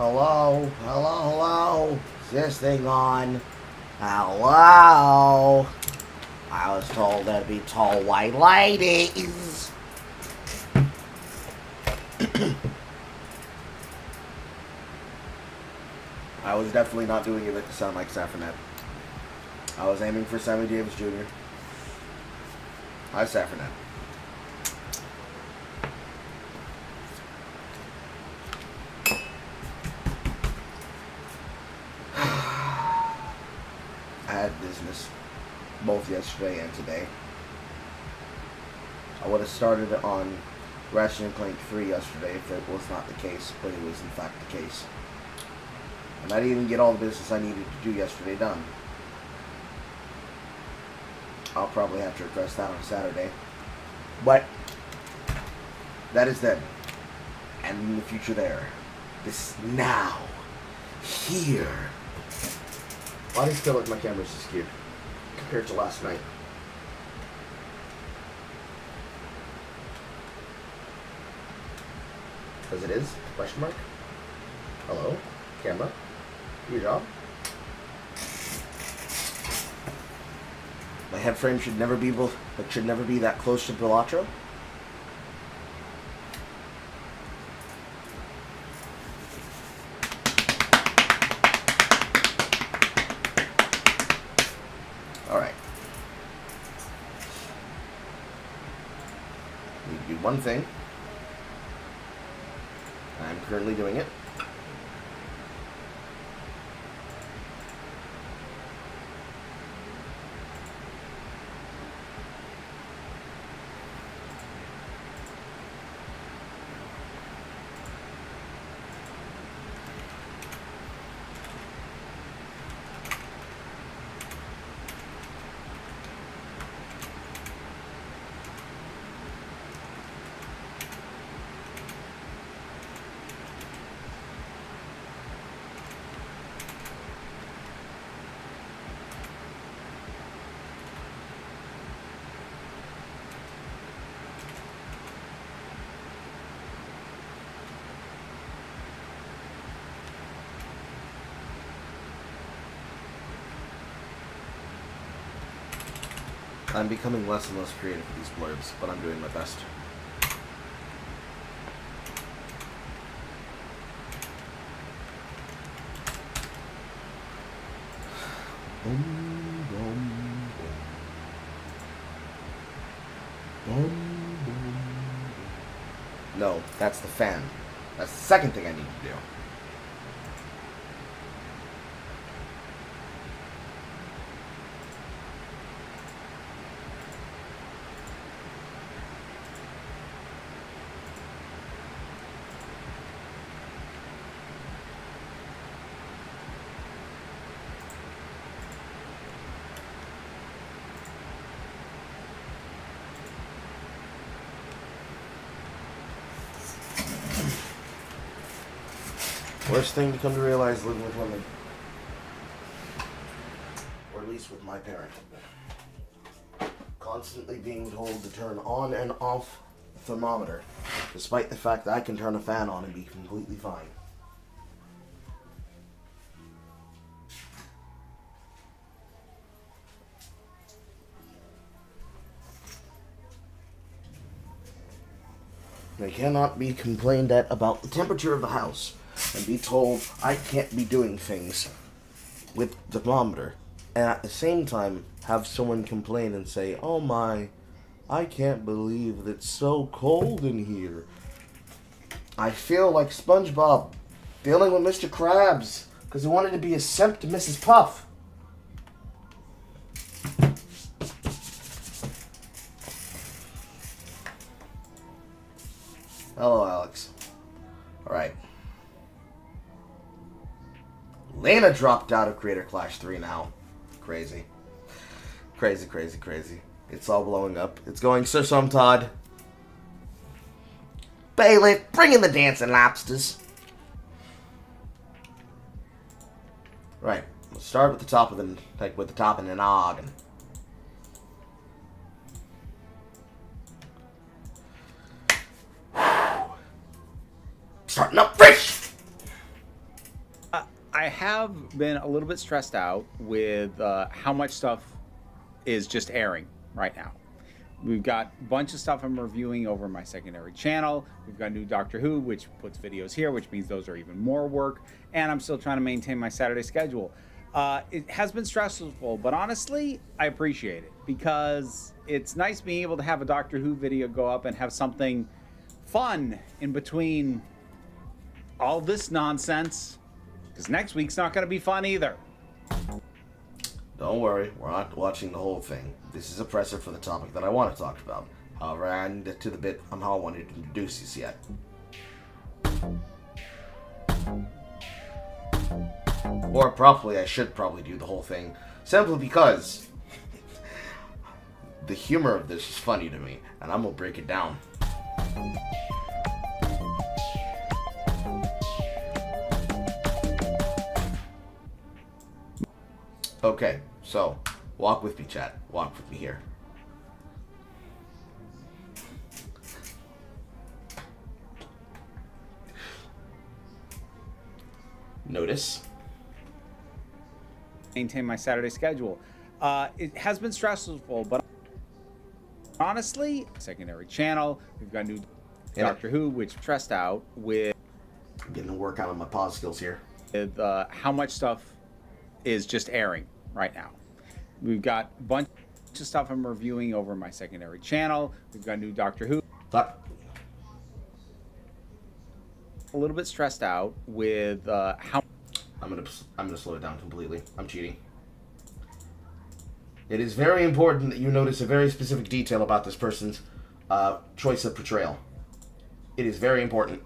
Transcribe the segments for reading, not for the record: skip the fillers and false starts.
Hello? Hello, hello? Is this thing on? Hello? I was told there'd be tall white ladies. I was definitely not doing it to sound like Safranet. I was aiming for Sammy Davis Jr. Hi, Safranet. I had business both yesterday and today. I would have started on Ratchet and Clank 3 yesterday if it was not the case, but it was in fact the case. And I didn't even get all the business I needed to do yesterday done. I'll probably have to address that on Saturday. But that is then. And in the future there. This now. Here. Why do I feel like my camera's so skewed compared to last night? Because it is? Question mark? Hello? Camera? Do your job? My head frame should never be that close to Bilatra. Alright. Need to do one thing. I'm currently doing it. I'm becoming less and less creative with these blurbs, but I'm doing my best. No, that's the fan. That's the second thing I need to do. Worst thing to come to realize living with women. Or at least with my parent. Constantly being told to turn on and off the thermometer, despite the fact that I can turn a fan on and be completely fine. They cannot be complained at about the temperature of the house and be told I can't be doing things with the thermometer, and at the same time have someone complain and say, "Oh my, I can't believe it's so cold in here." I feel like SpongeBob dealing with Mr. Krabs because he wanted to be a simp to Mrs. Puff. Hello, Alex. Alright. Lana dropped out of Creator Clash 3 now. Crazy. Crazy, crazy, crazy. It's all blowing up. It's going Sir Todd. Bailiff, bring in the dancing lobsters. Right. We'll start with the top of the, with the top and the noggin. Starting up fresh. have been a little bit stressed out with how much stuff is just airing right now. We've got a bunch of stuff I'm reviewing over my secondary channel. We've got new Doctor Who, which puts videos here, which means those are even more work. And I'm still trying to maintain my Saturday schedule. It has been stressful, but honestly, I appreciate it because it's nice being able to have a Doctor Who video go up and have something fun in between all this nonsense, because next week's not going to be fun either. Don't worry, we're not watching the whole thing. This is a presser for the topic that I want to talk about. However, I didn't get to the bit on how I wanted to introduce this yet. Or probably, I should probably do the whole thing, simply because the humor of this is funny to me, and I'm going to break it down. Okay, so, walk with me, chat. Walk with me here. Notice. Maintain my Saturday schedule. It has been stressful, but honestly, secondary channel, we've got new Doctor Who, which stressed out with... I'm getting a workout on my pause skills here. With how much stuff is just airing right now. We've got a bunch of stuff I'm reviewing over my secondary channel. We've got new Doctor Who. Stop. A little bit stressed out with how... I'm gonna slow it down completely. I'm cheating. It is very important that you notice a very specific detail about this person's choice of portrayal. It is very important.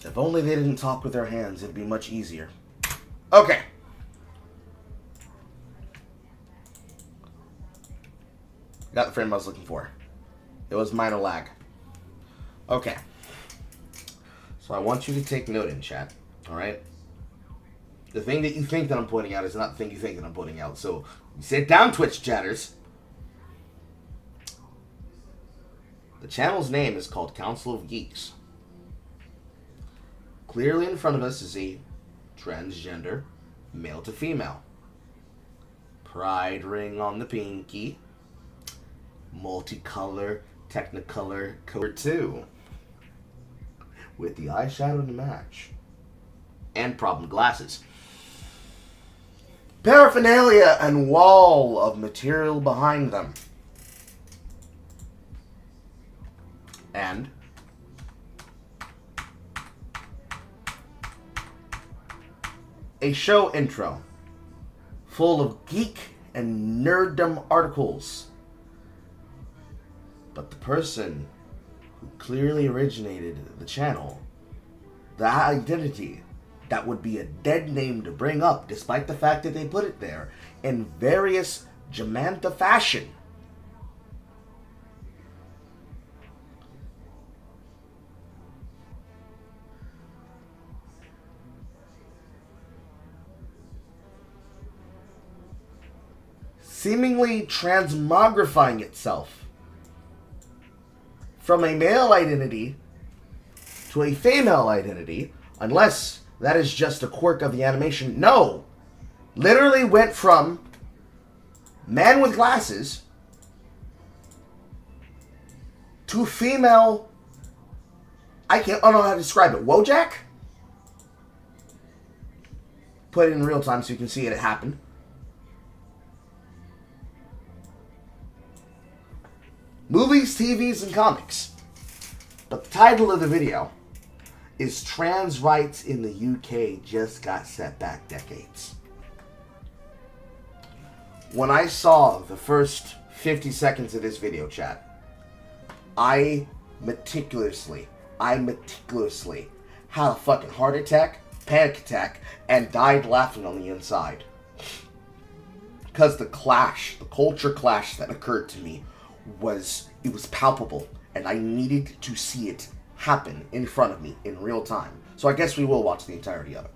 If only they didn't talk with their hands, it'd be much easier. Okay. Got the frame I was looking for. It was minor lag. Okay. So I want you to take note in chat, alright? The thing that you think that I'm pointing out is not the thing you think that I'm pointing out. So, sit down, Twitch chatters. The channel's name is called Council of Geeks. Clearly in front of us is a transgender, male to female. Pride ring on the pinky. Multicolor, technicolor coat 2. With the eyeshadow to match. And problem glasses. Paraphernalia and wall of material behind them. And a show intro full of geek and nerddom articles. But the person who clearly originated the channel, the identity that would be a dead name to bring up despite the fact that they put it there in various Jamantha fashion. Seemingly transmogrifying itself from a male identity to a female identity, unless that is just a quirk of the animation. No! Literally went from man with glasses to female... I don't know how to describe it. Wojak? Put it in real time so you can see it happen. Movies, TVs, and comics. But the title of the video is Trans Rights in the UK Just Got Set Back Decades. When I saw the first 50 seconds of this video, chat, I meticulously had a fucking heart attack, panic attack, and died laughing on the inside. because the culture clash that occurred to me was palpable, and I needed to see it happen in front of me in real time. So I guess we will watch the entirety of it.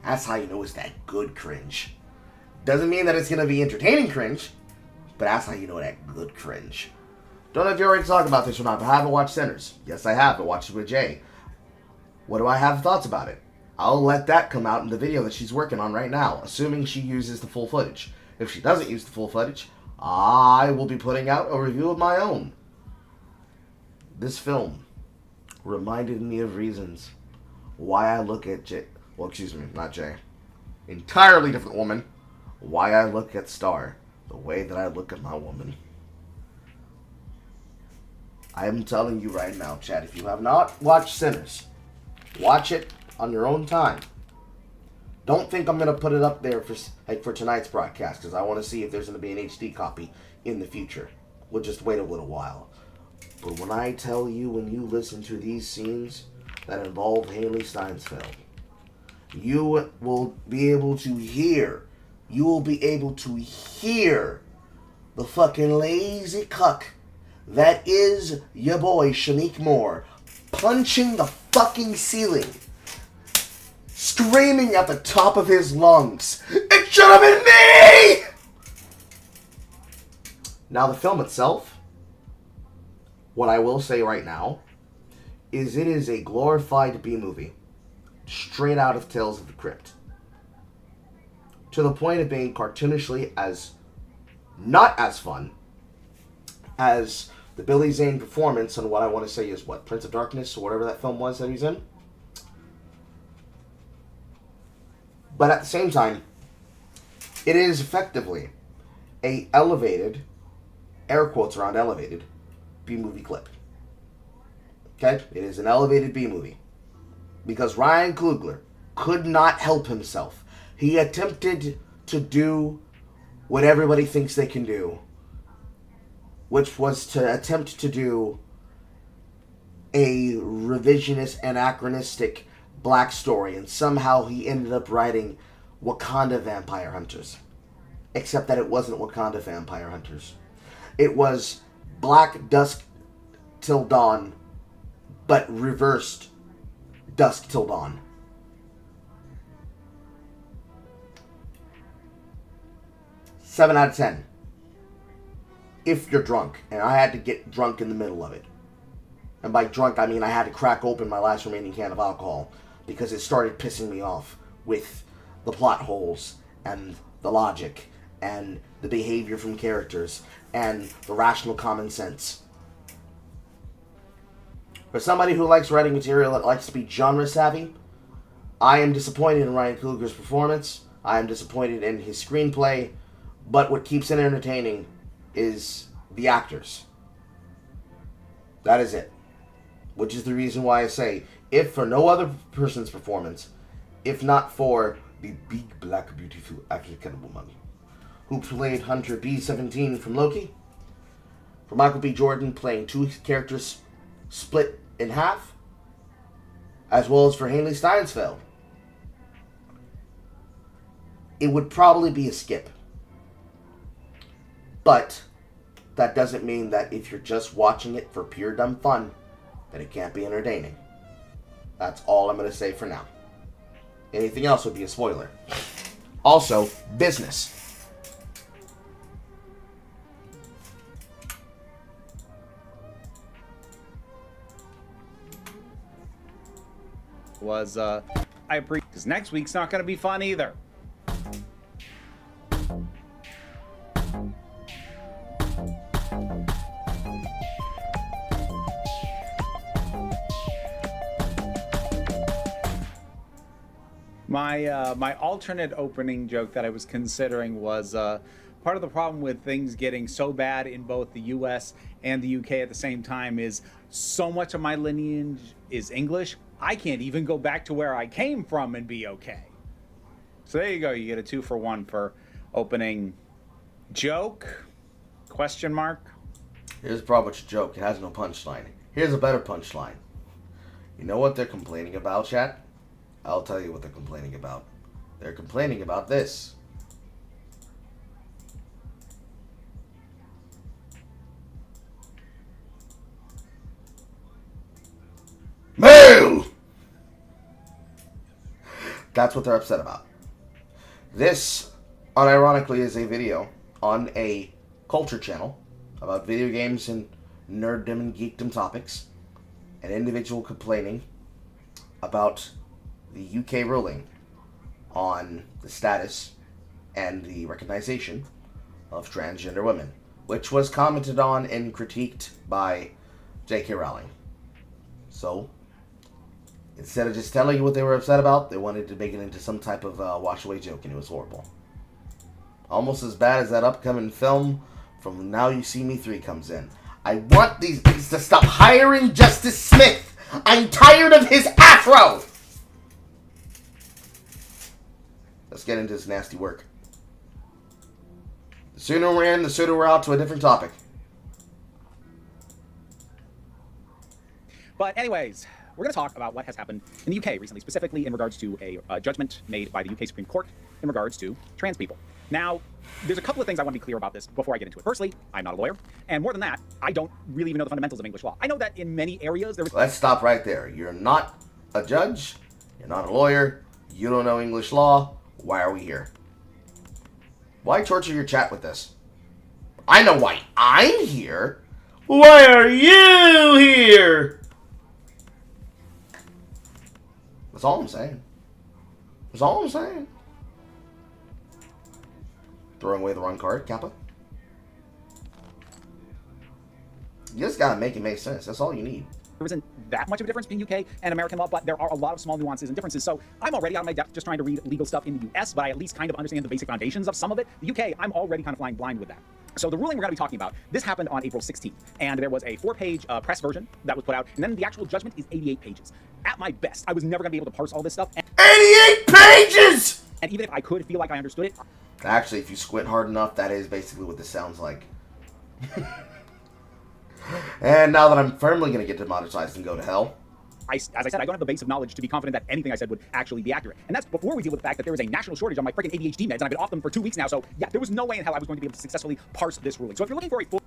That's how you know it's that good cringe. Doesn't mean that it's going to be entertaining cringe, but that's how you know that good cringe. Don't know if you already talked about this or not, but I haven't watched Sinners. Yes, I have. I watched it with Jay. What do I have thoughts about it? I'll let that come out in the video that she's working on right now, assuming she uses the full footage. If she doesn't use the full footage, I will be putting out a review of my own. This film reminded me of reasons why I look at Jay. Well, excuse me, not Jay. Entirely different woman. Why I look at Star the way that I look at my woman. I am telling you right now, Chad, if you have not watched Sinners, watch it on your own time. Don't think I'm going to put it up there for tonight's broadcast, because I want to see if there's going to be an HD copy in the future. We'll just wait a little while. But when I tell you, when you listen to these scenes that involve Haley Steinfeld, you will be able to hear the fucking lazy cuck that is your boy Shanique Moore punching the fucking ceiling, screaming at the top of his lungs, "It should have been me!" Now the film itself, what I will say right now, is it is a glorified B-movie, straight out of Tales of the Crypt. To the point of being cartoonishly not as fun as the Billy Zane performance on what I want to say is Prince of Darkness, or whatever that film was that he's in. But at the same time, it is effectively a elevated, air quotes around elevated, B-movie clip. Okay? It is an elevated B-movie. Because Ryan Coogler could not help himself. He attempted to do what everybody thinks they can do, which was to attempt to do a revisionist, anachronistic black story, and somehow he ended up writing Wakanda Vampire Hunters. Except that it wasn't Wakanda Vampire Hunters. It was Black Dusk Till Dawn, but reversed Dusk Till Dawn. Seven out of 10. If you're drunk. And I had to get drunk in the middle of it. And by drunk, I mean I had to crack open my last remaining can of alcohol, because it started pissing me off with the plot holes and the logic and the behavior from characters and the rational common sense. For somebody who likes writing material that likes to be genre savvy, I am disappointed in Ryan Coogler's performance. I am disappointed in his screenplay. But what keeps it entertaining is the actors. That is it. Which is the reason why I say, if for no other person's performance, if not for the big black beautiful African woman who played Hunter B-17 from Loki, for Michael B. Jordan playing two characters split in half, as well as for Haley Steinfeld, it would probably be a skip. But that doesn't mean that if you're just watching it for pure dumb fun, that it can't be entertaining. That's all I'm going to say for now. Anything else would be a spoiler. Also, business. I appreciate, because next week's not going to be fun either. My alternate opening joke that I was considering was part of the problem with things getting so bad in both the US and the UK at the same time is so much of my lineage is English, I can't even go back to where I came from and be okay. So there you go, you get a 2-for-1 for opening joke, question mark. Here's the problem with your joke, it has no punchline. Here's a better punchline. You know what they're complaining about, chat? I'll tell you what they're complaining about. They're complaining about this. Male! That's what they're upset about. This, unironically, is a video on a culture channel about video games and nerddom and geekdom topics. An individual complaining about the UK ruling on the status and the recognition of transgender women, which was commented on and critiqued by J.K. Rowling. So, instead of just telling you what they were upset about, they wanted to make it into some type of wash-away joke, and it was horrible. Almost as bad as that upcoming film from Now You See Me 3 comes in. I want these to stop hiring Justice Smith. I'm tired of his afro. Let's get into this nasty work. The sooner we're in, the sooner we're out to a different topic. But anyways, we're going to talk about what has happened in the UK recently, specifically in regards to a judgment made by the UK Supreme Court in regards to trans people. Now, there's a couple of things I want to be clear about this before I get into it. Firstly, I'm not a lawyer, and more than that, I don't really even know the fundamentals of English law. I know that in many areas there was... Let's stop right there. You're not a judge, you're not a lawyer, you don't know English law. Why are we here? Why torture your chat with this? I know why I'm here. Why are you here? That's all I'm saying. That's all I'm saying. Throwing away the wrong card, Kappa. You just gotta make it make sense. That's all you need. There isn't that much of a difference between UK and American law, but there are a lot of small nuances and differences. So I'm already out of my depth just trying to read legal stuff in the US, but I at least kind of understand the basic foundations of some of it. The UK, I'm already kind of flying blind with that. So the ruling we're going to be talking about, this happened on April 16th, and there was a 4-page press version that was put out, and then the actual judgment is 88 pages. At my best, I was never going to be able to parse all this stuff. 88 pages! And even if I could feel like I understood it... Actually, if you squint hard enough, that is basically what this sounds like. And now that I'm firmly going to get demonetized and go to hell... as I said, I don't have the base of knowledge to be confident that anything I said would actually be accurate. And that's before we deal with the fact that there is a national shortage on my freaking ADHD meds, and I've been off them for 2 weeks now, so yeah, there was no way in hell I was going to be able to successfully parse this ruling. So if you're looking for a full...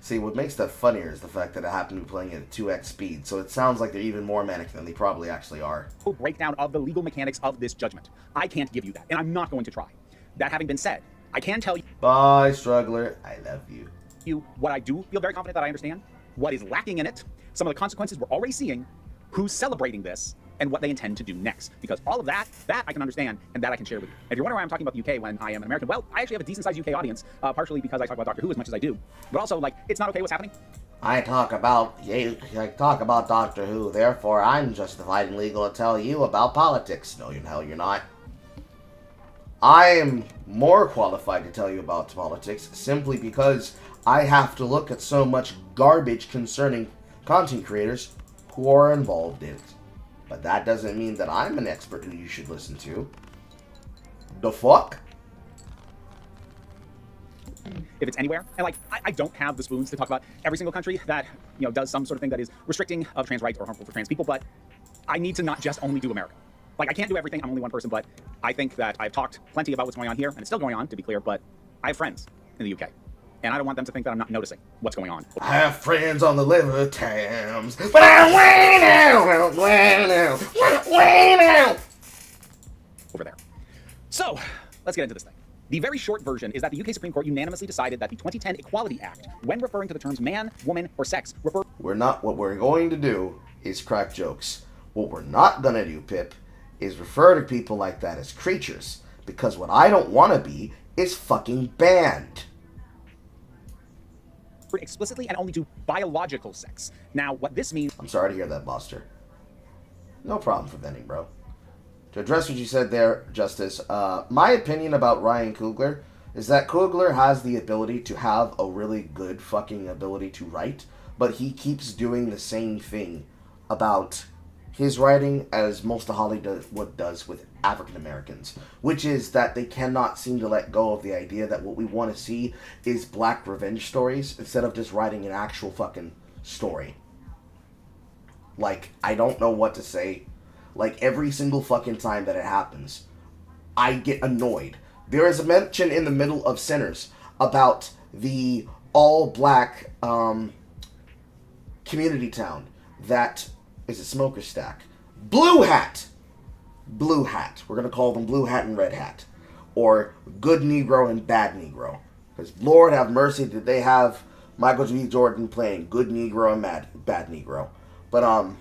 See, what makes that funnier is the fact that I happen to be playing at 2x speed, so it sounds like they're even more manic than they probably actually are. Breakdown of the legal mechanics of this judgment. I can't give you that, and I'm not going to try. That having been said, I can tell you... Bye, struggler. I love you. What I do feel very confident that I understand, what is lacking in it, some of the consequences we're already seeing, who's celebrating this, and what they intend to do next. Because all of that I can understand, and that I can share with you. If you're wondering why I'm talking about the UK when I am an American, well, I actually have a decent-sized UK audience, partially because I talk about Doctor Who as much as I do, but also, like, it's not okay what's happening. I talk about Doctor Who, therefore I'm justified and legal to tell you about politics. No, hell you're not. I am more qualified to tell you about politics simply because I have to look at so much garbage concerning content creators who are involved in it. But that doesn't mean that I'm an expert who you should listen to. The fuck? If it's anywhere, and like, I don't have the spoons to talk about every single country that, you know, does some sort of thing that is restricting of trans rights or harmful for trans people, but I need to not just only do America. Like, I can't do everything, I'm only one person, but I think that I've talked plenty about what's going on here, and it's still going on, to be clear, but I have friends in the UK. And I don't want them to think that I'm not noticing what's going on. I have friends on the liver Thames, but I over there. So, let's get into this thing. The very short version is that the UK Supreme Court unanimously decided that the 2010 Equality Act, when referring to the terms man, woman, or sex, what we're going to do is crack jokes. What we're not gonna do, Pip, is refer to people like that as creatures. Because what I don't want to be is fucking banned. Explicitly and only to biological sex. Now, what this means... I'm sorry to hear that, Buster. No problem for venting, bro. To address what you said there, Justice, my opinion about Ryan Coogler is that Coogler has the ability to have a really good fucking ability to write, but he keeps doing the same thing about his writing as most of Hollywood does with African Americans, which is that they cannot seem to let go of the idea that what we want to see is black revenge stories instead of just writing an actual fucking story. Like, I don't know what to say. like every single fucking time that it happens, I get annoyed. There is a mention in the middle of Sinners about the all-black community town that is a smoker stack. Blue Hat! Blue Hat. We're going to call them Blue Hat and Red Hat. Or Good Negro and Bad Negro. Because Lord have mercy, did they have Michael B. Jordan playing Good Negro and Bad Negro. But,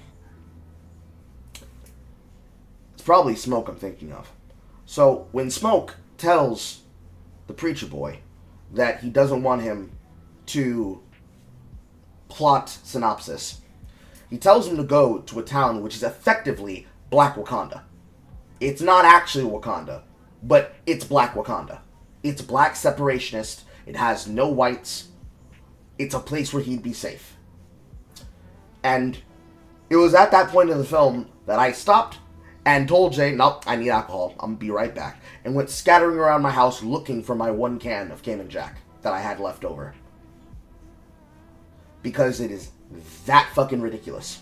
it's probably Smoke I'm thinking of. So, when Smoke tells the preacher boy that he doesn't want him to plot synopsis, he tells him to go to a town which is effectively Black Wakanda. It's not actually Wakanda, but it's Black Wakanda. It's black separationist. It has no whites. It's a place where he'd be safe. And it was at that point in the film that I stopped and told Jay, nope, I need alcohol. I'm going to be right back. And went scattering around my house looking for my one can of Cayman Jack that I had left over. Because it is that fucking ridiculous.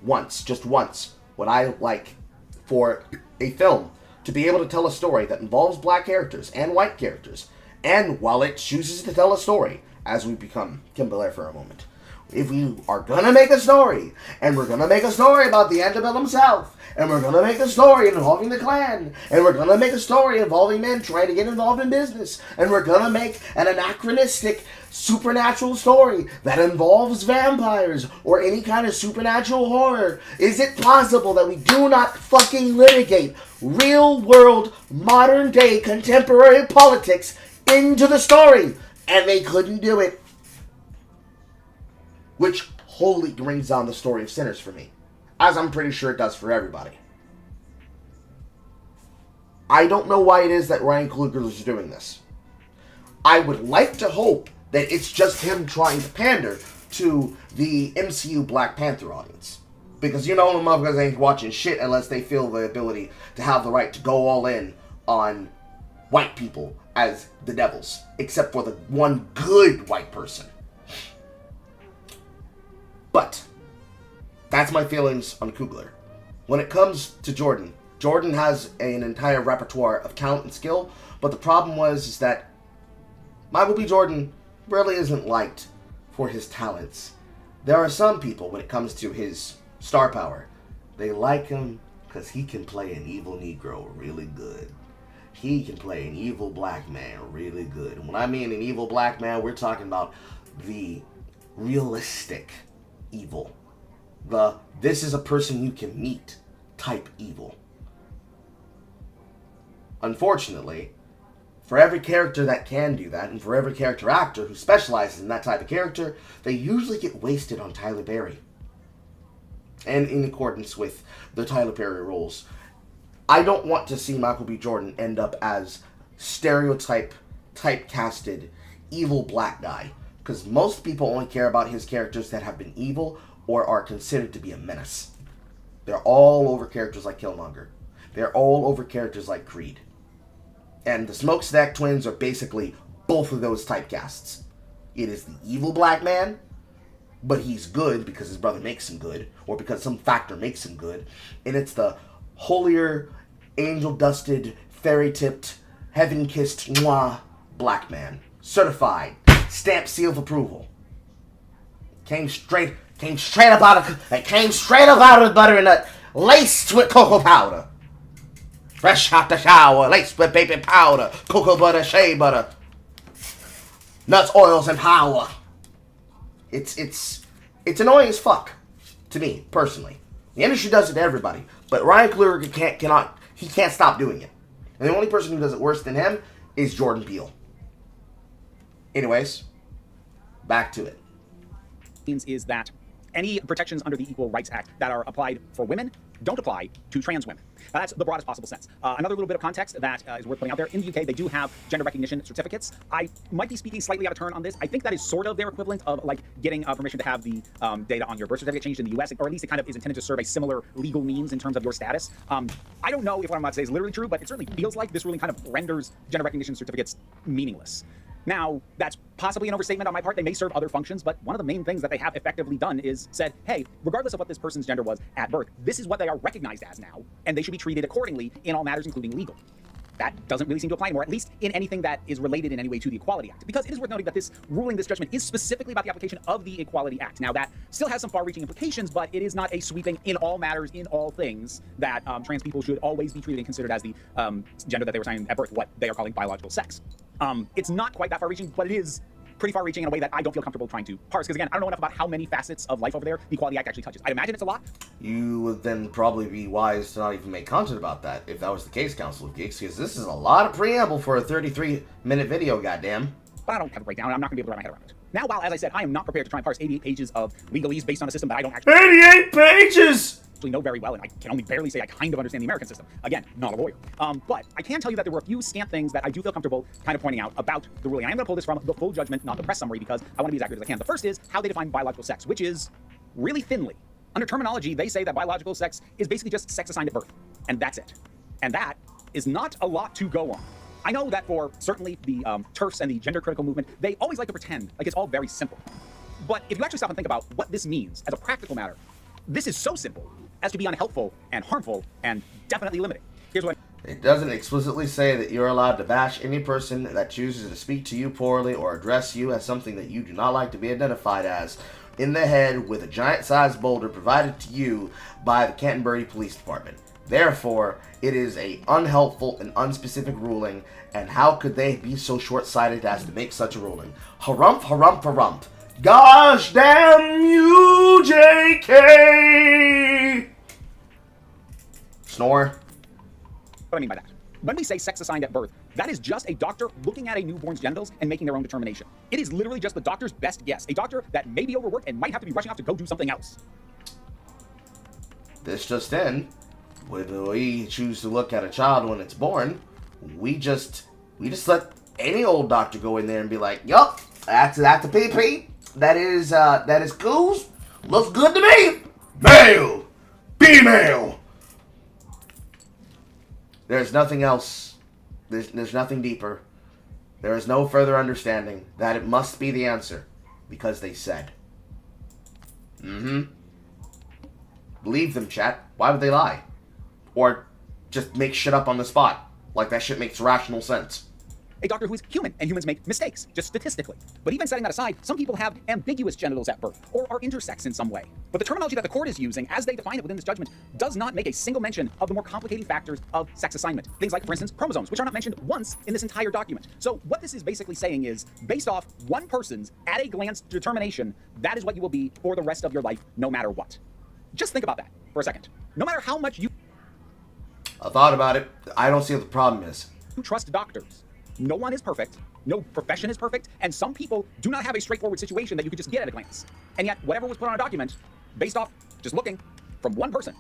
Once, just once, would I like for a film to be able to tell a story that involves black characters and white characters, and while it chooses to tell a story, as we become Kim Belair for a moment, if we are gonna make a story, and we're gonna make a story about the antebellum South, and we're gonna make a story involving the Klan, and we're gonna make a story involving men trying to get involved in business, and we're gonna make an anachronistic supernatural story that involves vampires or any kind of supernatural horror, is it possible that we do not fucking litigate real world, modern day, contemporary politics into the story? And they couldn't do it. Which wholly brings down the story of Sinners for me. As I'm pretty sure it does for everybody. I don't know why it is that Ryan Coogler is doing this. I would like to hope that it's just him trying to pander to the MCU Black Panther audience. Because you know the motherfuckers ain't watching shit unless they feel the ability to have the right to go all in on white people as the devils. Except for the one good white person. But that's my feelings on Coogler. When it comes to Jordan, Jordan has an entire repertoire of talent and skill, but the problem is that Michael B. Jordan really isn't liked for his talents. There are some people, when it comes to his star power, they like him because he can play an evil Negro really good. He can play an evil black man really good. And when I mean an evil black man, we're talking about the realistic evil. The this is a person you can meet type evil. Unfortunately, for every character that can do that, and for every character actor who specializes in that type of character, they usually get wasted on Tyler Perry. And in accordance with the Tyler Perry rules, I don't want to see Michael B. Jordan end up as typecasted, evil black guy. Because most people only care about his characters that have been evil or are considered to be a menace. They're all over characters like Killmonger. They're all over characters like Creed. And the Smokestack Twins are basically both of those typecasts. It is the evil black man, but he's good because his brother makes him good, or because some factor makes him good. And it's the holier, angel-dusted, fairy-tipped, heaven-kissed, mwah, black man. Certified. Stamp seal of approval. Came straight up out of the butternut, laced with cocoa powder. Fresh out the shower, laced with baby powder, cocoa butter, shea butter, nuts, oils, and power. It's annoying as fuck to me personally. The industry does it to everybody, but Ryan Coogler can't stop doing it. And the only person who does it worse than him is Jordan Peele. Anyways, back to it. Is that any protections under the Equal Rights Act that are applied for women don't apply to trans women. Now, that's the broadest possible sense. Another little bit of context that is worth putting out there. In the UK, they do have gender recognition certificates. I might be speaking slightly out of turn on this. I think that is sort of their equivalent of like getting permission to have the data on your birth certificate changed in the US, or at least it kind of is intended to serve a similar legal means in terms of your status. I don't know if what I'm about to say is literally true, but it certainly feels like this ruling kind of renders gender recognition certificates meaningless. Now, that's possibly an overstatement on my part. They may serve other functions, but one of the main things that they have effectively done is said, hey, regardless of what this person's gender was at birth, this is what they are recognized as now, and they should be treated accordingly in all matters, including legal. That doesn't really seem to apply anymore, at least in anything that is related in any way to the Equality Act. Because it is worth noting that this ruling, this judgment, is specifically about the application of the Equality Act. Now, that still has some far-reaching implications, but it is not a sweeping, in all matters, in all things, that trans people should always be treated and considered as the gender that they were assigned at birth, what they are calling biological sex. It's not quite that far-reaching, but it is pretty far-reaching in a way that I don't feel comfortable trying to parse. Because again, I don't know enough about how many facets of life over there the Equality Act actually touches. I'd imagine it's a lot. You would then probably be wise to not even make content about that if that was the case, Council of Geeks, because this is a lot of preamble for a 33-minute video, goddamn. But I don't have a breakdown, and I'm not going to be able to wrap my head around it. Now, while, as I said, I am not prepared to try and parse 88 pages of legalese based on a system that I don't actually 88 pages! know very well, and I can only barely say I kind of understand the American system. Again, not a lawyer. But I can tell you that there were a few scant things that I do feel comfortable kind of pointing out about the ruling. I am going to pull this from the full judgment, not the press summary, because I want to be as accurate as I can. The first is how they define biological sex, which is really thinly. Under terminology, they say that biological sex is basically just sex assigned at birth, and that's it. And that is not a lot to go on. I know that for certainly the TERFs and the gender critical movement, they always like to pretend like it's all very simple. But if you actually stop and think about what this means as a practical matter, this is so simple as to be unhelpful and harmful and definitely limiting. Here's what It doesn't explicitly say that you're allowed to bash any person that chooses to speak to you poorly or address you as something that you do not like to be identified as in the head with a giant-sized boulder provided to you by the Canterbury Police Department. Therefore, it is a unhelpful and unspecific ruling, and how could they be so short-sighted as to make such a ruling? Harumph, harumph, harumph. Gosh damn you, JK! Snore. I mean by that. When we say sex assigned at birth, that is just a doctor looking at a newborn's genitals and making their own determination. It is literally just the doctor's best guess. A doctor that may be overworked and might have to be rushing off to go do something else. This just in, when we choose to look at a child when it's born, we just let any old doctor go in there and be like, yup, that's a PP. That is cool. Looks good to me. Male, female. There's nothing else. There's nothing deeper. There is no further understanding that it must be the answer because they said. Believe them, chat. Why would they lie? Or just make shit up on the spot. Like that shit makes rational sense. A doctor who is human, and humans make mistakes, just statistically. But even setting that aside, some people have ambiguous genitals at birth, or are intersex in some way. But the terminology that the court is using, as they define it within this judgment, does not make a single mention of the more complicating factors of sex assignment. Things like, for instance, chromosomes, which are not mentioned once in this entire document. So what this is basically saying is, based off one person's at-a-glance determination, that is what you will be for the rest of your life, no matter what. Just think about that for a second. No matter how much you thought about it. I don't see what the problem is. trust doctors. No one is perfect, no profession is perfect, and some people do not have a straightforward situation that you could just get at a glance. And yet, whatever was put on a document, based off just looking from one person,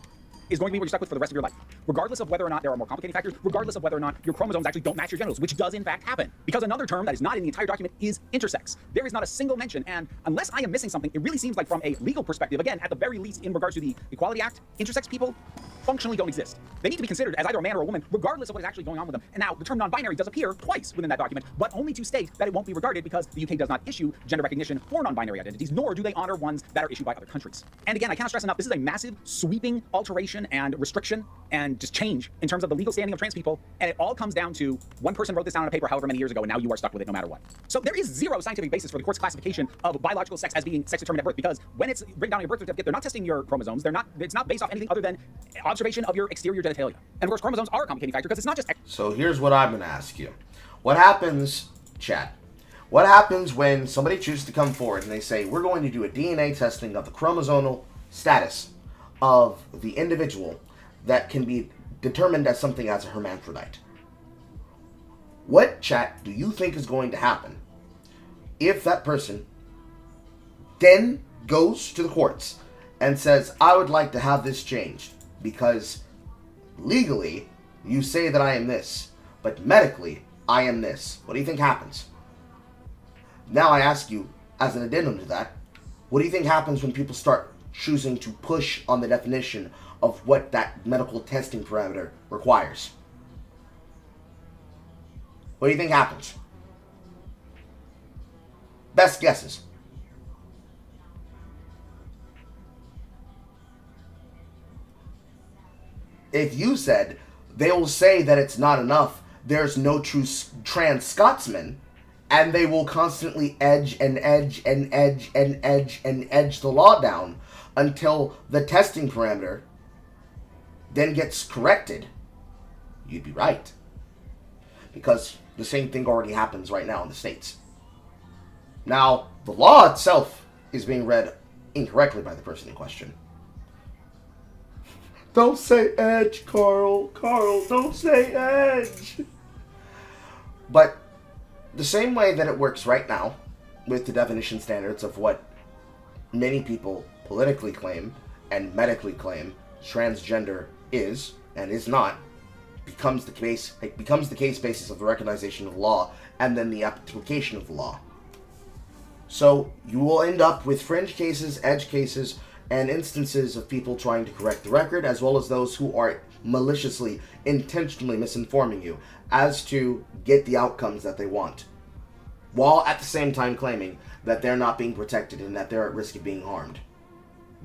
is going to be what you're stuck with for the rest of your life. Regardless of whether or not there are more complicating factors, regardless of whether or not your chromosomes actually don't match your genitals, which does in fact happen. Because another term that is not in the entire document is intersex. There is not a single mention, and unless I am missing something, it really seems like from a legal perspective, again, at the very least in regards to the Equality Act, intersex people functionally don't exist. They need to be considered as either a man or a woman, regardless of what is actually going on with them. And now, the term non-binary does appear twice within that document, but only to state that it won't be regarded because the UK does not issue gender recognition for non-binary identities, nor do they honor ones that are issued by other countries. And again, I cannot stress enough, this is a massive, sweeping alteration and restriction and just change in terms of the legal standing of trans people, and it all comes down to one person wrote this down on a paper however many years ago, and now you are stuck with it no matter what. So there is zero scientific basis for the court's classification of biological sex as being sex determined at birth, because when it's written down on your birth certificate, they're not testing your chromosomes, it's not based off anything other than observation of your exterior genitalia. And of course, chromosomes are a complicating factor because it's not just... So here's what I'm going to ask you. What happens, chat, what happens when somebody chooses to come forward and they say, we're going to do a DNA testing of the chromosomal status of the individual that can be determined as something as a hermaphrodite? What, chat, do you think is going to happen if that person then goes to the courts and says, I would like to have this changed because legally you say that I am this, but medically I am this? What do you think happens? Now I ask you, as an addendum to that, what do you think happens when people start choosing to push on the definition of what that medical testing parameter requires? What do you think happens? Best guesses. If you said they will say that it's not enough, there's no true trans Scotsman, and they will constantly edge and edge and edge and edge and edge the law down until the testing parameter then gets corrected, you'd be right. Because the same thing already happens right now in the States. Now, the law itself is being read incorrectly by the person in question. Don't say edge, Carl. Carl, don't say edge. But the same way that it works right now with the definition standards of what many people politically claim and medically claim transgender is and is not, becomes the case basis of the recognition of law and then the application of the law. So you will end up with fringe cases, edge cases, and instances of people trying to correct the record, as well as those who are maliciously, intentionally misinforming you as to get the outcomes that they want, while at the same time claiming that they're not being protected and that they're at risk of being harmed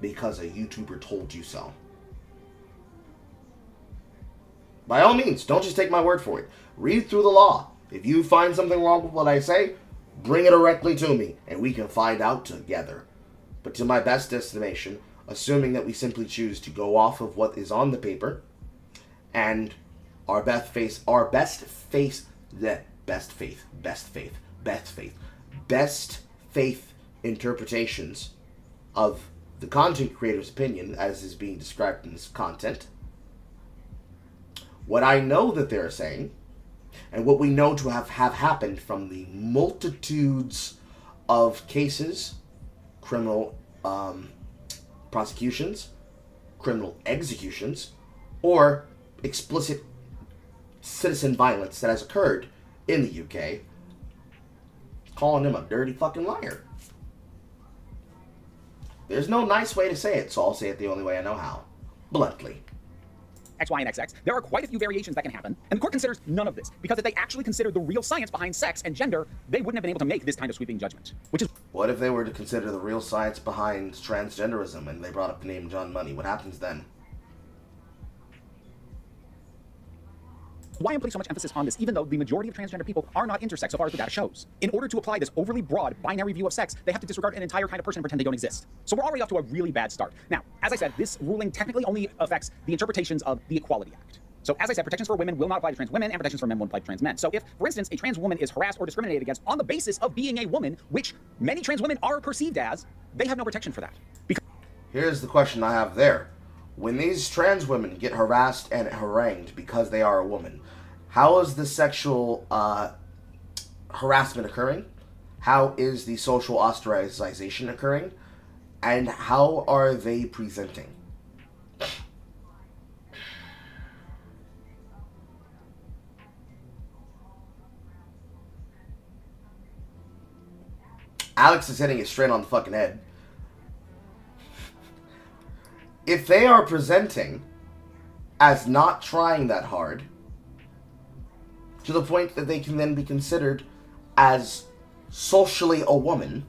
because a YouTuber told you so. By all means, don't just take my word for it. Read through the law. If you find something wrong with what I say, bring it directly to me, and we can find out together. But to my best estimation, assuming that we simply choose to go off of what is on the paper, and our best faith interpretations of the content creator's opinion as is being described in this content, what I know that they're saying, and what we know to have happened from the multitudes of cases, criminal prosecutions, criminal executions, or explicit citizen violence that has occurred in the UK, calling him a dirty fucking liar. There's no nice way to say it, so I'll say it the only way I know how. Bluntly. X, Y, and XX, there are quite a few variations that can happen, and the court considers none of this, because if they actually considered the real science behind sex and gender, they wouldn't have been able to make this kind of sweeping judgment, which is... What if they were to consider the real science behind transgenderism and they brought up the name John Money? What happens then? why I'm putting so much emphasis on this, even though the majority of transgender people are not intersex, so far as the data shows. In order to apply this overly broad binary view of sex, they have to disregard an entire kind of person and pretend they don't exist. So we're already off to a really bad start. Now, as I said, this ruling technically only affects the interpretations of the Equality Act. So as I said, protections for women will not apply to trans women, and protections for men won't apply to trans men. So if, for instance, a trans woman is harassed or discriminated against on the basis of being a woman, which many trans women are perceived as, they have no protection for that. Here's the question I have there. When these trans women get harassed and harangued because they are a woman, how is the sexual harassment occurring? How is the social ostracization occurring? And how are they presenting? Alex is hitting it straight on the fucking head. If they are presenting as not trying that hard, to the point that they can then be considered as socially a woman,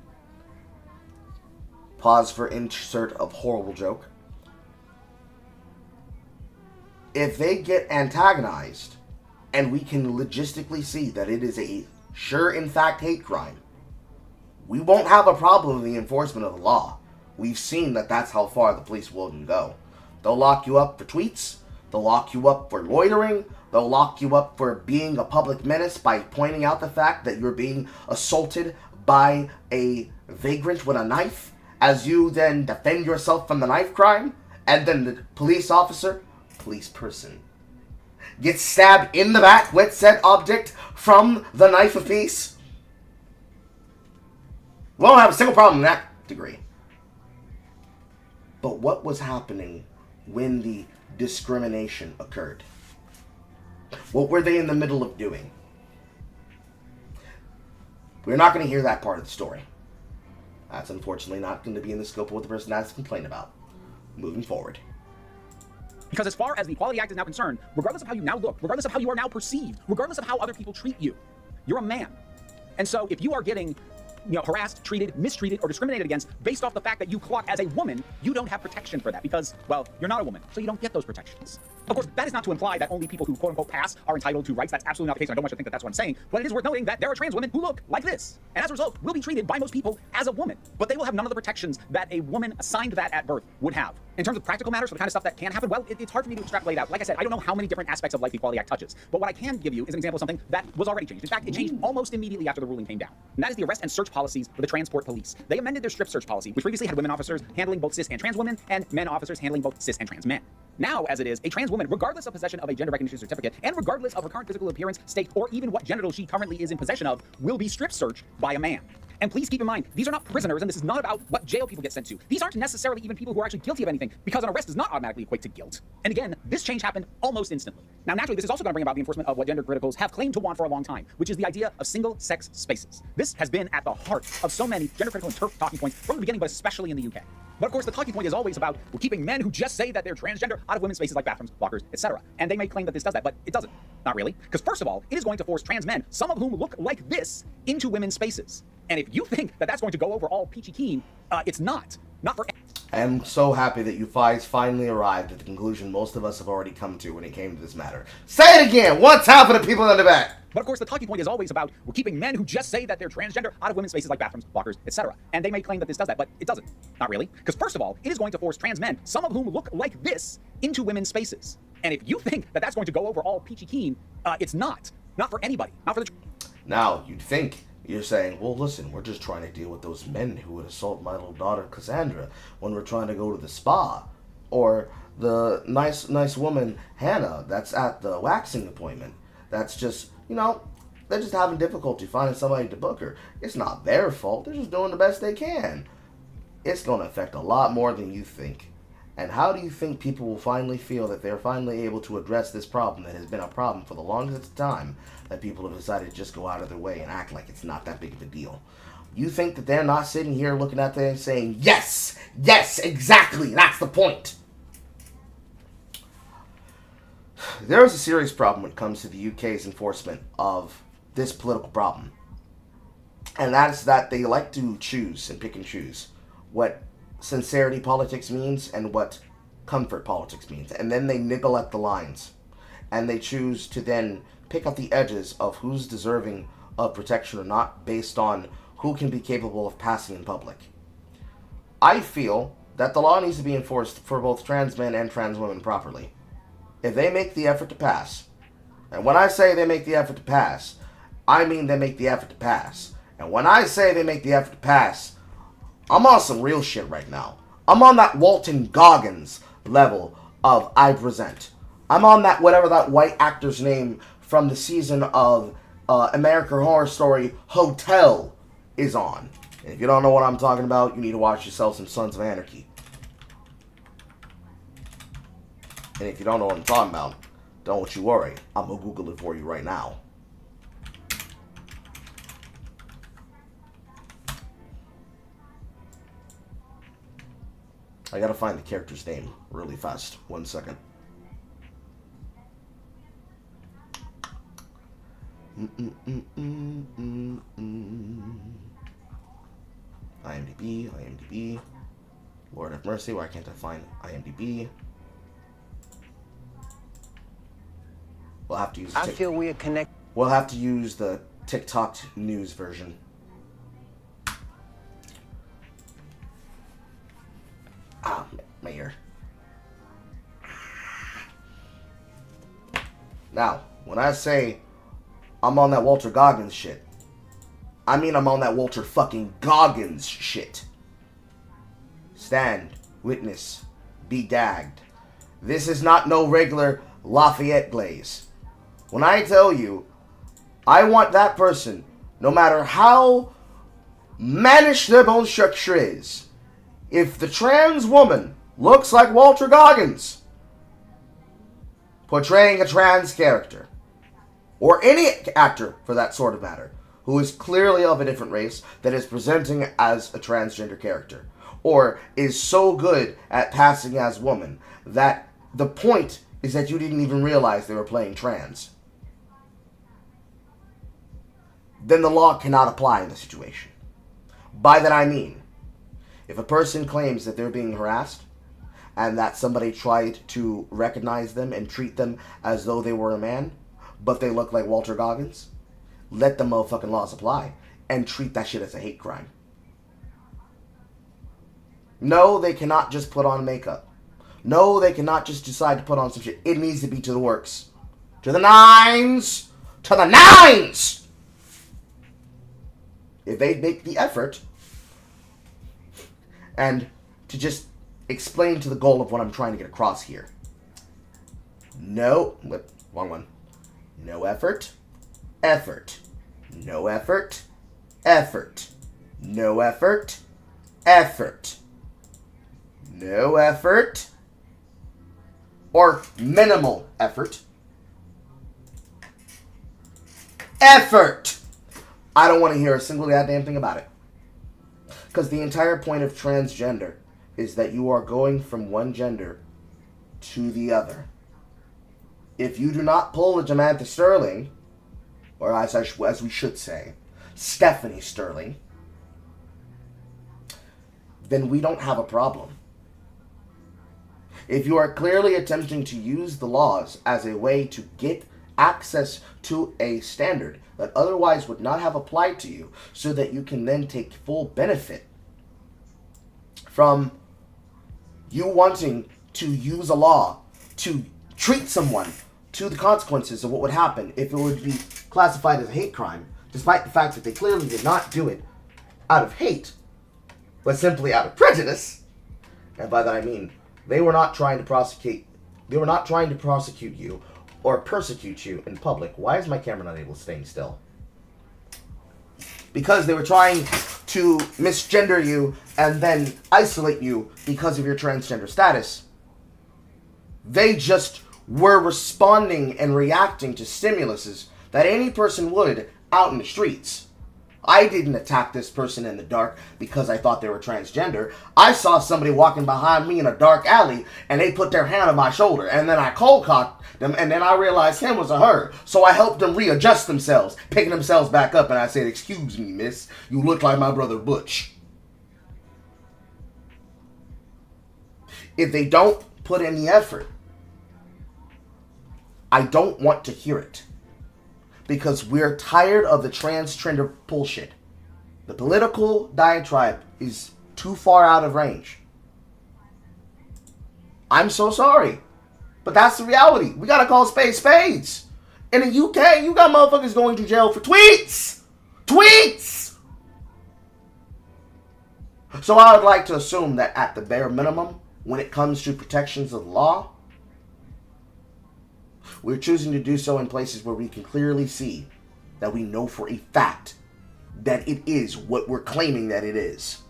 pause for insert of horrible joke, if they get antagonized, and we can logistically see that it is a sure in fact hate crime, we won't have a problem with the enforcement of the law. We've seen that that's how far the police will go. They'll lock you up for tweets. They'll lock you up for loitering. They'll lock you up for being a public menace by pointing out the fact that you're being assaulted by a vagrant with a knife, as you then defend yourself from the knife crime, and then the police officer, police person, gets stabbed in the back with said object from the knife of peace. We won't have a single problem in that degree. But what was happening when the discrimination occurred? What were they in the middle of doing? We're not going to hear that part of the story. That's unfortunately not going to be in the scope of what the person has to complain about. Moving forward. Because as far as the Equality Act is now concerned, regardless of how you now look, regardless of how you are now perceived, regardless of how other people treat you, you're a man. And so if you are getting harassed, treated, mistreated, or discriminated against based off the fact that you clock as a woman, you don't have protection for that because, well, you're not a woman, so you don't get those protections. Of course, that is not to imply that only people who quote-unquote pass are entitled to rights. That's absolutely not the case, and I don't want you to think that that's what I'm saying, but it is worth noting that there are trans women who look like this, and as a result, will be treated by most people as a woman, but they will have none of the protections that a woman assigned that at birth would have. In terms of practical matters, for the kind of stuff that can happen, well, it's hard for me to extrapolate out. Like I said, I don't know how many different aspects of life the Equality Act touches, but what I can give you is an example of something that was already changed. In fact, it changed almost immediately after the ruling came down, and that is the arrest and search policies for the transport police. They amended their strip search policy, which previously had women officers handling both cis and trans women, and men officers handling both cis and trans men. Now, as it is, a trans woman, regardless of possession of a gender recognition certificate, and regardless of her current physical appearance, state, or even what genitals she currently is in possession of, will be strip searched by a man. And please keep in mind, these are not prisoners, and this is not about what jail people get sent to. These aren't necessarily even people who are actually guilty of anything, because an arrest does not automatically equate to guilt. And again, this change happened almost instantly. Now, naturally, this is also going to bring about the enforcement of what gender criticals have claimed to want for a long time, which is the idea of single-sex spaces. This has been at the heart of so many gender critical and TERF talking points from the beginning, but especially in the UK. But of course, the talking point is always about we're keeping men who just say that they're transgender out of women's spaces like bathrooms, lockers, etc. And they may claim that this does that, but it doesn't. Not really. Because first of all, it is going to force trans men, some of whom look like this, into women's spaces. And if you think that that's going to go over all peachy keen, it's not. Not for... I am so happy that you guys finally arrived at the conclusion most of us have already come to when it came to this matter. Say it again! One time for the people in the back! But of course, the talking point is always about we're keeping men who just say that they're transgender out of women's spaces like bathrooms, lockers, etc. And they may claim that this does that, but it doesn't. Not really. Because first of all, it is going to force trans men, some of whom look like this, into women's spaces. And if you think that that's going to go over all peachy keen, it's not. Not for anybody. Not for the... Now, you'd think you're saying, well, listen, we're just trying to deal with those men who would assault my little daughter, Cassandra, when we're trying to go to the spa. Or the nice woman, Hannah, that's at the waxing appointment. That's just, they're just having difficulty finding somebody to book her. It's not their fault. They're just doing the best they can. It's going to affect a lot more than you think. And how do you think people will finally feel that they're finally able to address this problem that has been a problem for the longest time, that people have decided to just go out of their way and act like it's not that big of a deal? You think that they're not sitting here looking at them saying, yes, exactly, that's the point. There is a serious problem when it comes to the UK's enforcement of this political problem. And that is that they like to choose and pick and choose what sincerity politics means and what comfort politics means. And then they niggle at the lines. And they choose to then pick up the edges of who's deserving of protection or not based on who can be capable of passing in public. I feel that the law needs to be enforced for both trans men and trans women properly. If they make the effort to pass, and when I say they make the effort to pass, I mean they make the effort to pass. And when I say they make the effort to pass, I'm on some real shit right now. I'm on that Walton Goggins level of I present. I'm on that whatever that white actor's name from the season of American Horror Story Hotel is on. And if you don't know what I'm talking about, you need to watch yourself some Sons of Anarchy. And if you don't know what I'm talking about, don't you worry. I'm going to Google it for you right now. I gotta find the character's name really fast. 1 second. IMDb. Lord have mercy, why can't I find IMDb? We'll have to use I feel we are connected. We'll have to use the TikTok news version. Mayor. Now, when I say I'm on that Walter Goggins shit, I mean I'm on that Walter fucking Goggins shit. Stand, witness, be dagged. This is not no regular Lafayette glaze. When I tell you, I want that person, no matter how mannish their bone structure is, if the trans woman looks like Walter Goggins portraying a trans character, or any actor for that sort of matter, who is clearly of a different race that is presenting as a transgender character, or is so good at passing as woman that the point is that you didn't even realize they were playing trans, then the law cannot apply in the situation. By that I mean, if a person claims that they're being harassed and that somebody tried to recognize them and treat them as though they were a man, but they look like Walter Goggins, let the motherfucking laws apply and treat that shit as a hate crime. No, they cannot just put on makeup. No, they cannot just decide to put on some shit. It needs to be to the works. To the nines! To the nines! If they make the effort and to just explain to the goal of what I'm trying to get across here. No, wrong one. No effort, effort. No effort, effort. No effort, effort. No effort, or minimal effort. Effort! I don't want to hear a single goddamn thing about it. Because the entire point of transgender is that you are going from one gender to the other. If you do not pull a Samantha Sterling, or as we should say, Stephanie Sterling, then we don't have a problem. If you are clearly attempting to use the laws as a way to get access to a standard that otherwise would not have applied to you, so that you can then take full benefit from you wanting to use a law to treat someone to the consequences of what would happen if it would be classified as a hate crime, despite the fact that they clearly did not do it out of hate, but simply out of prejudice. And by that I mean, they were not trying to prosecute you or persecute you in public. Why is my camera not able to stay still? Because they were trying to misgender you and then isolate you because of your transgender status. They just were responding and reacting to stimuluses that any person would out in the streets. I didn't attack this person in the dark because I thought they were transgender. I saw somebody walking behind me in a dark alley and they put their hand on my shoulder, and then I cold cocked them, and then I realized him was a her. So I helped them readjust themselves, picking themselves back up, and I said, "Excuse me, miss, you look like my brother Butch." If they don't put in the effort, I don't want to hear it. Because we're tired of the transgender bullshit. The political diatribe is too far out of range. I'm so sorry. But that's the reality. We gotta call spades spades. In the UK, you got motherfuckers going to jail for tweets! Tweets! So I would like to assume that at the bare minimum, when it comes to protections of the law, we're choosing to do so in places where we can clearly see that we know for a fact that it is what we're claiming that it is.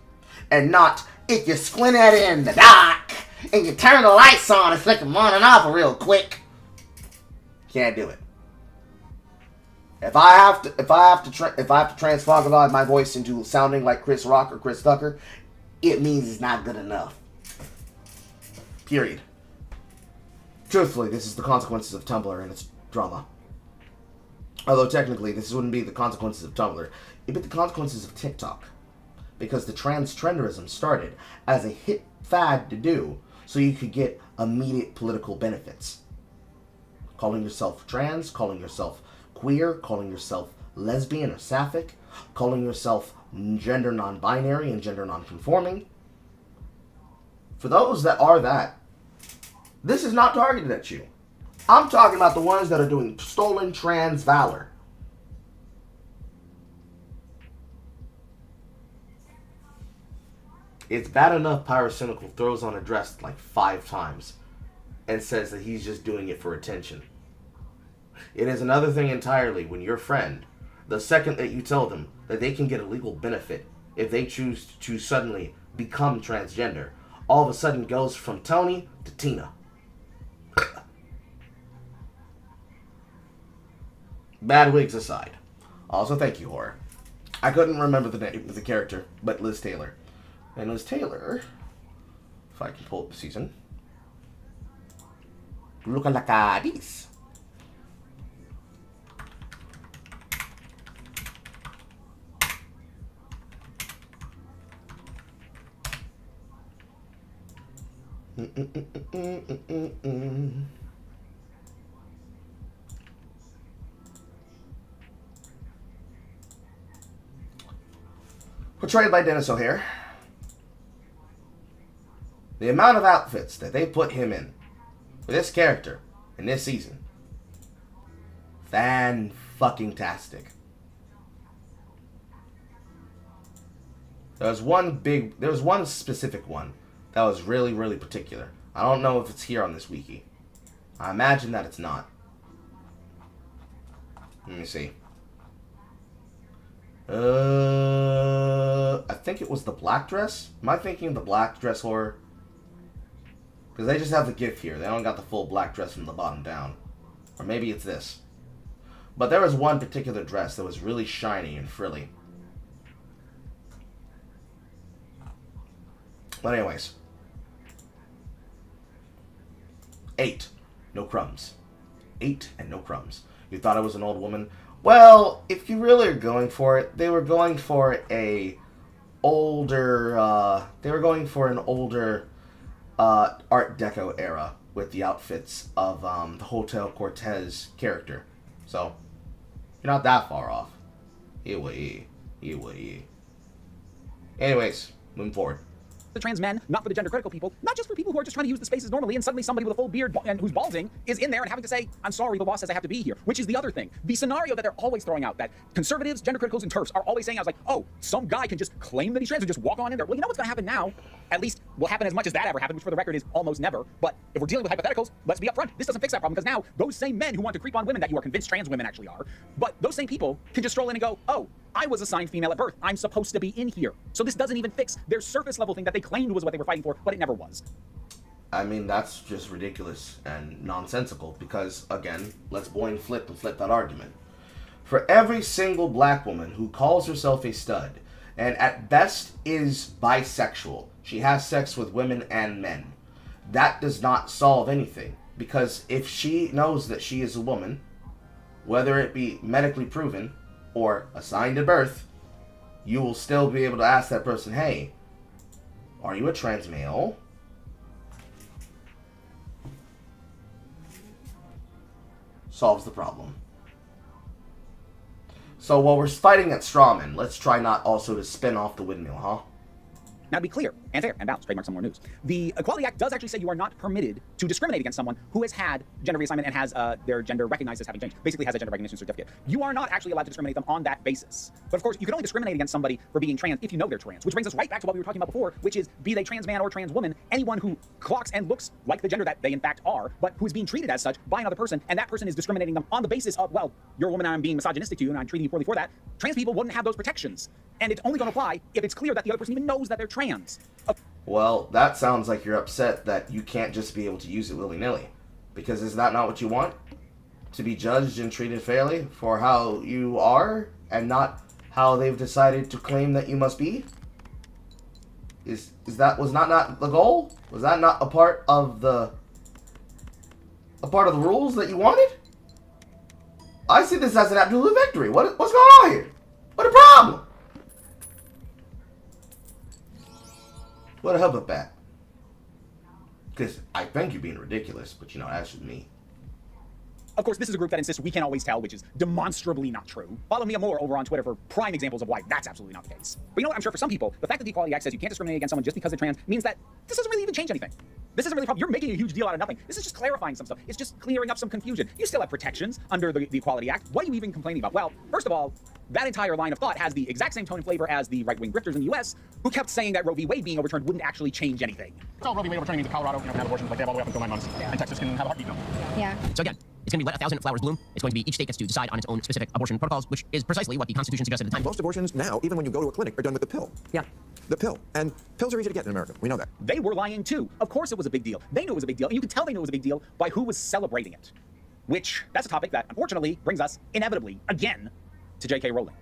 And not, if you squint at it in the dark and you turn the lights on and flick them on and off real quick. Can't do it. If I have to transmogrify my voice into sounding like Chris Rock or Chris Tucker, it means it's not good enough. Period. Truthfully, this is the consequences of Tumblr and its drama. Although technically, this wouldn't be the consequences of Tumblr. It'd be the consequences of TikTok. Because the transgenderism started as a hit fad to do so you could get immediate political benefits. Calling yourself trans, calling yourself queer, calling yourself lesbian or sapphic, calling yourself gender non-binary and gender non-conforming. For those that are that, this is not targeted at you. I'm talking about the ones that are doing stolen trans valor. It's bad enough Pyrocynical throws on a dress like 5 times and says that he's just doing it for attention. It is another thing entirely when your friend, the second that you tell them that they can get a legal benefit if they choose to suddenly become transgender, all of a sudden goes from Tony to Tina. Bad wigs aside. Also, thank you, Horror. I couldn't remember the name of the character, but Liz Taylor. And Liz Taylor, if I can pull up the season, looking like this. Portrayed by Dennis O'Hare. The amount of outfits that they put him in for this character in this season, fan-fucking-tastic. There was one specific one that was really, really particular. I don't know if it's here on this wiki. I imagine that it's not. Let me see. I think it was the black dress. Am I thinking of the black dress horror? Because they just have the gif here. They don't got the full black dress from the bottom down. Or maybe it's this. But there was one particular dress that was really shiny and frilly. But anyways. 8. No crumbs. 8 and no crumbs. You thought I was an old woman? Well, if you really are going for it, they were going for a older, they were going for an older Art Deco era with the outfits of the Hotel Cortez character. So, you're not that far off. Anyways, moving forward. The trans men, not for the gender critical people, not just for people who are just trying to use the spaces normally, and suddenly somebody with a full beard and who's balding is in there and having to say, I'm sorry, the boss says I have to be here, which is the other thing. The scenario that they're always throwing out, that conservatives, gender criticals, and TERFs are always saying, I was like, oh, some guy can just claim that he's trans and just walk on in there. Well, you know what's going to happen now? At least will happen as much as that ever happened, which for the record is almost never. But if we're dealing with hypotheticals, let's be upfront. This doesn't fix that problem, because now those same men who want to creep on women that you are convinced trans women actually are, but those same people can just stroll in and go, oh, I was assigned female at birth. I'm supposed to be in here. So this doesn't even fix their surface level thing that they claimed was what they were fighting for, but it never was. I mean, that's just ridiculous and nonsensical because, again, let's flip that argument. For every single black woman who calls herself a stud and at best is bisexual, she has sex with women and men, that does not solve anything, because if she knows that she is a woman, whether it be medically proven or assigned at birth, you will still be able to ask that person, hey, are you a trans male? Solves the problem. So while we're fighting at strawmen, let's try not also to spin off the windmill, huh? Now, to be clear, and fair, and balanced, trademark some more news. The Equality Act does actually say you are not permitted to discriminate against someone who has had gender reassignment and has their gender recognized as having changed. Basically has a gender recognition certificate. You are not actually allowed to discriminate them on that basis. But of course, you can only discriminate against somebody for being trans if you know they're trans, which brings us right back to what we were talking about before, which is, be they trans man or trans woman, anyone who clocks and looks like the gender that they in fact are, but who is being treated as such by another person, and that person is discriminating them on the basis of, well, you're a woman and I'm being misogynistic to you and I'm treating you poorly for that, trans people wouldn't have those protections. And it's only going to apply if it's clear that the other person even knows that they're trans. Well, that sounds like you're upset that you can't just be able to use it willy-nilly. Because is that not what you want? To be judged and treated fairly for how you are, and not how they've decided to claim that you must be? Was not the goal? Was that not a part of the rules that you wanted? I see this as an absolute victory. What's going on here? What a problem? What a help with that. Because I think you're being ridiculous, but you know, that's just me. Of course, this is a group that insists we can always tell, which is demonstrably not true. Follow me more over on Twitter for prime examples of why that's absolutely not the case. But you know what? I'm sure for some people, the fact that the Equality Act says you can't discriminate against someone just because they're trans means that this doesn't really even change anything. This isn't really a problem. You're making a huge deal out of nothing. This is just clarifying some stuff. It's just clearing up some confusion. You still have protections under the Equality Act. What are you even complaining about? Well, first of all, that entire line of thought has the exact same tone and flavor as the right-wing grifters in the U.S. who kept saying that Roe v. Wade being overturned wouldn't actually change anything. So Roe v. Wade overturning means that Colorado can have abortions like they have all the way up until 9 months, and Texas can have a heartbeat bill. Yeah. So again, it's going to be let 1,000 flowers bloom. It's going to be each state gets to decide on its own specific abortion protocols, which is precisely what the Constitution suggested at the time. Most abortions now, even when you go to a clinic, are done with the pill. Yeah. The pill. And pills are easy to get in America. We know that. They were lying too. Of course it was a big deal. They knew it was a big deal, and you could tell they knew it was a big deal by who was celebrating it. Which, that's a topic that unfortunately brings us, inevitably, again, to J.K. Rowling.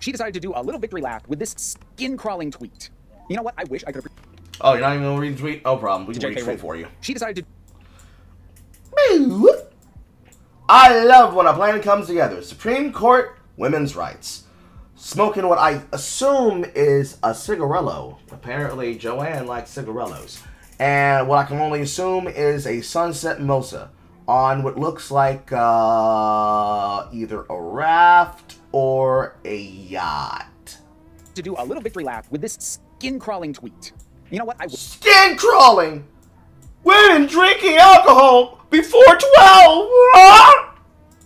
She decided to do a little victory lap with this skin-crawling tweet. You know what? I wish I could have... Oh, you're not even going to read the tweet? No problem. We can read it for you. She decided to... I love when a plan comes together. Supreme Court, women's rights. Smoking what I assume is a cigarello. Apparently, Joanne likes cigarellos. And what I can only assume is a sunset mimosa on what looks like either a raft or a yacht. To do a little victory lap with this skin-crawling tweet. You know what? Skin crawling? Women drinking alcohol before 12? What?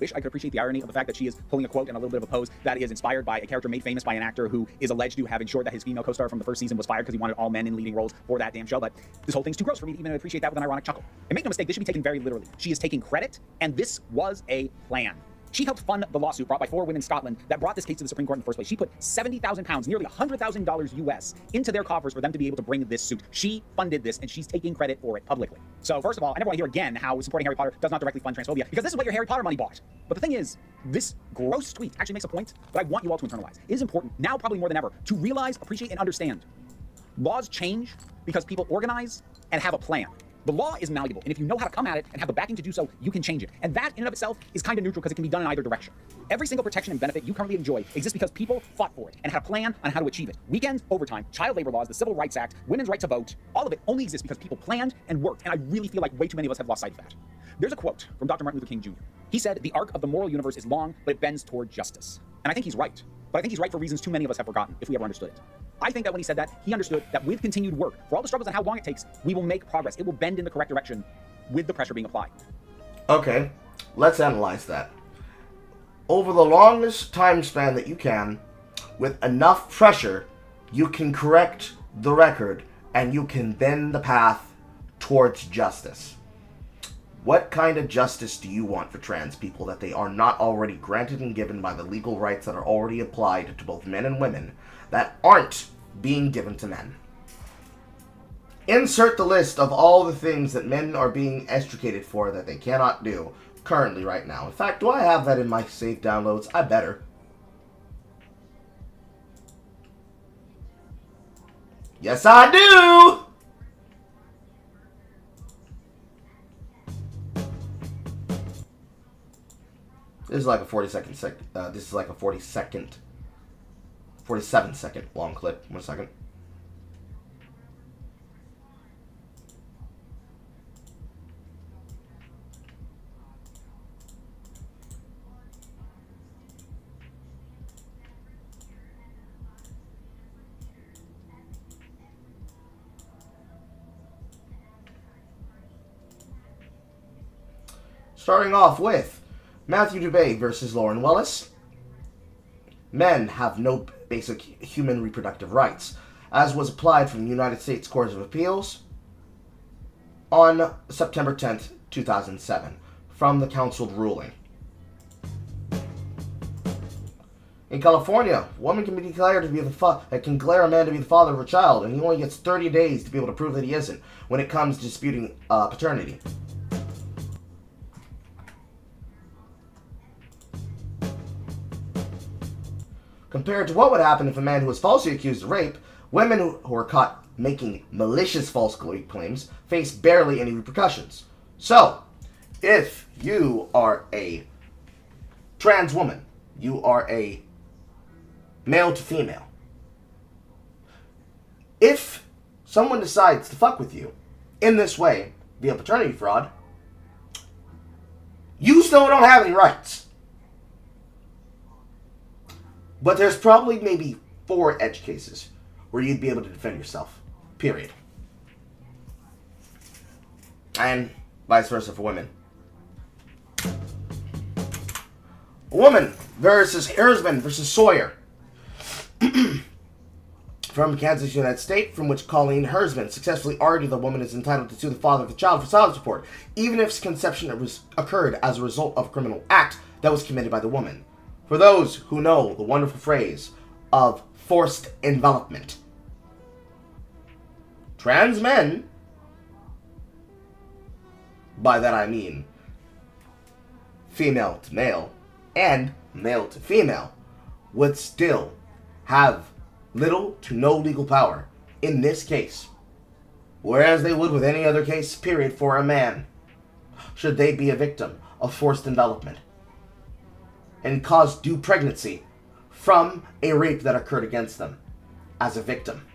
wish I could appreciate the irony of the fact that she is pulling a quote and a little bit of a pose that is inspired by a character made famous by an actor who is alleged to have ensured that his female co-star from the first season was fired because he wanted all men in leading roles for that damn show. But this whole thing's too gross for me to even appreciate that with an ironic chuckle. And make no mistake, this should be taken very literally. She is taking credit, and this was a plan. She helped fund the lawsuit brought by 4 women in Scotland that brought this case to the Supreme Court in the first place. She put 70,000 pounds, nearly $100,000 US, into their coffers for them to be able to bring this suit. She funded this, and she's taking credit for it publicly. So first of all, I never want to hear again how supporting Harry Potter does not directly fund transphobia, because this is what your Harry Potter money bought. But the thing is, this gross tweet actually makes a point that I want you all to internalize. It is important, now probably more than ever, to realize, appreciate, and understand. Laws change because people organize and have a plan. The law is malleable, and if you know how to come at it and have the backing to do so, you can change it. And that, in and of itself, is kind of neutral because it can be done in either direction. Every single protection and benefit you currently enjoy exists because people fought for it and had a plan on how to achieve it. Weekends, overtime, child labor laws, the Civil Rights Act, women's right to vote, all of it only exists because people planned and worked, and I really feel like way too many of us have lost sight of that. There's a quote from Dr. Martin Luther King Jr. He said, "The arc of the moral universe is long, but it bends toward justice." And I think he's right. But I think he's right for reasons too many of us have forgotten, if we ever understood it. I think that when he said that, he understood that with continued work, for all the struggles and how long it takes, we will make progress. It will bend in the correct direction with the pressure being applied. Okay, let's analyze that. Over the longest time span that you can, with enough pressure, you can correct the record and you can bend the path towards justice. What kind of justice do you want for trans people that they are not already granted and given by the legal rights that are already applied to both men and women that aren't being given to men? Insert the list of all the things that men are being extricated for that they cannot do currently right now. In fact, do I have that in my saved downloads? I better. Yes, I do! This is like a 47-second long clip. 1 second. Starting off with Matthew Dubay versus Lauren Wellis. Men have no basic human reproductive rights, as was applied from the United States Court of Appeals on September 10th, 2007, from the counseled ruling. In California, a woman can be declared to be can declare a man to be the father of a child, and he only gets 30 days to be able to prove that he isn't when it comes to disputing paternity. Compared to what would happen if a man who was falsely accused of rape, women who are caught making malicious false claims face barely any repercussions. So, if you are a trans woman, you are a male to female, if someone decides to fuck with you in this way, via paternity fraud, you still don't have any rights. But there's probably maybe 4 edge cases where you'd be able to defend yourself. Period. And vice versa for women. A woman versus Hersman versus Sawyer. From Kansas, United States, from which Colleen Hersman successfully argued the woman is entitled to sue the father of the child for child support, even if conception occurred as a result of a criminal act that was committed by the woman. For those who know the wonderful phrase of forced envelopment, trans men, by that I mean female to male and male to female, would still have little to no legal power in this case, whereas they would with any other case, period, for a man, should they be a victim of forced envelopment and cause due pregnancy from a rape that occurred against them as a victim.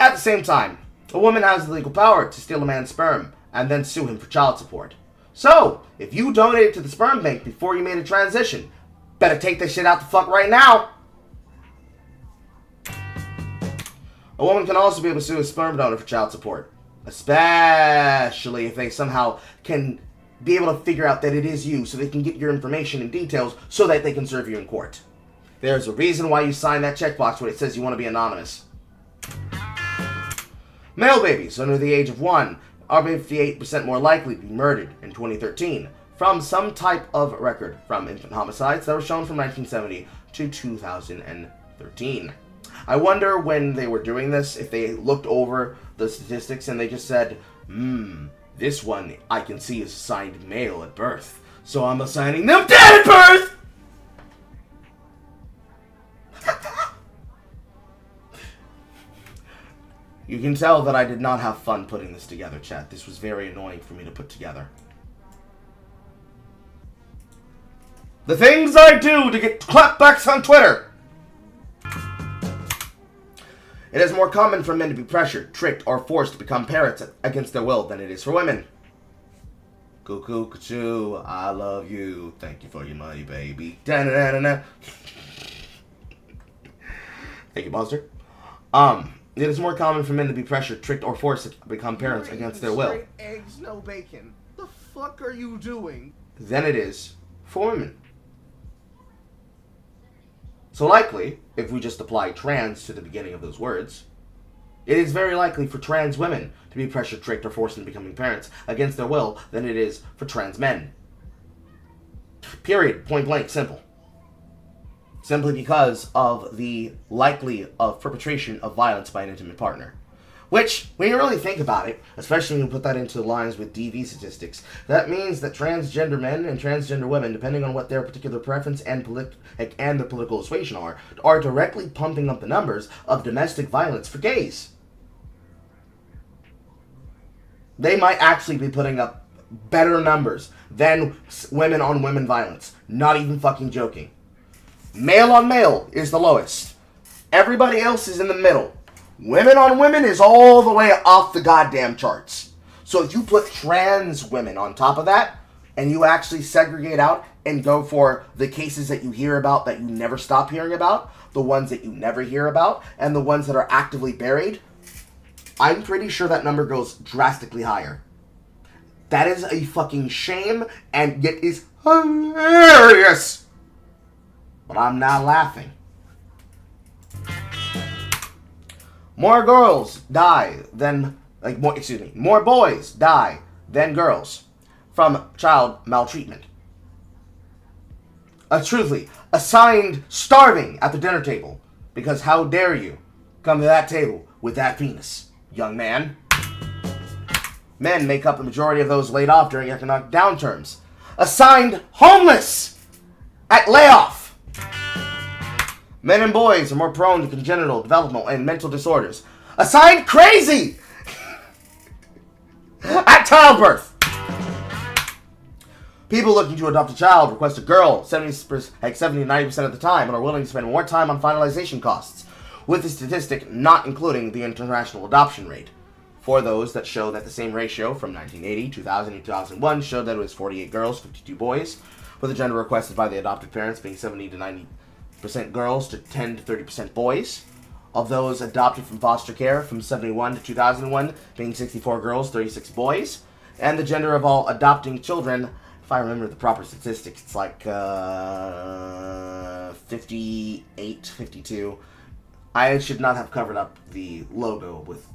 At the same time, a woman has the legal power to steal a man's sperm and then sue him for child support. So, if you donated to the sperm bank before you made a transition, better take this shit out the fuck right now. A woman can also be able to sue a sperm donor for child support, especially if they somehow can be able to figure out that it is you, so they can get your information and details so that they can serve you in court. There's a reason why you sign that checkbox when it says you want to be anonymous. Male babies under the age of 1 are 58% more likely to be murdered in 2013 from some type of record from infant homicides that were shown from 1970 to 2013. I wonder when they were doing this, if they looked over the statistics and they just said, this one I can see is assigned male at birth, so I'm assigning them dead at birth! You can tell that I did not have fun putting this together, chat. This was very annoying for me to put together. The things I do to get clapbacks on Twitter! It is more common for men to be pressured, tricked, or forced to become parents against their will than it is for women. Cuckoo, cuckoo, I love you. Thank you for your money, baby. Da-na-na-na-na. Thank you, Monster. It is more common for men to be pressured, tricked, or forced to become parents against their will. Straight eggs, no bacon. The fuck are you doing? Than it is for women. So likely, if we just apply trans to the beginning of those words, it is very likely for trans women to be pressured, tricked, or forced into becoming parents against their will than it is for trans men. Period. Point blank. Simple. Simply because of the likely of perpetration of violence by an intimate partner. Which, when you really think about it, especially when you put that into lines with DV statistics, that means that transgender men and transgender women, depending on what their particular preference and their political persuasion are directly pumping up the numbers of domestic violence for gays. They might actually be putting up better numbers than women on women violence. Not even fucking joking. Male on male is the lowest. Everybody else is in the middle. Women on women is all the way off the goddamn charts. So if you put trans women on top of that, and you actually segregate out and go for the cases that you hear about that you never stop hearing about, the ones that you never hear about, and the ones that are actively buried, I'm pretty sure that number goes drastically higher. That is a fucking shame, and it is hilarious. But I'm not laughing. More girls die than, more boys die than girls from child maltreatment. Truthfully, assigned starving at the dinner table. Because how dare you come to that table with that penis, young man? Men make up the majority of those laid off during economic downturns. Assigned homeless at layoff. Men and boys are more prone to congenital, developmental, and mental disorders. Assigned crazy at childbirth. People looking to adopt a child request a girl 70-90% of the time and are willing to spend more time on finalization costs, with the statistic not including the international adoption rate. For those that show that the same ratio from 1980, 2000, and 2001 showed that it was 48 girls, 52 boys, with the gender requested by the adopted parents being 70-90% girls to 10-30% boys. Of those adopted from foster care from 71 to 2001 being 64 girls, 36 boys. And the gender of all adopting children, if I remember the proper statistics, it's like 58, 52. I should not have covered up the logo with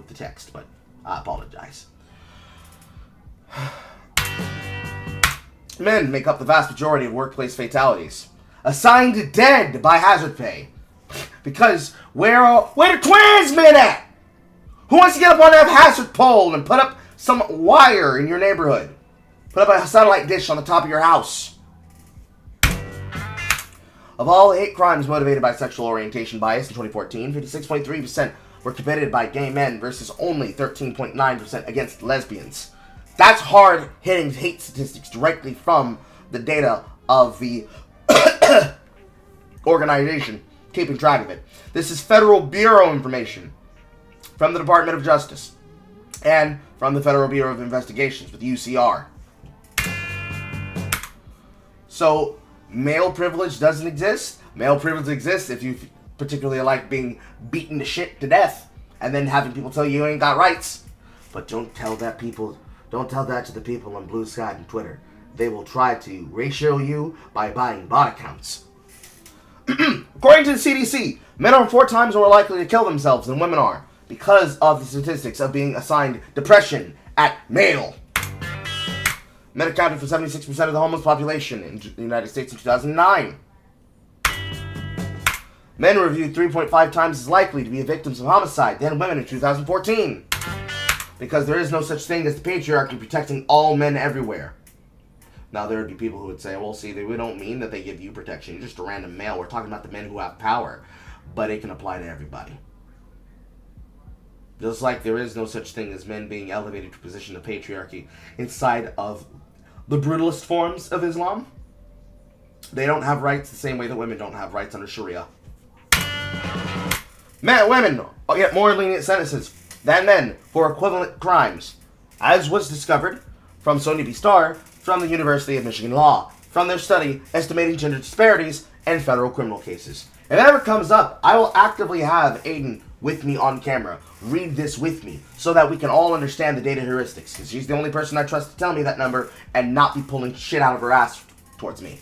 the text, but I apologize. Men make up the vast majority of workplace fatalities. Assigned dead by hazard pay. Because where the trans men at? Who wants to get up on that hazard pole and put up some wire in your neighborhood? Put up a satellite dish on the top of your house. Of all hate crimes motivated by sexual orientation bias in 2014, 56.3% were committed by gay men versus only 13.9% against lesbians. That's hard-hitting hate statistics directly from the data of the organization keeping track of it. This is Federal Bureau information. from the Department of Justice and from the Federal Bureau of Investigations with UCR. So, male privilege doesn't exist. Male privilege exists if you particularly like being beaten to shit to death and then having people tell you ain't got rights. But don't tell that to the people on Blue Sky and Twitter. They will try to ratio you by buying bot accounts. According to the CDC, men are 4 times more likely to kill themselves than women are because of the statistics of being assigned depression at male. Men accounted for 76% of the homeless population in the United States in 2009. Men were viewed 3.5 times as likely to be victims of homicide than women in 2014. Because there is no such thing as the patriarchy protecting all men everywhere. Now, there would be people who would say, well, see, we don't mean that they give you protection. You're just a random male. We're talking about the men who have power. But it can apply to everybody. Just like there is no such thing as men being elevated to a position of patriarchy inside of the brutalist forms of Islam. They don't have rights the same way that women don't have rights under Sharia. Women get more lenient sentences than men for equivalent crimes, as was discovered from Sonia B. Starr from the University of Michigan Law, from their study estimating gender disparities in federal criminal cases. If it ever comes up, I will actively have Aiden with me on camera, read this with me, so that we can all understand the data heuristics, because she's the only person I trust to tell me that number and not be pulling shit out of her ass towards me.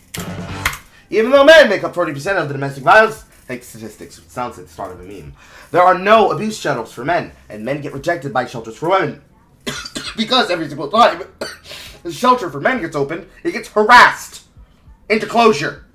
Even though men make up 40% of the domestic violence, fake statistics, it sounds like the start of a meme, there are no abuse shelters for men, and men get rejected by shelters for women. Because every single time the shelter for men gets opened, it gets harassed into closure.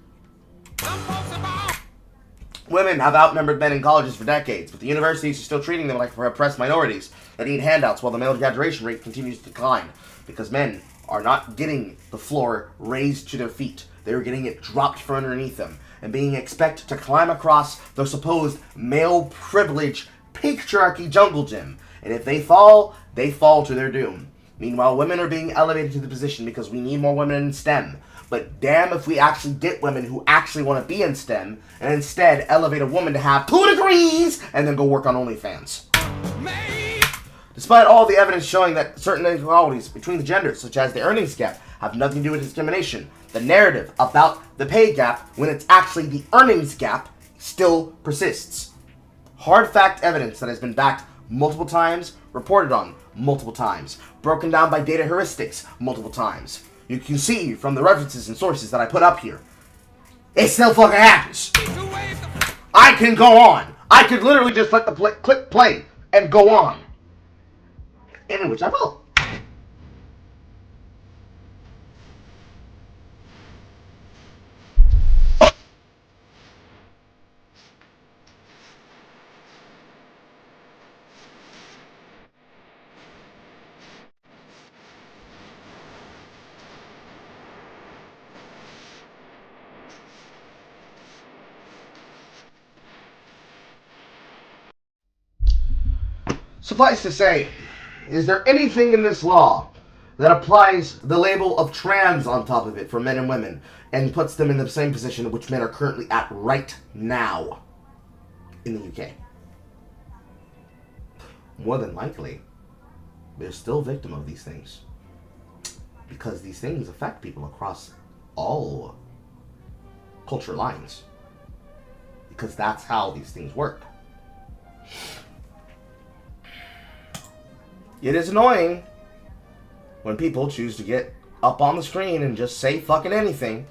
Women have outnumbered men in colleges for decades, but the universities are still treating them like oppressed minorities that need handouts while the male graduation rate continues to decline, because men are not getting the floor raised to their feet. They're getting it dropped from underneath them and being expected to climb across the supposed male privilege patriarchy jungle gym. And if they fall to their doom. Meanwhile, women are being elevated to the position because we need more women in STEM. But damn if we actually get women who actually want to be in STEM and instead elevate a woman to have 2 degrees and then go work on OnlyFans. Despite all the evidence showing that certain inequalities between the genders, such as the earnings gap, have nothing to do with discrimination, the narrative about the pay gap, when it's actually the earnings gap, still persists. Hard fact evidence that has been backed multiple times, reported on multiple times, broken down by data heuristics multiple times. You can see from the references and sources that I put up here. It still fucking happens. I can go on. I could literally just let the click play and go on. In which I will. Suffice to say, is there anything in this law that applies the label of trans on top of it for men and women and puts them in the same position in which men are currently at right now in the UK? More than likely, they're still a victim of these things. Because these things affect people across all culture lines. Because that's how these things work. It is annoying when people choose to get up on the screen and just say fucking anything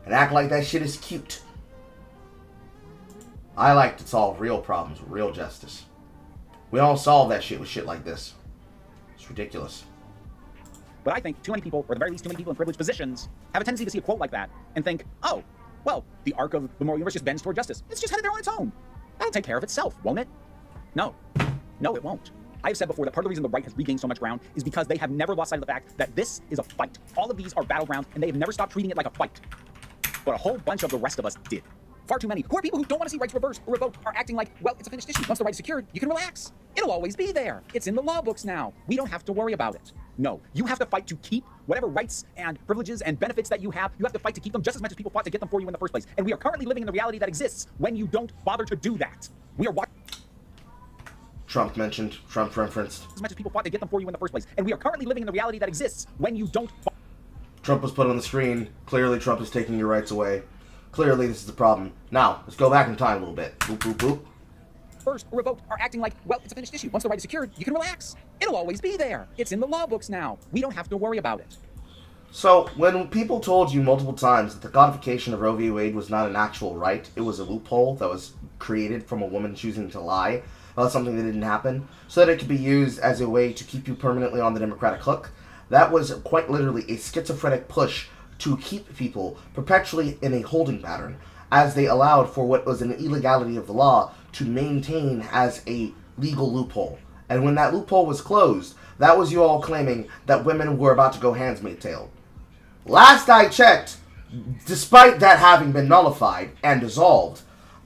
and act like that shit is cute. I like to solve real problems with real justice. We don't solve that shit with shit like this. It's ridiculous. But I think too many people, or at the very least too many people in privileged positions, have a tendency to see a quote like that and think, oh, well, the arc of the moral universe just bends toward justice. It's just headed there on its own. That'll take care of itself, won't it? No. No, it won't. I have said before that part of the reason the right has regained so much ground is because they have never lost sight of the fact that this is a fight. All of these are battlegrounds, and they have never stopped treating it like a fight. But a whole bunch of the rest of us did. Far too many, who are people who don't want to see rights reversed or revoked, are acting like, well, it's a finished issue. Once the right is secured, you can relax. It'll always be there. It's in the law books now. We don't have to worry about it. No, you have to fight to keep whatever rights and privileges and benefits that you have to fight to keep them just as much as people fought to get them for you in the first place. And we are currently living in the reality that exists when you don't bother to do that. We are watching. Trump mentioned, Trump referenced. as much as people fought to get them for you in the first place. And we are currently living in the reality that exists when you don't Trump was put on the screen. Clearly, Trump is taking your rights away. Clearly, this is the problem. Now, let's go back in time a little bit. Boop, boop, boop. first or revoked are acting like, well, it's a finished issue. Once the right is secured, you can relax. It'll always be there. It's in the law books now. We don't have to worry about it. So, when people told you multiple times that the codification of Roe v. Wade was not an actual right, it was a loophole that was created from a woman choosing to lie about something that didn't happen, so that it could be used as a way to keep you permanently on the Democratic hook, that was quite literally a schizophrenic push to keep people perpetually in a holding pattern, as they allowed for what was an illegality of the law to maintain as a legal loophole. And when that loophole was closed, that was you all claiming that women were about to go handmaid's tale. Last I checked, despite that having been nullified and dissolved,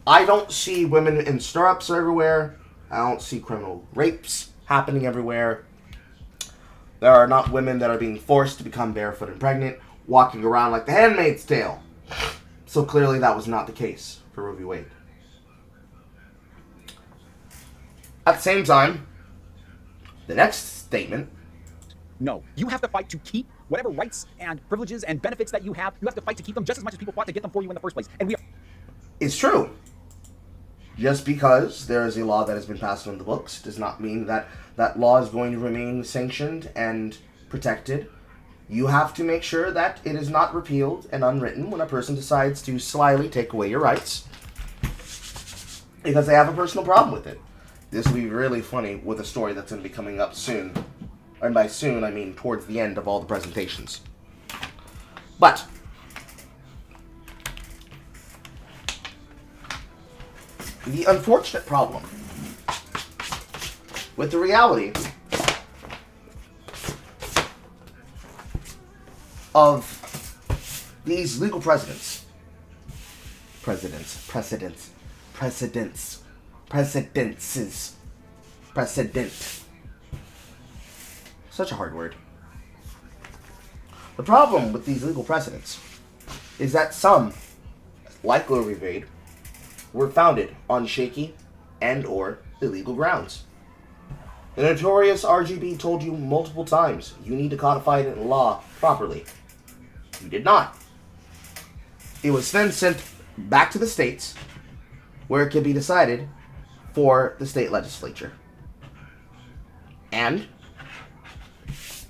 I don't see women in stirrups everywhere. I don't see criminal rapes happening everywhere. There are not women that are being forced to become barefoot and pregnant, walking around like the Handmaid's Tale. So clearly that was not the case for Roe v. Wade. At the same time, the next statement... No, you have to fight to keep whatever rights and privileges and benefits that you have. You have to fight to keep them just as much as people fought to get them for you in the first place. And we are... It's true. Just because there is a law that has been passed on the books does not mean that that law is going to remain sanctioned and protected. You have to make sure that it is not repealed and unwritten when a person decides to slyly take away your rights, because they have a personal problem with it. This will be really funny with a story that's going to be coming up soon. And by soon, I mean towards the end of all the presentations. But the unfortunate problem with the reality of these legal precedents, such a hard word. The problem with these legal precedents is that some, like Roe v. Wade, were founded on shaky and or illegal grounds. The notorious RGB told you multiple times you need to codify it in law properly. You did not. It was then sent back to the states, where it could be decided for the state legislature. And,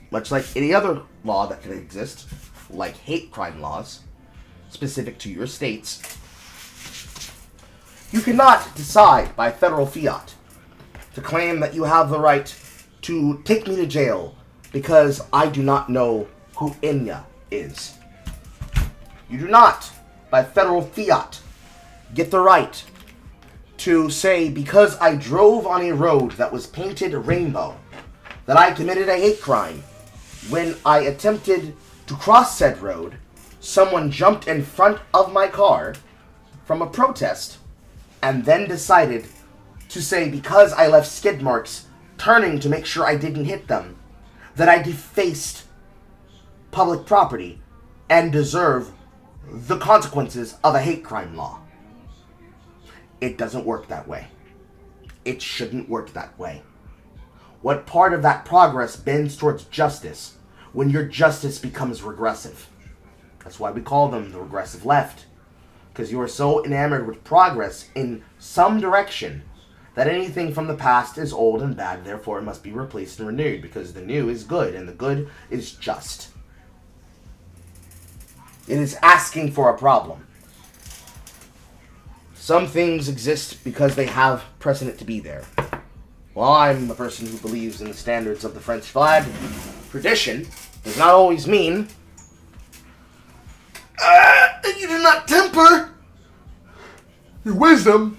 much like any other law that could exist, like hate crime laws, specific to your states, you cannot decide by federal fiat to claim that you have the right to take me to jail because I do not know who Enya is. You do not, by federal fiat, get the right to say because I drove on a road that was painted rainbow that I committed a hate crime. When I attempted to cross said road, someone jumped in front of my car from a protest and then decided to say because I left skid marks turning to make sure I didn't hit them, that I defaced public property and deserve the consequences of a hate crime law. It doesn't work that way. It shouldn't work that way. What part of that progress bends towards justice when your justice becomes regressive? That's why we call them the regressive left. Because you are so enamored with progress in some direction that anything from the past is old and bad, therefore it must be replaced and renewed, because the new is good and the good is just. It is asking for a problem. Some things exist because they have precedent to be there. While I'm a person who believes in the standards of the French flag, tradition does not always mean you do not temper your wisdom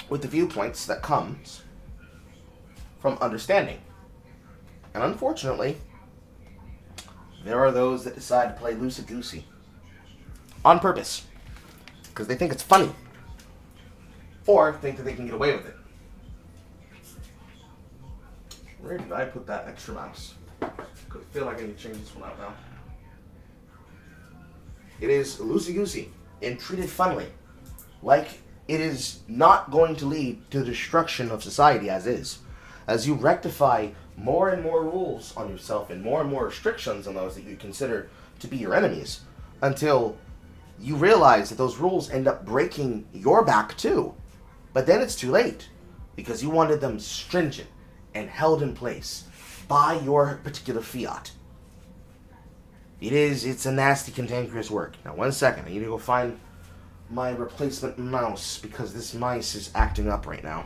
with the viewpoints that comes from understanding. And unfortunately, there are those that decide to play loosey-goosey on purpose because they think it's funny or think that they can get away with it. Where did I put that extra mouse? I feel like I need to change this one out now. It is loosey-goosey and treated funnily, like it is not going to lead to the destruction of society as is. As you rectify more and more rules on yourself and more restrictions on those that you consider to be your enemies, until you realize that those rules end up breaking your back too. But then it's too late, because you wanted them stringent and held in place by your particular fiat. It's a nasty, cantankerous work. Now, 1 second, I need to go find my replacement mouse, because this mice is acting up right now.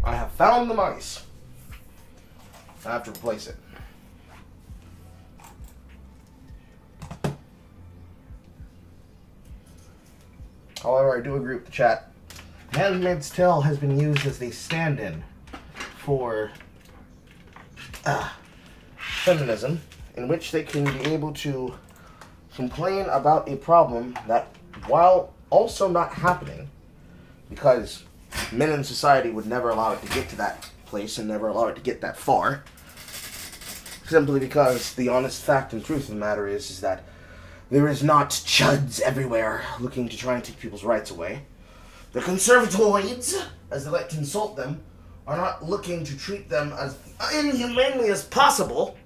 I have found the mice. I have to replace it. However, I do agree with the chat. Handmaid's Tale has been used as a stand-in for feminism, in which they can be able to complain about a problem that, while also not happening, because men in society would never allow it to get to that place and never allow it to get that far, simply because the honest fact and truth of the matter is that there is not chuds everywhere looking to try and take people's rights away. The conservatoids, as they like to insult them, are not looking to treat them as inhumanely as possible.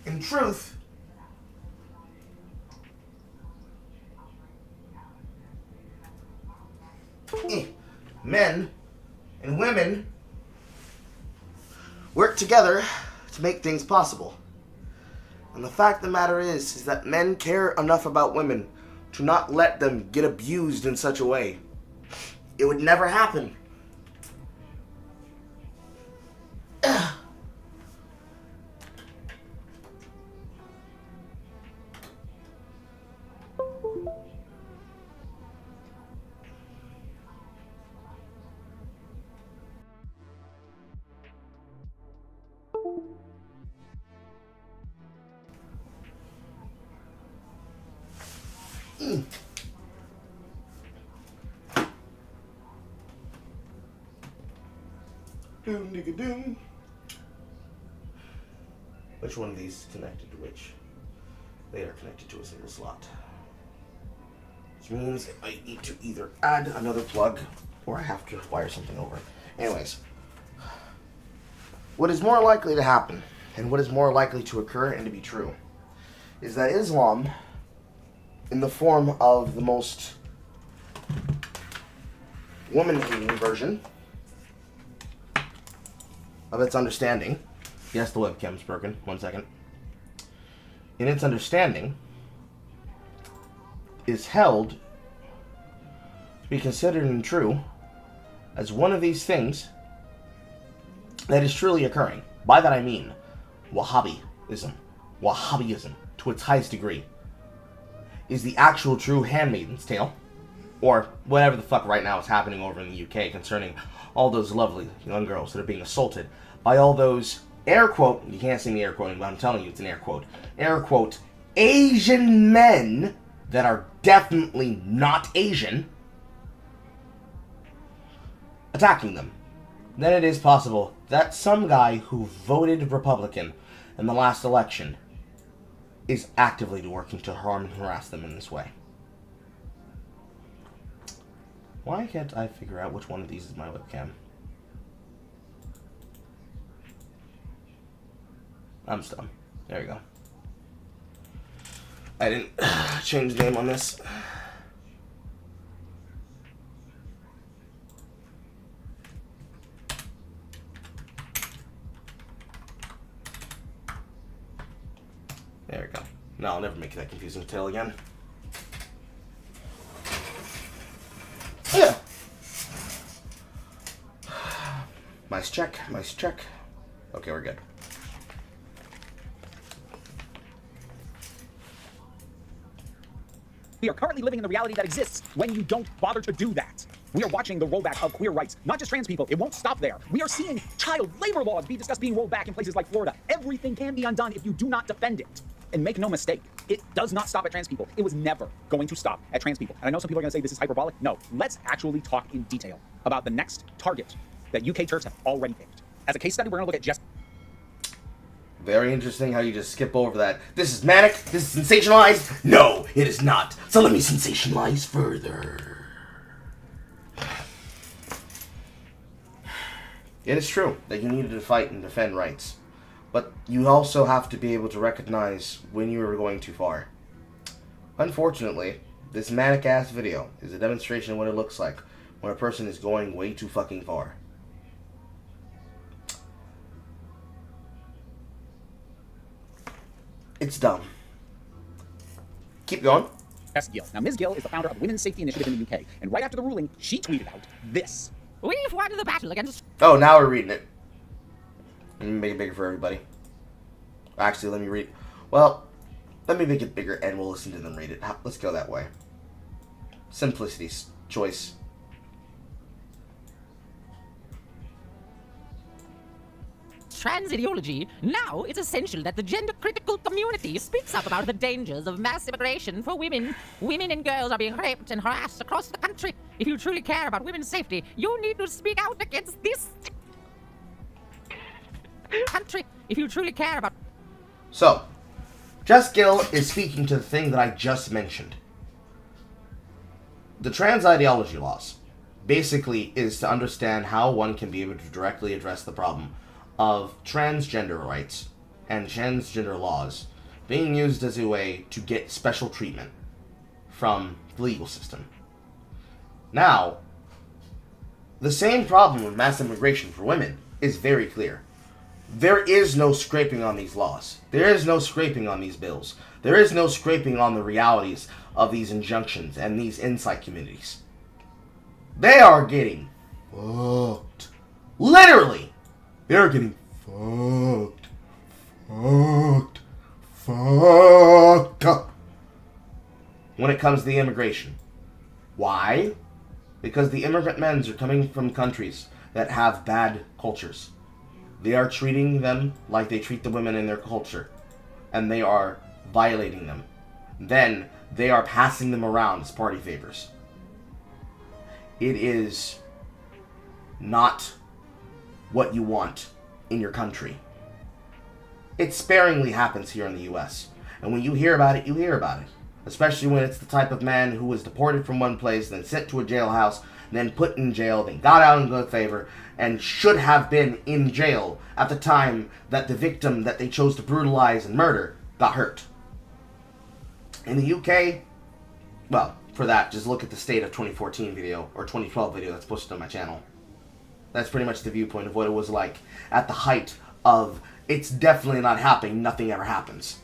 In truth, Men and women work together to make things possible. And the fact of the matter is that men care enough about women to not let them get abused in such a way. It would never happen. Doom, nigga, doom. Which one of these is connected to which? They are connected to a single slot. Which means I need to either add another plug or I have to wire something over. Anyways, what is more likely to happen and what is more likely to occur and to be true is that Islam, in the form of the most woman-hating version of its understanding. Yes, the webcam's broken. 1 second. In its understanding, is held to be considered and true as one of these things that is truly occurring. By that I mean Wahhabism to its highest degree is the actual true handmaiden's tale, or whatever the fuck right now is happening over in the UK concerning all those lovely young girls that are being assaulted by all those, air quote, you can't see me air quoting, but I'm telling you it's an air quote, Asian men that are definitely not Asian, attacking them. Then it is possible that some guy who voted Republican in the last election is actively working to harm and harass them in this way. Why can't I figure out which one of these is my webcam? I'm dumb. There we go. I didn't change the name on this. There we go. No, I'll never make that confusing tale again. Yeah. Mice check, mice check. Okay, we're good. We are currently living in the reality that exists when you don't bother to do that. We are watching the rollback of queer rights, not just trans people. It won't stop there. We are seeing child labor laws be discussed being rolled back in places like Florida. Everything can be undone if you do not defend it. And make no mistake, it does not stop at trans people. It was never going to stop at trans people. And I know some people are going to say this is hyperbolic. No, let's actually talk in detail about the next target that UK turfs have already picked. As a case study, we're going to look at just... Very interesting how you just skip over that. This is manic. This is sensationalized. No, it is not. So let me sensationalize further. It is true that you needed to fight and defend rights. But you also have to be able to recognize when you are going too far. Unfortunately, this manic-ass video is a demonstration of what it looks like when a person is going way too fucking far. It's dumb. Keep going. Jess Gill. Now, Ms. Gill is the founder of Women's Safety Initiative in the UK. And right after the ruling, she tweeted out this. We've won the battle against... Oh, now we're reading it. Let me make it bigger for everybody. Actually, let me read... Well, let me make it bigger and we'll listen to them read it. Let's go that way. Simplicity's choice. trans ideology, now it's essential that the gender-critical community speaks up about the dangers of mass immigration for women. Women and girls are being raped and harassed across the country. If you truly care about women's safety, you need to speak out against this country. If you truly care about... So, Jess Gill is speaking to the thing that I just mentioned. The trans ideology laws basically is to understand how one can be able to directly address the problem of transgender rights and transgender laws being used as a way to get special treatment from the legal system. Now, The same problem with mass immigration for women is very clear. There is no scraping on these laws. There is no scraping on these bills. There is no scraping on the realities of these injunctions and these insight communities. They are getting fucked. Literally, they are getting fucked. When it comes to the immigration. Why? Because the immigrant men are coming from countries that have bad cultures. They are treating them like they treat the women in their culture. And they are violating them. Then they are passing them around as party favors. It is not what you want in your country. It sparingly happens here in the US. And when you hear about it, you hear about it. Especially when it's the type of man who was deported from one place, then sent to a jailhouse, then put in jail, then got out in good favor, and should have been in jail at the time that the victim that they chose to brutalize and murder got hurt. In the UK, well, for that, just look at the State of 2014 video, or 2012 video that's posted on my channel. That's pretty much the viewpoint of what it was like at the height of, it's definitely not happening, nothing ever happens.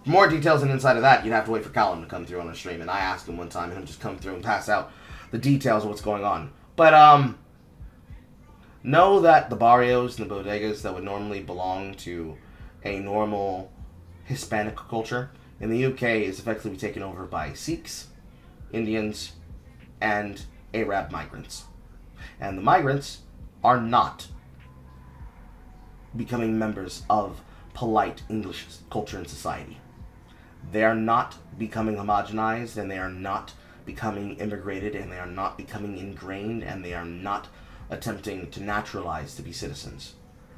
For more details and inside of that, you'd have to wait for Callum to come through on the stream, and I asked him one time, and he'll just come through and pass out the details of what's going on. But, know that the barrios and the bodegas that would normally belong to a normal Hispanic culture in the UK is effectively taken over by Sikhs, Indians, and Arab migrants. And the migrants are not becoming members of polite English culture and society. They are not becoming homogenized, and they are not becoming immigrated, and they are not becoming ingrained, and they are not attempting to naturalize to be citizens.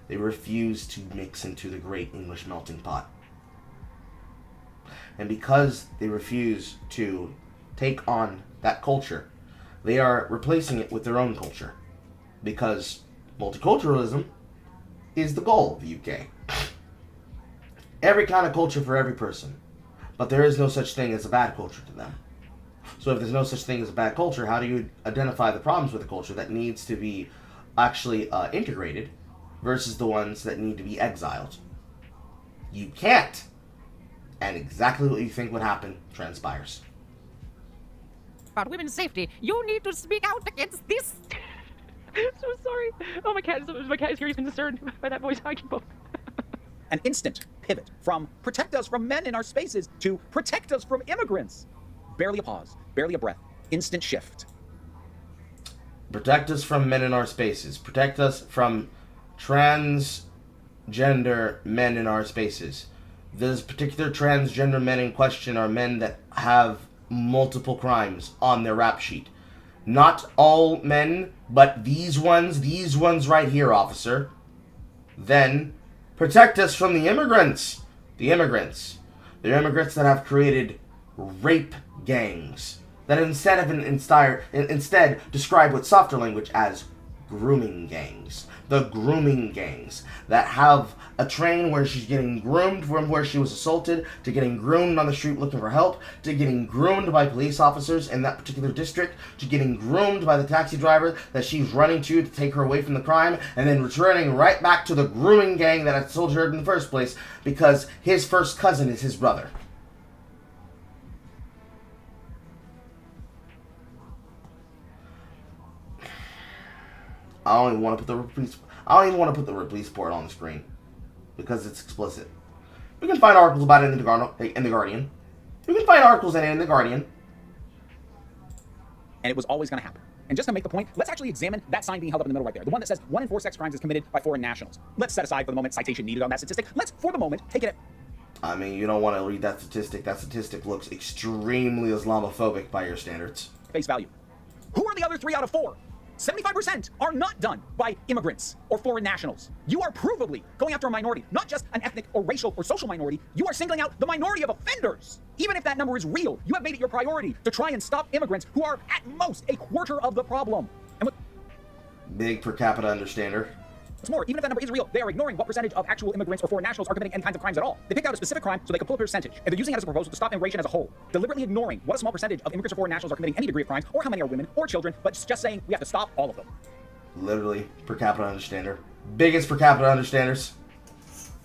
They refuse to mix into the great English melting pot. And because they refuse to take on that culture, they are replacing it with their own culture. Because multiculturalism is the goal of the UK. Every kind of culture for every person. But there is no such thing as a bad culture to them. So if there's no such thing as a bad culture, how do you identify the problems with a culture that needs to be actually integrated versus the ones that need to be exiled? You can't. And exactly what you think would happen transpires. About women's safety, you need to speak out against this. So sorry. Oh, my cat is very concerned by that voice I keep up. An instant pivot from protect us from men in our spaces to protect us from immigrants. Barely a pause, barely a breath. Instant shift. Protect us from men in our spaces. Protect us from transgender men in our spaces. Those particular transgender men in question are men that have multiple crimes on their rap sheet. Not all men, but these ones right here, officer. Then, protect us from the immigrants. The immigrants. They're immigrants that have created rape gangs. That instead describe with softer language as grooming gangs. The grooming gangs that have a train where she's getting groomed from where she was assaulted, to getting groomed on the street looking for help, to getting groomed by police officers in that particular district, to getting groomed by the taxi driver that she's running to take her away from the crime, and then returning right back to the grooming gang that had sold her in the first place because his first cousin is his brother. I don't even want to put the release port on the screen because it's explicit. We can find articles about it in the Guardian. You can find articles in the Guardian. And it was always going to happen. And just to make the point, let's actually examine that sign being held up in the middle right there. The one that says 1 in 4 sex crimes is committed by foreign nationals. Let's set aside for the moment citation needed on that statistic. Let's, for the moment, take it. I mean, you don't want to read that statistic. That statistic looks extremely Islamophobic by your standards. Face value. Who are the other 3 out of 4? 75% are not done by immigrants or foreign nationals. You are provably going after a minority, not just an ethnic or racial or social minority. You are singling out the minority of offenders. Even if that number is real, you have made it your priority to try and stop immigrants who are at most a quarter of the problem. And big per capita understander. What's more, even if that number is real, they are ignoring what percentage of actual immigrants or foreign nationals are committing any kinds of crimes at all. They picked out a specific crime so they could pull a percentage, and they're using it as a proposal to stop immigration as a whole, deliberately ignoring what a small percentage of immigrants or foreign nationals are committing any degree of crimes, or how many are women or children, but just saying we have to stop all of them. Literally, per capita understander. Biggest per capita understanders.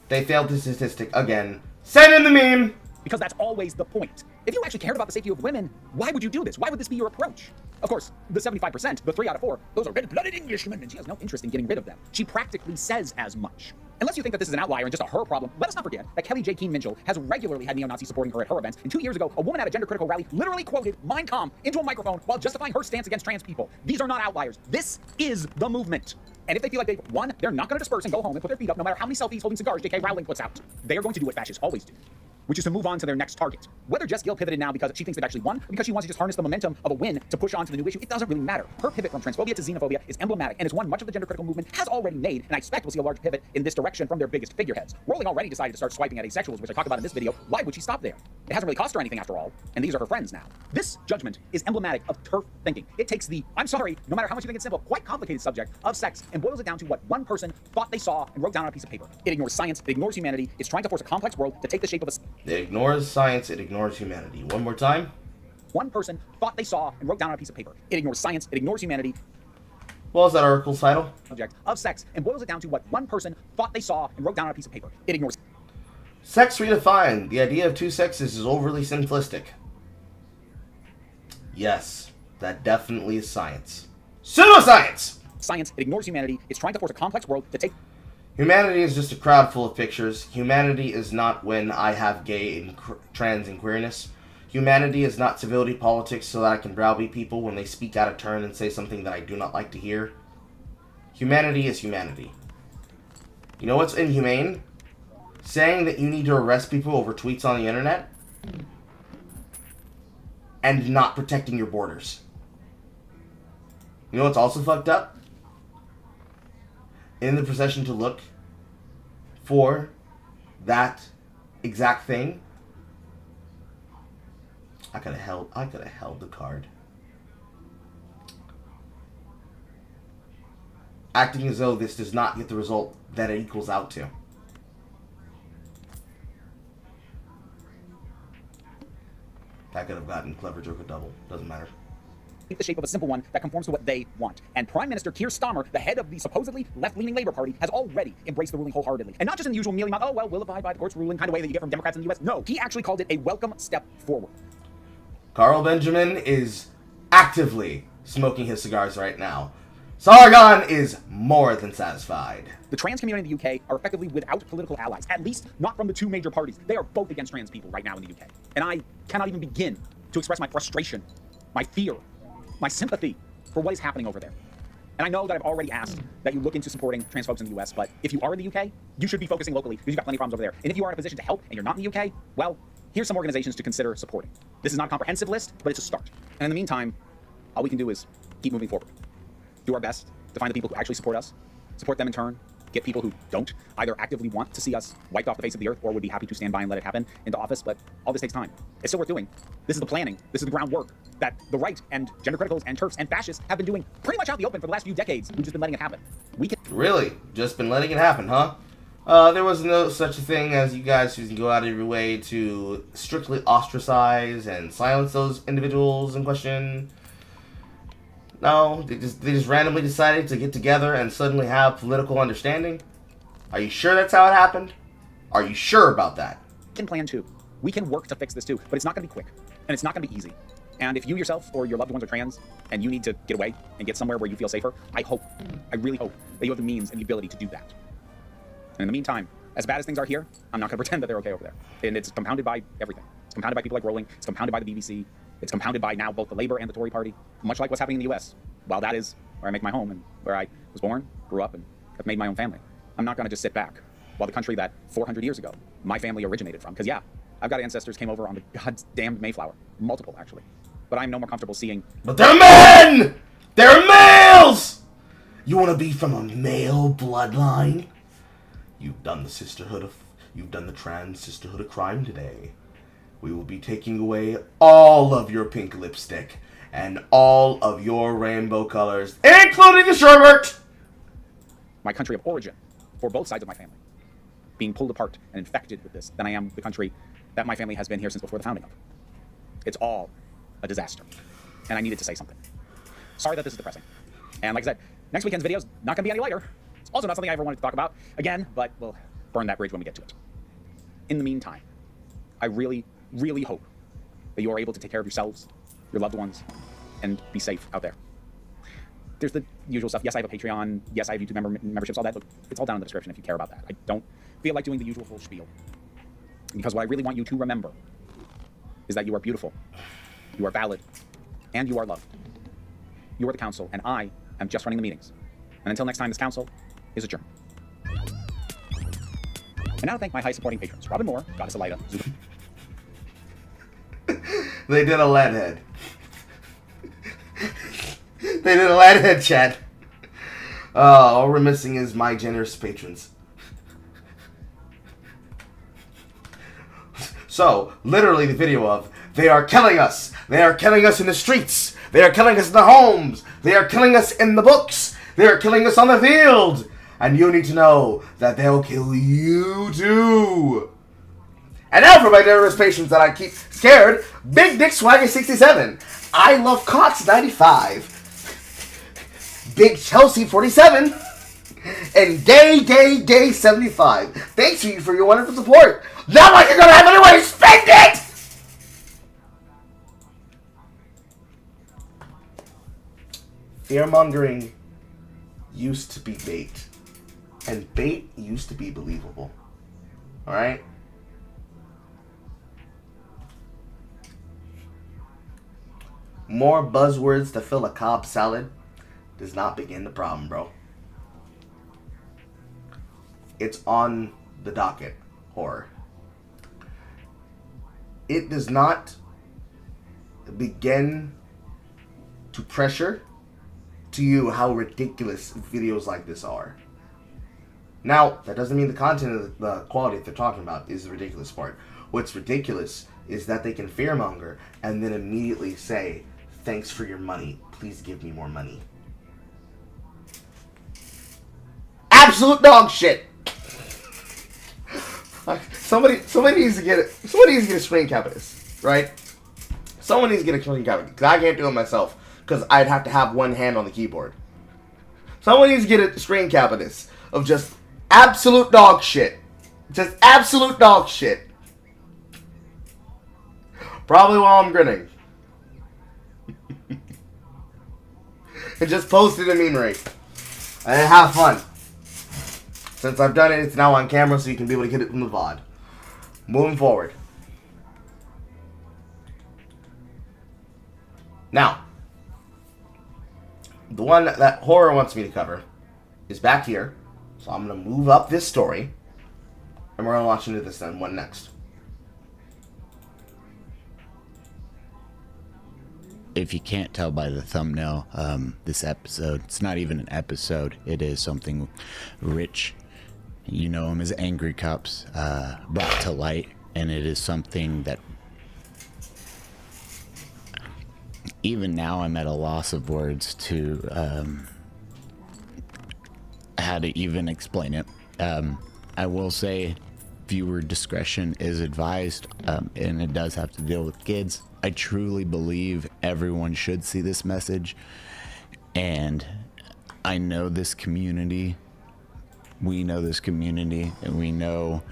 They failed the statistic again. Send in the meme! Because that's always the point. If you actually cared about the safety of women, why would you do this? Why would this be your approach? Of course, the 75%, the 3 out of 4, those are red-blooded Englishmen, and she has no interest in getting rid of them. She practically says as much. Unless you think that this is an outlier and just a her problem, let us not forget that Kelly J. Keane Minchell has regularly had neo-Nazis supporting her at her events, and 2 years ago, a woman at a gender-critical rally literally quoted Mein Kampf into a microphone while justifying her stance against trans people. These are not outliers. This is the movement. And if they feel like they've won, they're not going to disperse and go home and put their feet up no matter how many selfies holding cigars J.K. Rowling puts out. They are going to do what fascists always do, which is to move on to their next target. Whether Jess Gill pivoted now because she thinks they've actually won, or because she wants to just harness the momentum of a win to push on to the new issue, it doesn't really matter. Her pivot from transphobia to xenophobia is emblematic, and it's one much of the gender critical movement has already made, and I expect we'll see a large pivot in this direction from their biggest figureheads. Rowling already decided to start swiping at asexuals, which I talked about in this video. Why would she stop there? It hasn't really cost her anything after all, and these are her friends now. This judgment is emblematic of turf thinking. It takes the, I'm sorry, no matter how much you think it's simple, quite complicated subject of sex and boils it down to what one person thought they saw and wrote down on a piece of paper. It ignores science, it ignores humanity, it's trying to force a complex world to take the shape of a... It ignores science, it ignores humanity. One more time. One person thought they saw and wrote down on a piece of paper. It ignores science, it ignores humanity. What was that article's title? Subject of sex and boils it down to what one person thought they saw and wrote down on a piece of paper. It ignores... Sex redefined. The idea of two sexes is overly simplistic. Yes, that definitely is science. Pseudoscience! Science, it ignores humanity. It's trying to force a complex world to take... Humanity is just a crowd full of pictures. Humanity is not when I have gay and trans and queerness. Humanity is not civility politics so that I can browbeat people when they speak out of turn and say something that I do not like to hear. Humanity is humanity. You know what's inhumane? Saying that you need to arrest people over tweets on the internet and not protecting your borders. You know what's also fucked up? In the procession to look for that exact thing, I could have held the card. Acting as though this does not get the result that it equals out to. I could have gotten clever joke or double. Doesn't matter. The shape of a simple one that conforms to what they want. And Prime Minister Keir Starmer, the head of the supposedly left-leaning Labour Party, has already embraced the ruling wholeheartedly. And not just in the usual mealy-mouthed, oh, well, we'll abide by the court's ruling kind of way that you get from Democrats in the US. No, he actually called it a welcome step forward. Carl Benjamin is actively smoking his cigars right now. Sargon is more than satisfied. The trans community in the UK are effectively without political allies, at least not from the two major parties. They are both against trans people right now in the UK. And I cannot even begin to express my frustration, my fear, my sympathy for what is happening over there. And I know that I've already asked that you look into supporting trans folks in the US, but if you are in the UK, you should be focusing locally because you've got plenty of problems over there. And if you are in a position to help and you're not in the UK, well, here's some organizations to consider supporting. This is not a comprehensive list, but it's a start. And in the meantime, all we can do is keep moving forward. Do our best to find the people who actually support us, support them in turn, get people who don't either actively want to see us wiped off the face of the earth or would be happy to stand by and let it happen into office, but all this takes time. It's still worth doing. This is the planning, this is the groundwork that the right and gender criticals and TERFs and fascists have been doing pretty much out in the open for the last few decades. We've just been letting it happen. We can... Really? Just been letting it happen, huh? There was no such a thing as you guys who can go out of your way to strictly ostracize and silence those individuals in question. No, they just randomly decided to get together and suddenly have political understanding. Are you sure that's how it happened? Are you sure about that? We can plan too. We can work to fix this too, but it's not going to be quick, and it's not going to be easy. And if you yourself or your loved ones are trans, and you need to get away and get somewhere where you feel safer, I really hope that you have the means and the ability to do that. And in the meantime, as bad as things are here, I'm not going to pretend that they're okay over there. And it's compounded by everything. It's compounded by people like Rowling. It's compounded by the BBC. It's compounded by now both the Labour and the Tory party, much like what's happening in the US. While that is where I make my home and where I was born, grew up, and have made my own family. I'm not going to just sit back while the country that 400 years ago my family originated from, because yeah, I've got ancestors came over on the goddamned Mayflower. Multiple, actually. But I'm no more comfortable seeing... But they're men! They're males! You want to be from a male bloodline? You've done the trans sisterhood of crime today. We will be taking away all of your pink lipstick and all of your rainbow colors, including the sherbet! my country of origin for both sides of my family being pulled apart and infected with this than I am the country that my family has been here since before the founding of. It's all a disaster. And I needed to say something. Sorry that this is depressing. And like I said, next weekend's video is not going to be any lighter. It's also not something I ever wanted to talk about again, but we'll burn that bridge when we get to it. In the meantime, I really, really hope that you are able to take care of yourselves, your loved ones, and be safe out there. There's the usual stuff. Yes, I have a Patreon. Yes, I have YouTube memberships, all that. Look, it's all down in the description if you care about that. I don't feel like doing the usual full spiel. Because what I really want you to remember is that you are beautiful, you are valid, and you are loved. You are the council, and I am just running the meetings. And until next time, this council is adjourned. And now to thank my high supporting patrons. Robin Moore, Goddess Elida, Zuba. They did a lead head. They did a lead head, chat. All we're missing is my generous patrons. So, literally the video of, they are killing us. They are killing us in the streets. They are killing us in the homes. They are killing us in the books. They are killing us on the field. And you need to know that they'll kill you too. And now for my generous patrons that I keep scared, Big Dick Swagger 67, I Love Cox 95, Big Chelsea 47, and Gay 75. Thanks to you for your wonderful support. Not like you're gonna have any way to spend it! Fear-mongering used to be bait. And bait used to be believable. Alright? More buzzwords to fill a Cobb salad does not begin the problem, bro. It's on the docket, horror. It does not begin to pressure to you how ridiculous videos like this are. Now, that doesn't mean the content of the quality that they're talking about is the ridiculous part. What's ridiculous is that they can fearmonger and then immediately say, thanks for your money. Please give me more money. Absolute dog shit. Somebody needs to get it. Somebody needs to get a screen cap of this, right? Someone needs to get a screen cap of it, because I can't do it myself, because I'd have to have one hand on the keyboard. Someone needs to get a screen cap of this, of just absolute dog shit. Just absolute dog shit. Probably while I'm grinning. And just post it in meme rate. And have fun. Since I've done it, it's now on camera so you can be able to get it from the VOD. Moving forward. Now, the one that horror wants me to cover is back here. So I'm going to move up this story. And we're going to launch into this then, one next. If you can't tell by the thumbnail, this episode, it's not even an episode. It is something Rich, you know him as Angry Cops, brought to light. And it is something that even now I'm at a loss of words to how to even explain it. I will say viewer discretion is advised, and it does have to deal with kids. I truly believe everyone should see this message, and I know this community. We know this community, and we know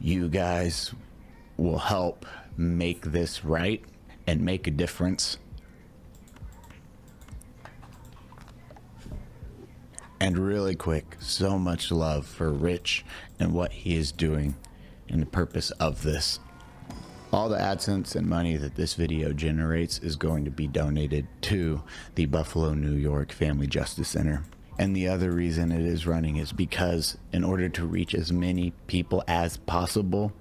you guys will help make this right and make a difference. And really quick, so much love for Rich and what he is doing and the purpose of this. All the AdSense and money that this video generates is going to be donated to the Buffalo, New York Family Justice Center. And the other reason it is running is because in order to reach as many people as possible,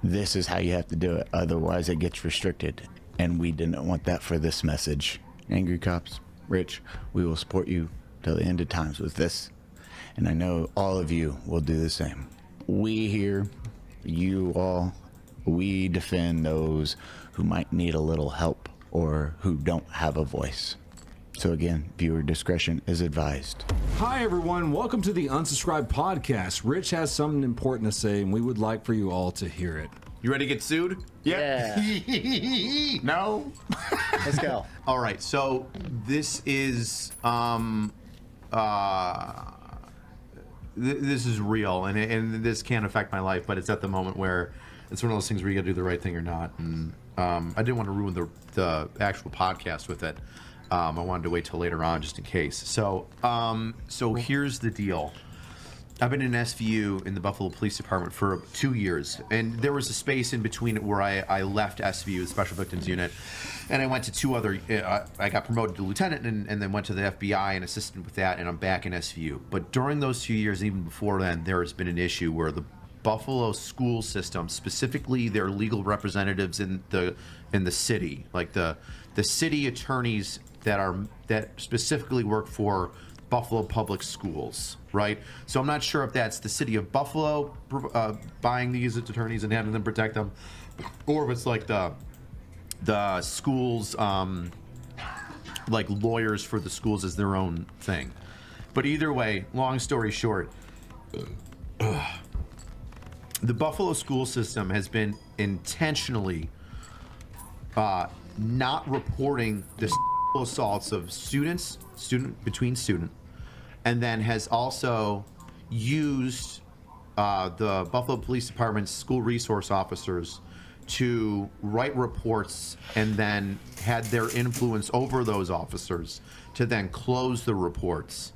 this is how you have to do it. Otherwise it gets restricted. And we didn't want that for this message. Angry Cops, Rich, we will support you till the end of times with this. And I know all of you will do the same. We here, you all, we defend those who might need a little help or who don't have a voice. So again, viewer discretion is advised. Hi, everyone. Welcome to the Unsubscribed Podcast. Rich has something important to say, and we would like for you all to hear it. You ready to get sued? Yeah. No? Let's go. All right, so this is this is real, and this can affect my life, but it's at the moment where it's one of those things where you got to do the right thing or not. And I didn't want to ruin the actual podcast with it. I wanted to wait till later on just in case. So here's the deal. I've been in SVU in the Buffalo Police Department for 2 years, and there was a space in between it where I left SVU, the Special Victims Unit, and I went to two other. I got promoted to lieutenant, and then went to the FBI and assisted with that, and I'm back in SVU. But during those 2 years, even before then, there has been an issue where the Buffalo school system, specifically their legal representatives in the city, like the city attorneys that specifically work for Buffalo Public Schools, right? So I'm not sure if that's the city of Buffalo buying these attorneys and having them protect them, or if it's like the schools, like lawyers for the schools as their own thing. But either way, long story short, the Buffalo school system has been intentionally not reporting the assaults of student between student, and then has also used the Buffalo Police Department's school resource officers to write reports, and then had their influence over those officers to then close the reports.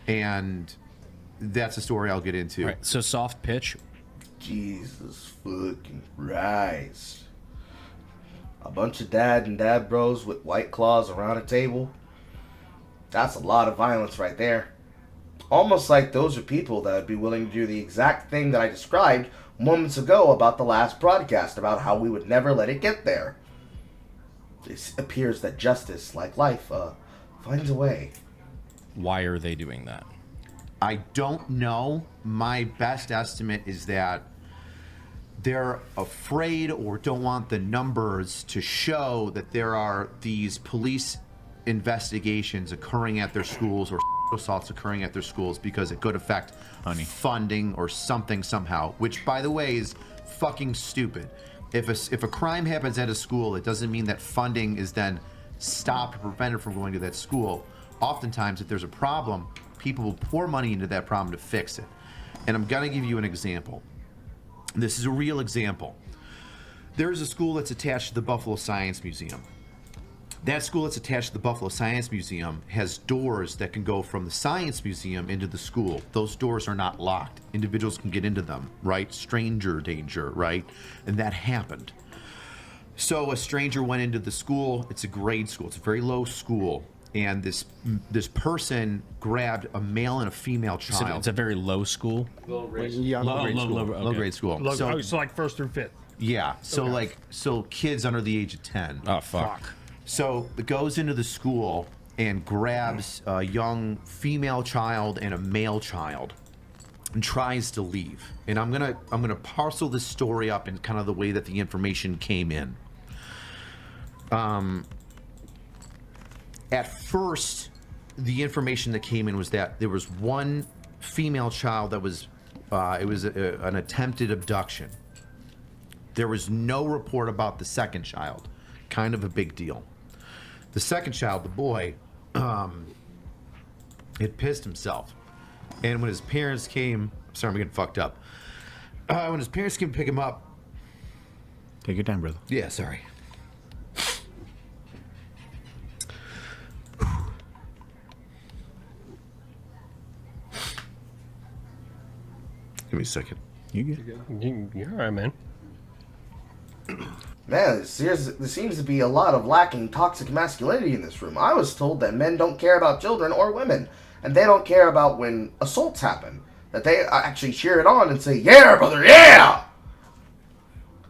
And that's a story I'll get into. All right, so soft pitch. Jesus fucking Christ. A bunch of dad and dad bros with white claws around a table. That's a lot of violence right there. Almost like those are people that would be willing to do the exact thing that I described moments ago about the last broadcast, about how we would never let it get there. It appears that justice, like life, finds a way. Why are they doing that? I don't know. My best estimate is that they're afraid or don't want the numbers to show that there are these police investigations occurring at their schools or assaults occurring at their schools, because it could affect funding or something somehow, which, by the way, is fucking stupid. If a crime happens at a school, it doesn't mean that funding is then stopped or prevented from going to that school. Oftentimes, if there's a problem, people will pour money into that problem to fix it. And I'm going to give you an example. This is a real example. There's a school that's attached to the Buffalo Science Museum. That school that's attached to the Buffalo Science Museum has doors that can go from the Science Museum into the school. Those doors are not locked. Individuals can get into them, right? Stranger danger, right? And that happened. So a stranger went into the school. It's a grade school. It's a very low school. And this person grabbed a male and a female child. It's a very low school. Low grade school. Low grade school. So like first through fifth. Yeah. So kids under the age of 10. Oh fuck. So it goes into the school and grabs a young female child and a male child and tries to leave. And I'm gonna parcel this story up in kind of the way that the information came in. At first, the information that came in was that there was one female child that was, an attempted abduction. There was no report about the second child. Kind of a big deal. The second child, the boy, had pissed himself. And when his parents came, sorry, I'm getting fucked up. When his parents came to pick him up. Take your time, brother. Yeah, sorry. Give me a second. You good? You're all right, man. Man, there seems to be a lot of lacking toxic masculinity in this room. I was told that men don't care about children or women, and they don't care about when assaults happen. That they actually cheer it on and say, "Yeah, brother, yeah!"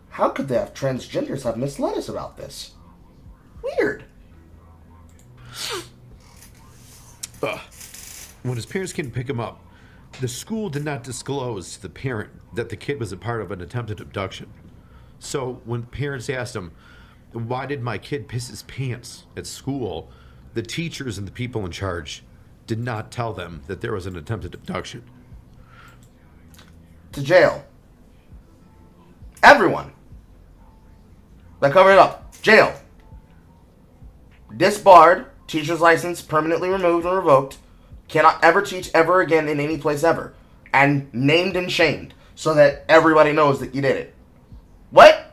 How could they have transgenders have misled us about this? Weird. When his parents came to pick him up, the school did not disclose to the parent that the kid was a part of an attempted abduction. So when parents asked him, "Why did my kid piss his pants at school?" the teachers and the people in charge did not tell them that there was an attempted abduction. To jail. Everyone. They covered it up. Jail. Disbarred. Teacher's license permanently removed or revoked. Cannot ever teach ever again in any place ever. And named and shamed. So that everybody knows that you did it. What?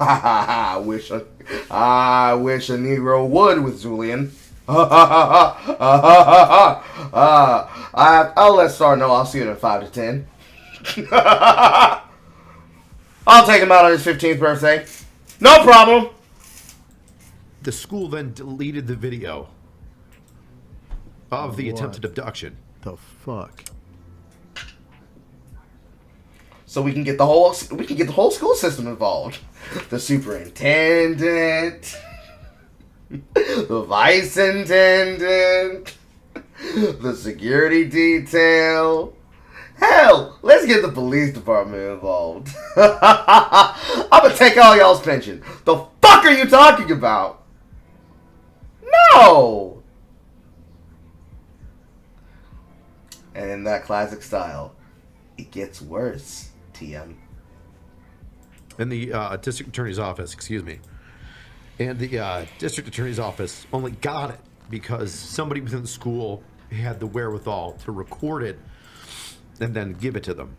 I wish a Negro would with Julian. I'll let Star know I'll see you in 5 to 10. I'll take him out on his 15th birthday. No problem. The school then deleted the video of the attempted abduction. The fuck? So we can get the whole school system involved. The superintendent, the vice intendant, the security detail. Hell, let's get the police department involved. I'm gonna take all y'all's pension. The fuck are you talking about? No! And in that classic style, it gets worse, TM. And the district attorney's office, and the district attorney's office only got it because somebody within the school had the wherewithal to record it and then give it to them.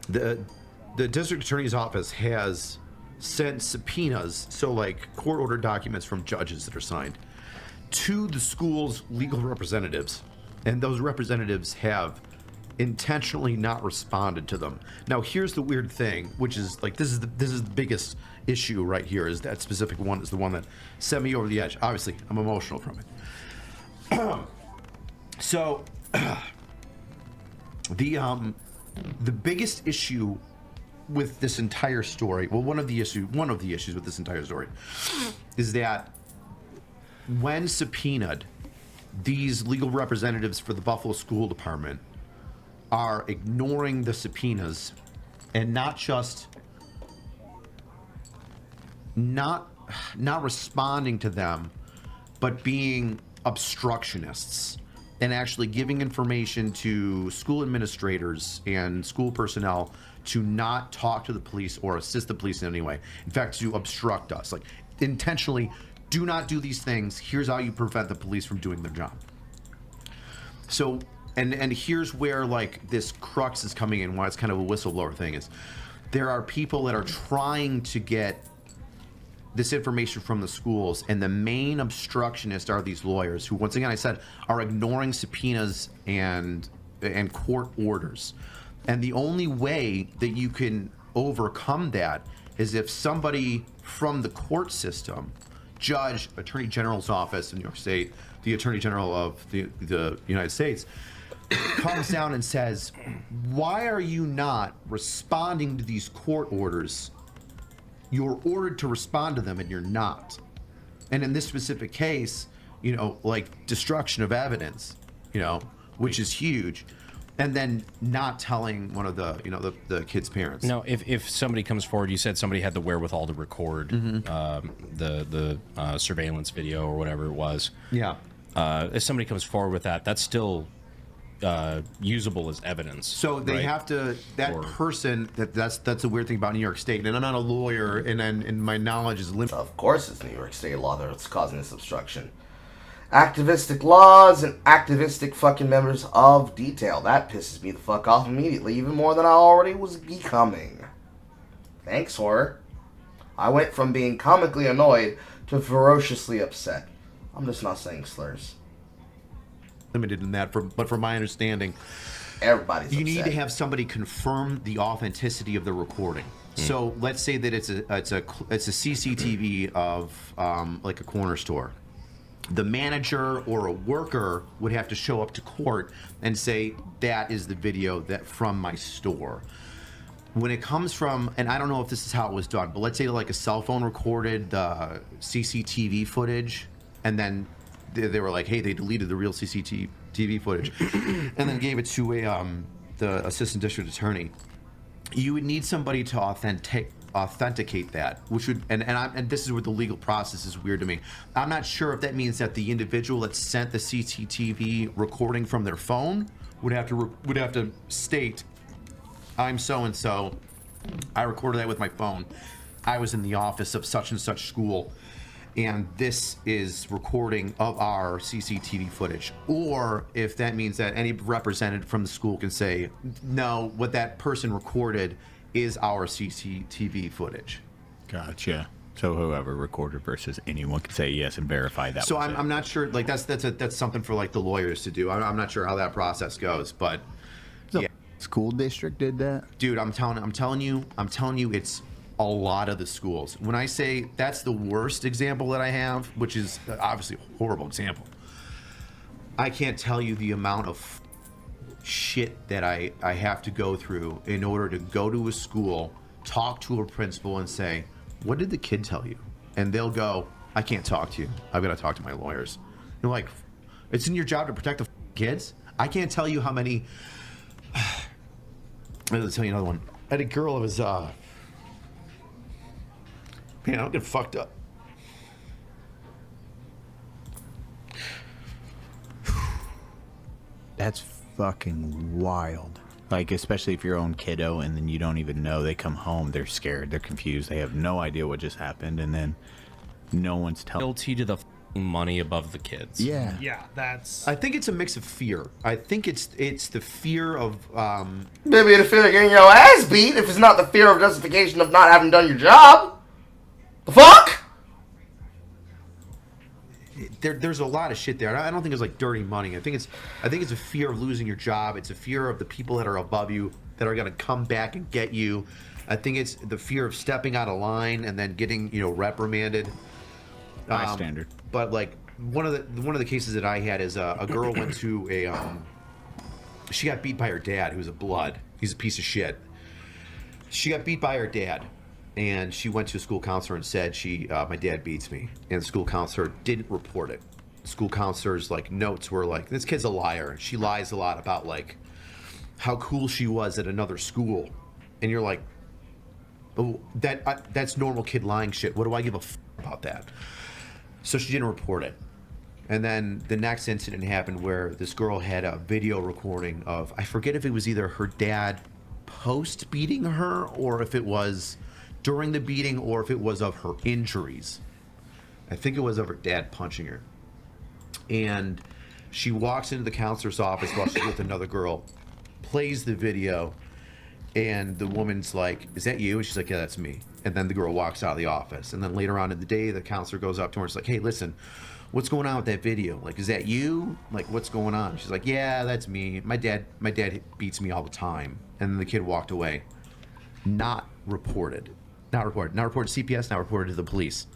The district attorney's office has sent subpoenas, so like court order documents from judges that are signed, to the school's legal representatives, and those representatives have intentionally not responded to them. Now here's the weird thing, which is like this is the biggest issue right here, is that specific one is the one that sent me over the edge. Obviously, I'm emotional from it. So the biggest issue with this entire story, well, one of the issues with this entire story is that when subpoenaed, these legal representatives for the Buffalo School Department are ignoring the subpoenas and not just not responding to them, but being obstructionists and actually giving information to school administrators and school personnel to not talk to the police or assist the police in any way. In fact, to obstruct us, like intentionally, do not do these things. Here's how you prevent the police from doing their job. So, and here's where like this crux is coming in, why it's kind of a whistleblower thing, is there are people that are trying to get this information from the schools, and the main obstructionist are these lawyers who, once again, I said, are ignoring subpoenas and court orders. And the only way that you can overcome that is if somebody from the court system, judge, attorney general's office in New York State, the attorney general of the United States, comes down and says, why are you not responding to these court orders? You're ordered to respond to them and you're not. And in this specific case, you know, like destruction of evidence, you know, which is huge. And then not telling one of the, you know, the kid's parents. Now, if somebody comes forward, you said somebody had the wherewithal to record the surveillance video or whatever it was. Yeah. If somebody comes forward with that, that's still usable as evidence. So they have to, person, that's a weird thing about New York State. And I'm not a lawyer, and my knowledge is limited. Of course it's New York State law that's causing this obstruction. Activistic laws and activistic fucking members of detail. That pisses me the fuck off immediately, even more than I already was becoming. Thanks, horror. I went from being comically annoyed to ferociously upset. I'm just not saying slurs. Limited in that, but from my understanding, everybody's you upset. need to have somebody confirm the authenticity of the recording. So let's say that it's a CCTV of like a corner store. The manager or a worker would have to show up to court and say, that is the video that from my store. When it comes from, and I don't know if this is how it was done, but let's say like a cell phone recorded the CCTV footage, and then they were like, hey, they deleted the real CCTV footage, and then gave it to the assistant district attorney. you would need somebody to authenticate that, which would and this is where the legal process is weird to me. I'm not sure if that means that the individual that sent the CCTV recording from their phone would have to state, I'm so and so, I recorded that with my phone. I was in the office of such and such school, and this is recording of our CCTV footage. Or if that means that any representative from the school can say, no, what that person recorded is our CCTV footage. Gotcha. So whoever recorded versus anyone can say yes and verify that. So I'm not sure. Like that's something for like the lawyers to do. I'm not sure how that process goes, but yeah. School district did that, dude. I'm telling you, it's a lot of the schools. When I say that's the worst example that I have, which is obviously a horrible example, I can't tell you the amount of shit that I have to go through in order to go to a school, talk to a principal and say, what did the kid tell you? And they'll go, I can't talk to you. I've got to talk to my lawyers. You're like, it's in your job to protect the kids? I can't tell you how many... I'll tell you another one. I had a girl that was, man, I'm getting fucked up. That's fucking wild. Like, especially if your own kiddo and then you don't even know. They come home, they're scared, they're confused, they have no idea what just happened, and then no one's telling. Guilty to the money above the kids. Yeah. Yeah, that's... I think it's a mix of fear. I think it's the fear of... Maybe the fear of getting your ass beat if it's not the fear of justification of not having done your job. The fuck? There's a lot of shit there. I don't think it's like dirty money. I think it's a fear of losing your job. It's a fear of the people that are above you that are gonna come back and get you. I think it's the fear of stepping out of line and then getting reprimanded. Bystander. But like one of the cases that I had is a girl went to she got beat by her dad, who's a blood. He's a piece of shit. She got beat by her dad. And she went to a school counselor and said, my dad beats me. And the school counselor didn't report it. The school counselor's like notes were like, this kid's a liar. She lies a lot about like how cool she was at another school. And you're like, oh, that's normal kid lying shit. What do I give a about that? So she didn't report it. And then the next incident happened where this girl had a video recording of, I forget if it was either her dad post beating her or if it was during the beating or if it was of her injuries. I think it was of her dad punching her. And she walks into the counselor's office while she's with another girl, plays the video, and the woman's like, is that you? And she's like, yeah, that's me. And then the girl walks out of the office. And then later on in the day, the counselor goes up to her and is like, hey, listen, what's going on with that video? Like, is that you? Like, what's going on? She's like, yeah, that's me. My dad beats me all the time. And then the kid walked away. Not reported. Not reported to CPS, not reported to the police.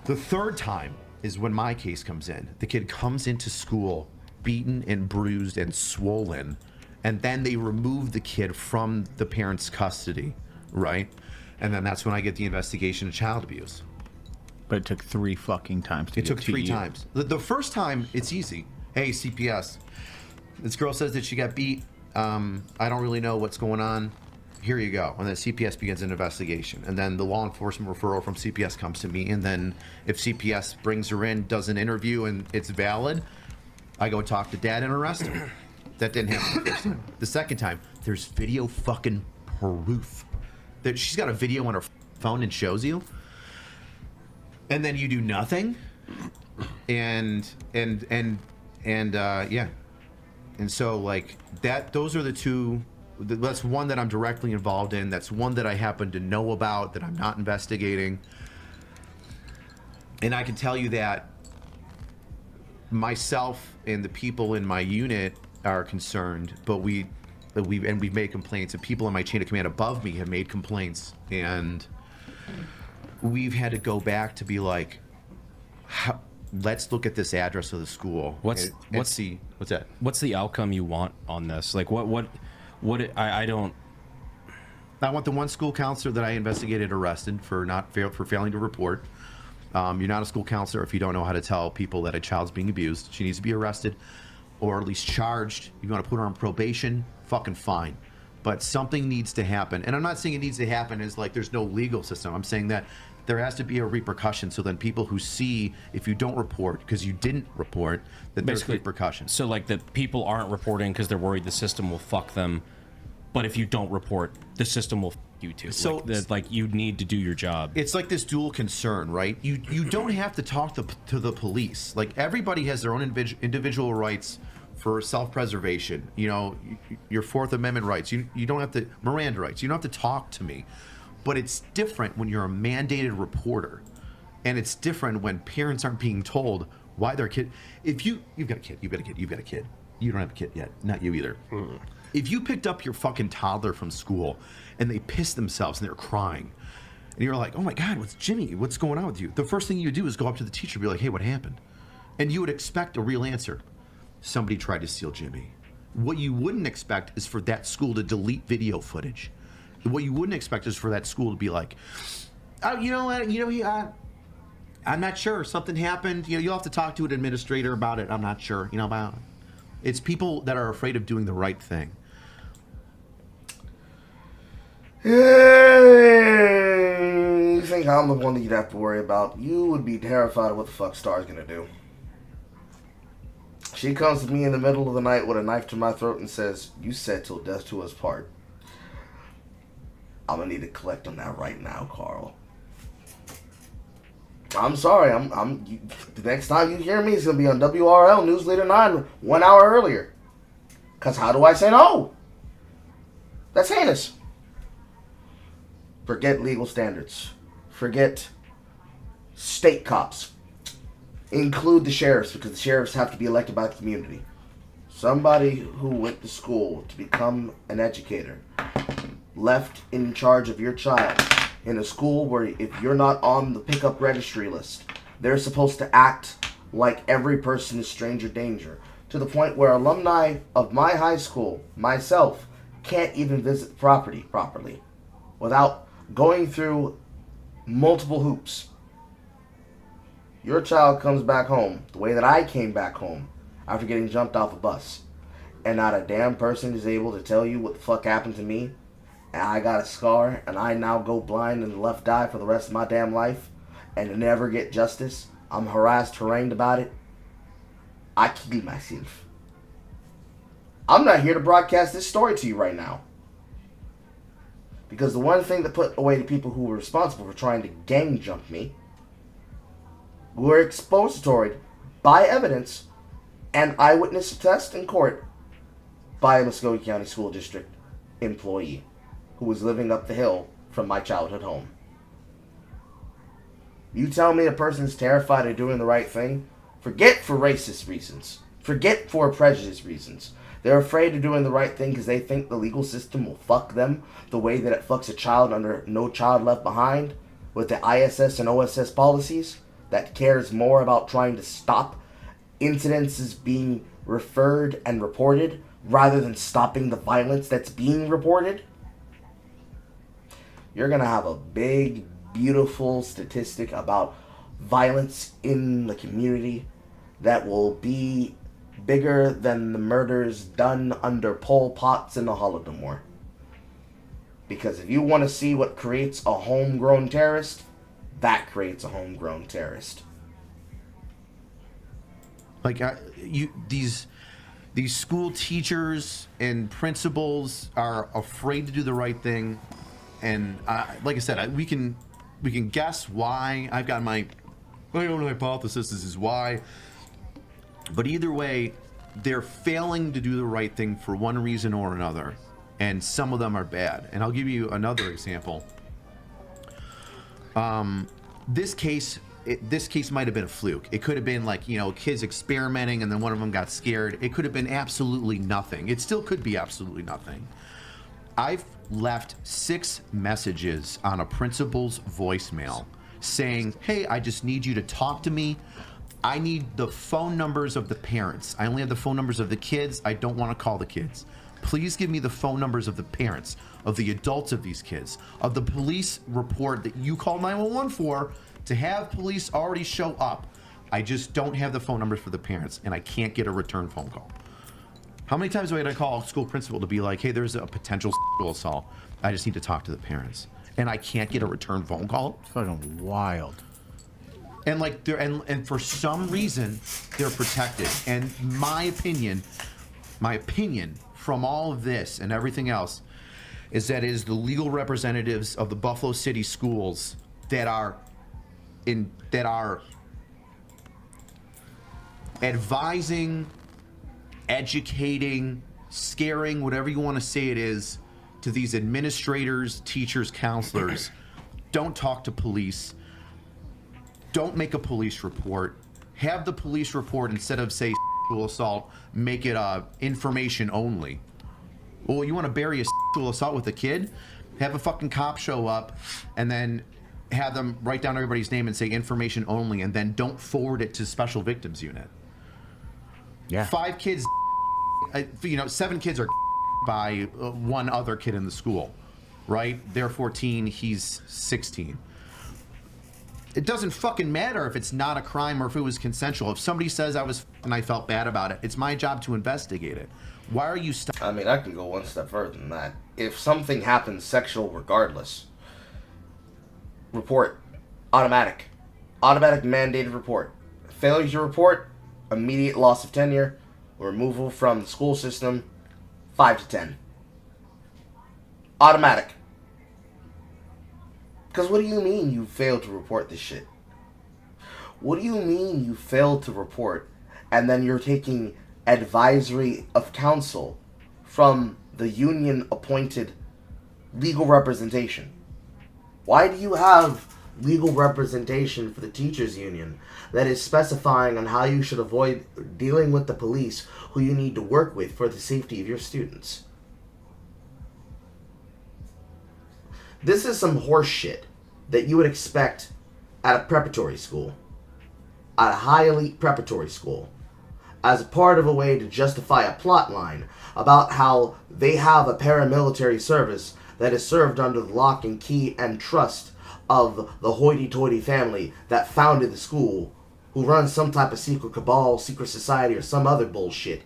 The third time is when my case comes in. The kid comes into school beaten and bruised and swollen, and then they remove the kid from the parents' custody, right? And then that's when I get the investigation of child abuse. But it took 3 fucking times to get to you. It took 3 times. The first time, it's easy. Hey, CPS, this girl says that she got beat. I don't really know what's going on. Here you go. And then CPS begins an investigation. And then the law enforcement referral from CPS comes to me. And then if CPS brings her in, does an interview, and it's valid, I go talk to dad and arrest him. That didn't happen the first time. The second time, there's video fucking proof. That she's got a video on her phone and shows you. And then you do nothing. And yeah. And so like that, those are the two. That's one that I'm directly involved in. That's one that I happen to know about that I'm not investigating. And I can tell you that myself and the people in my unit are concerned, but we've made complaints, and people in my chain of command above me have made complaints, and we've had to go back to be like, let's look at this address of the school. What's that? What's the outcome you want on this? Like I don't. I want the one school counselor that I investigated arrested for failing to report. You're not a school counselor if you don't know how to tell people that a child's being abused. She needs to be arrested, or at least charged. You want to put her on probation? Fucking fine. but something needs to happen. And I'm not saying it needs to happen as like there's no legal system. I'm saying that there has to be a repercussion, so then people who see if you don't report because you didn't report, that there's repercussions. So like the people aren't reporting because they're worried the system will fuck them, but if you don't report, the system will fuck you too. So like you need to do your job. It's like this dual concern, right? You don't have to talk to the police. Like everybody has their own individual rights for self-preservation. You know, your Fourth Amendment rights. You don't have to, Miranda rights. You don't have to talk to me. But it's different when you're a mandated reporter, and it's different when parents aren't being told why their kid. If you've got a kid, you've got a kid. You don't have a kid yet, not you either. If you picked up your fucking toddler from school and they pissed themselves and they're crying, and you're like, oh my God, what's going on with you? The first thing you do is go up to the teacher and be like, hey, what happened? And you would expect a real answer. Somebody tried to steal Jimmy. What you wouldn't expect is for that school to delete video footage. What you wouldn't expect is for that school to be like, oh, you know what, I'm not sure. Something happened. You know, you'll have to talk to an administrator about it. I'm not sure. You know about it. It's people that are afraid of doing the right thing. You think I'm the one that you'd have to worry about? You would be terrified of what the fuck Star's gonna do. She comes to me in the middle of the night with a knife to my throat and says, "You said till death to us part." I'm gonna need to collect on that right now, Carl. I'm sorry. The next time you hear me, it's gonna be on WRL News Leader 9 1 hour earlier. Cause how do I say no? That's heinous. Forget legal standards. Forget state cops. Include the sheriffs, because the sheriffs have to be elected by the community. Somebody who went to school to become an educator, left in charge of your child in a school where if you're not on the pickup registry list, they're supposed to act like every person is stranger danger, to the point where alumni of my high school, myself, can't even visit the property properly without going through multiple hoops. Your child comes back home the way that I came back home after getting jumped off a bus, and not a damn person is able to tell you what the fuck happened to me, and I got a scar, and I now go blind in the left eye for the rest of my damn life, and never get justice. I'm harassed, harangued about it. I kill myself. I'm not here to broadcast this story to you right now. Because the one thing that put away the people who were responsible for trying to gang jump me were expository by evidence and eyewitness test in court by a Muskogee County School District employee who was living up the hill from my childhood home. You tell me a person's terrified of doing the right thing? Forget for racist reasons. Forget for prejudice reasons. They're afraid of doing the right thing because they think the legal system will fuck them the way that it fucks a child under No Child Left Behind with the ISS and OSS policies that cares more about trying to stop incidences being referred and reported rather than stopping the violence that's being reported. You're going to have a big, beautiful statistic about violence in the community that will be bigger than the murders done under Pol Pots in the Holodomor. Because if you want to see what creates a homegrown terrorist, that creates a homegrown terrorist. Like these school teachers and principals are afraid to do the right thing, and like I said, we can guess why. I've got my own hypothesis. This is why. But either way, they're failing to do the right thing for one reason or another, and some of them are bad. And I'll give you another example. This case might have been a fluke. It could have been like, kids experimenting and then one of them got scared. It could have been absolutely nothing. It still could be absolutely nothing. I've left 6 messages on a principal's voicemail saying, hey, I just need you to talk to me. I need the phone numbers of the parents. I only have the phone numbers of the kids. I don't want to call the kids. Please give me the phone numbers of the parents, of the adults of these kids, of the police report that you called 911 for, to have police already show up. I just don't have the phone numbers for the parents, and I can't get a return phone call. How many times do I call a school principal to be like, hey, there's a potential sexual assault. I just need to talk to the parents. And I can't get a return phone call? It's fucking wild. And like they're and for some reason they're protected. And my opinion from all of this and everything else is that it is the legal representatives of the Buffalo City schools that are advising, educating, scaring, whatever you want to say it is, to these administrators, teachers, counselors. Don't talk to police. Don't make a police report. Have the police report, instead of say sexual assault, make it information only. Well, you want to bury a sexual assault with a kid? Have a fucking cop show up and then have them write down everybody's name and say information only, and then don't forward it to special victims unit. Yeah. 5 kids, 7 kids are by one other kid in the school, right? They're 14, he's 16. It doesn't fucking matter if it's not a crime or if it was consensual. If somebody says and I felt bad about it, it's my job to investigate it. Why are you I mean, I can go one step further than that. If something happens sexual regardless, report. Automatic mandated report. Failure to report, immediate loss of tenure, removal from the school system, 5 to 10. Automatic. Because what do you mean you failed to report this shit? What do you mean you failed to report and then you're taking advisory of counsel from the union appointed legal representation? Why do you have legal representation for the teachers union that is specifying on how you should avoid dealing with the police who you need to work with for the safety of your students? This is some horse shit that you would expect at a preparatory school, at a high elite preparatory school, as a part of a way to justify a plot line about how they have a paramilitary service that is served under the lock and key and trust of the hoity-toity family that founded the school, who runs some type of secret cabal, secret society, or some other bullshit.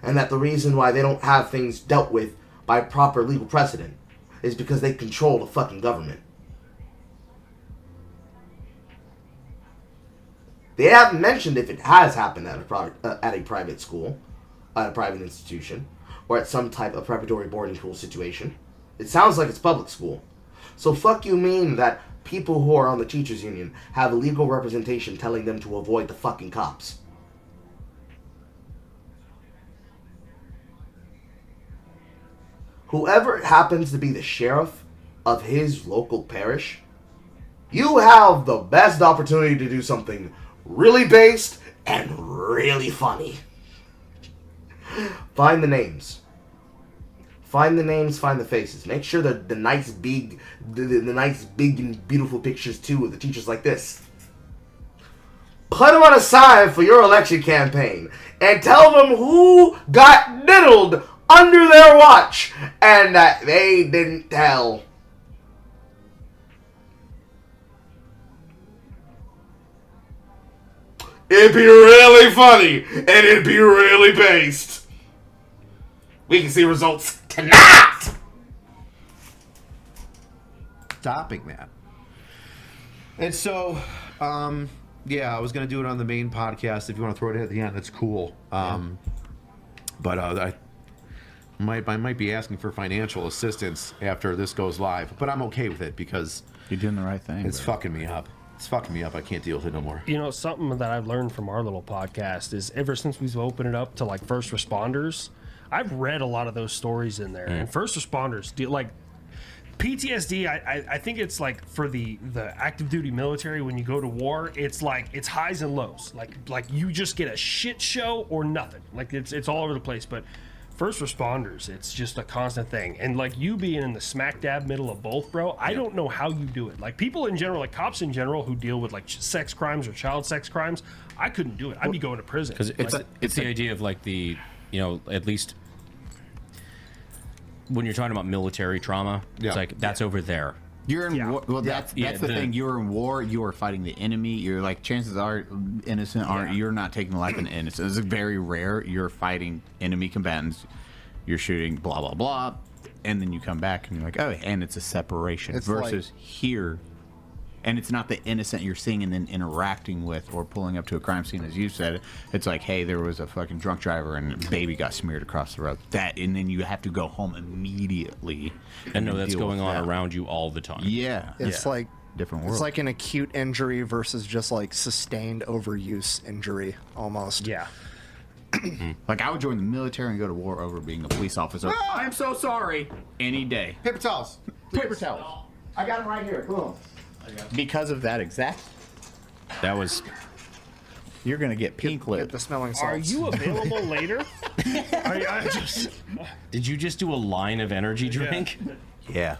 And that the reason why they don't have things dealt with by proper legal precedent is because they control the fucking government. They haven't mentioned if it has happened at a private school, at a private institution, or at some type of preparatory boarding school situation. It sounds like it's public school. So fuck you mean that people who are on the teachers union have legal representation telling them to avoid the fucking cops? Whoever happens to be the sheriff of his local parish, you have the best opportunity to do something really based and really funny. Find the names. Find the names, find the faces. Make sure that the nice big and beautiful pictures too of the teachers like this. Put them on a sign for your election campaign and tell them who got diddled under their watch and that they didn't tell. It'd be really funny and it'd be really based. We can see results tonight! Stopping that. And so, yeah, I was going to do it on the main podcast. If you want to throw it at the end, that's cool. But I might be asking for financial assistance after this goes live. But I'm okay with it because you're doing the right thing. It's fucking me up. It's fucking me up. I can't deal with it no more. You know, something that I've learned from our little podcast is ever since we've opened it up to like first responders, I've read a lot of those stories in there. And first responders do like PTSD. I think it's like for the active duty military, when you go to war, it's like it's highs and lows. Like you just get a shit show or nothing. Like it's all over the place. But first responders, it's just a constant thing. And like you being in the smack dab middle of both, bro, I don't know how you do it. Like people in general, like cops in general who deal with like sex crimes or child sex crimes, I couldn't do it. I'd be going to prison. Because it's the idea of like the, you know, at least when you're talking about military trauma, it's like that's over there. You're in war. Well, that's the thing. You're in war. You are fighting the enemy. You're like, chances are innocent aren't. You're not taking the life of an innocent. It's very rare. You're fighting enemy combatants. You're shooting blah blah blah, and then you come back and you're like, oh, and it's a separation versus here. And it's not the innocent you're seeing and then interacting with or pulling up to a crime scene, as you said. It's like, hey, there was a fucking drunk driver and a baby got smeared across the road. And then you have to go home immediately. And know that's going on around you all the time. Yeah. It's like different world. It's like an acute injury versus just like sustained overuse injury, almost. Yeah. Like, I would join the military and go to war over being a police officer. I'm so sorry. Any day. Paper towels. Paper towels. I got them right here. Boom. Because of that exact. That was. You're gonna get pink lip. Get the smelling salts. Are you available later? Did you just do a line of energy drink? Yeah.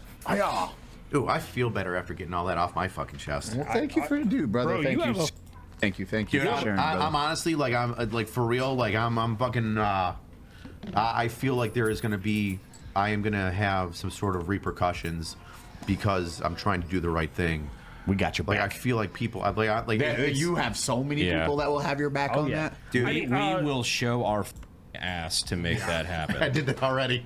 Ooh, I feel better after getting all that off my fucking chest. Well, thank you for the dude, brother. Bro, thank you you. have Thank you. Thank you. Dude, for sharing, I'm honestly like for real. Like I'm fucking. I feel like there is gonna be. I am gonna have some sort of repercussions because I'm trying to do the right thing. We got your back. Like I feel like people. You have so many people that will have your back on that, dude. We will show our ass to make that happen. I did that already.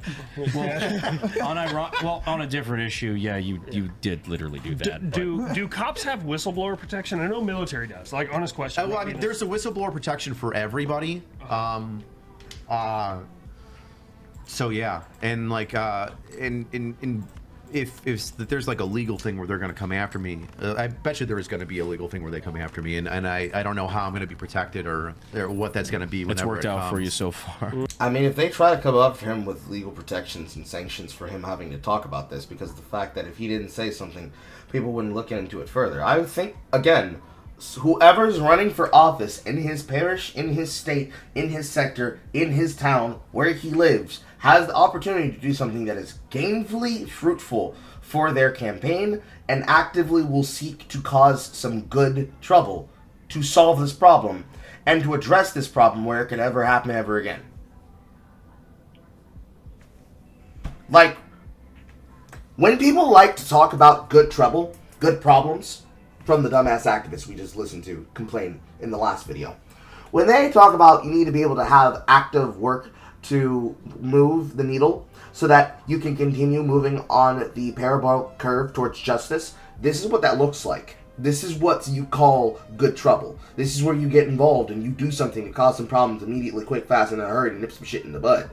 On a different issue, yeah, you did literally do that. Do cops have whistleblower protection? I know military does. Like, honest question. Well, I mean, there's a whistleblower protection for everybody. So yeah, and like if there's like a legal thing where they're going to come after me, I bet you there is going to be a legal thing where they come after me, and I don't know how I'm going to be protected or what that's going to be. It's worked out for you so far. I mean, if they try to come up for him with legal protections and sanctions for him having to talk about this, because of the fact that if he didn't say something, people wouldn't look into it further. I would think, again, whoever's running for office in his parish, in his state, in his sector, in his town, where he lives, has the opportunity to do something that is gainfully fruitful for their campaign and actively will seek to cause some good trouble to solve this problem and to address this problem where it could ever happen ever again. Like, when people like to talk about good trouble, good problems, from the dumbass activists we just listened to complain in the last video, when they talk about you need to be able to have active work to move the needle so that you can continue moving on the parabolic curve towards justice, this is what that looks like. This is what you call good trouble. This is where you get involved and you do something to cause some problems immediately, quick, fast, and in a hurry, and nip some shit in the bud.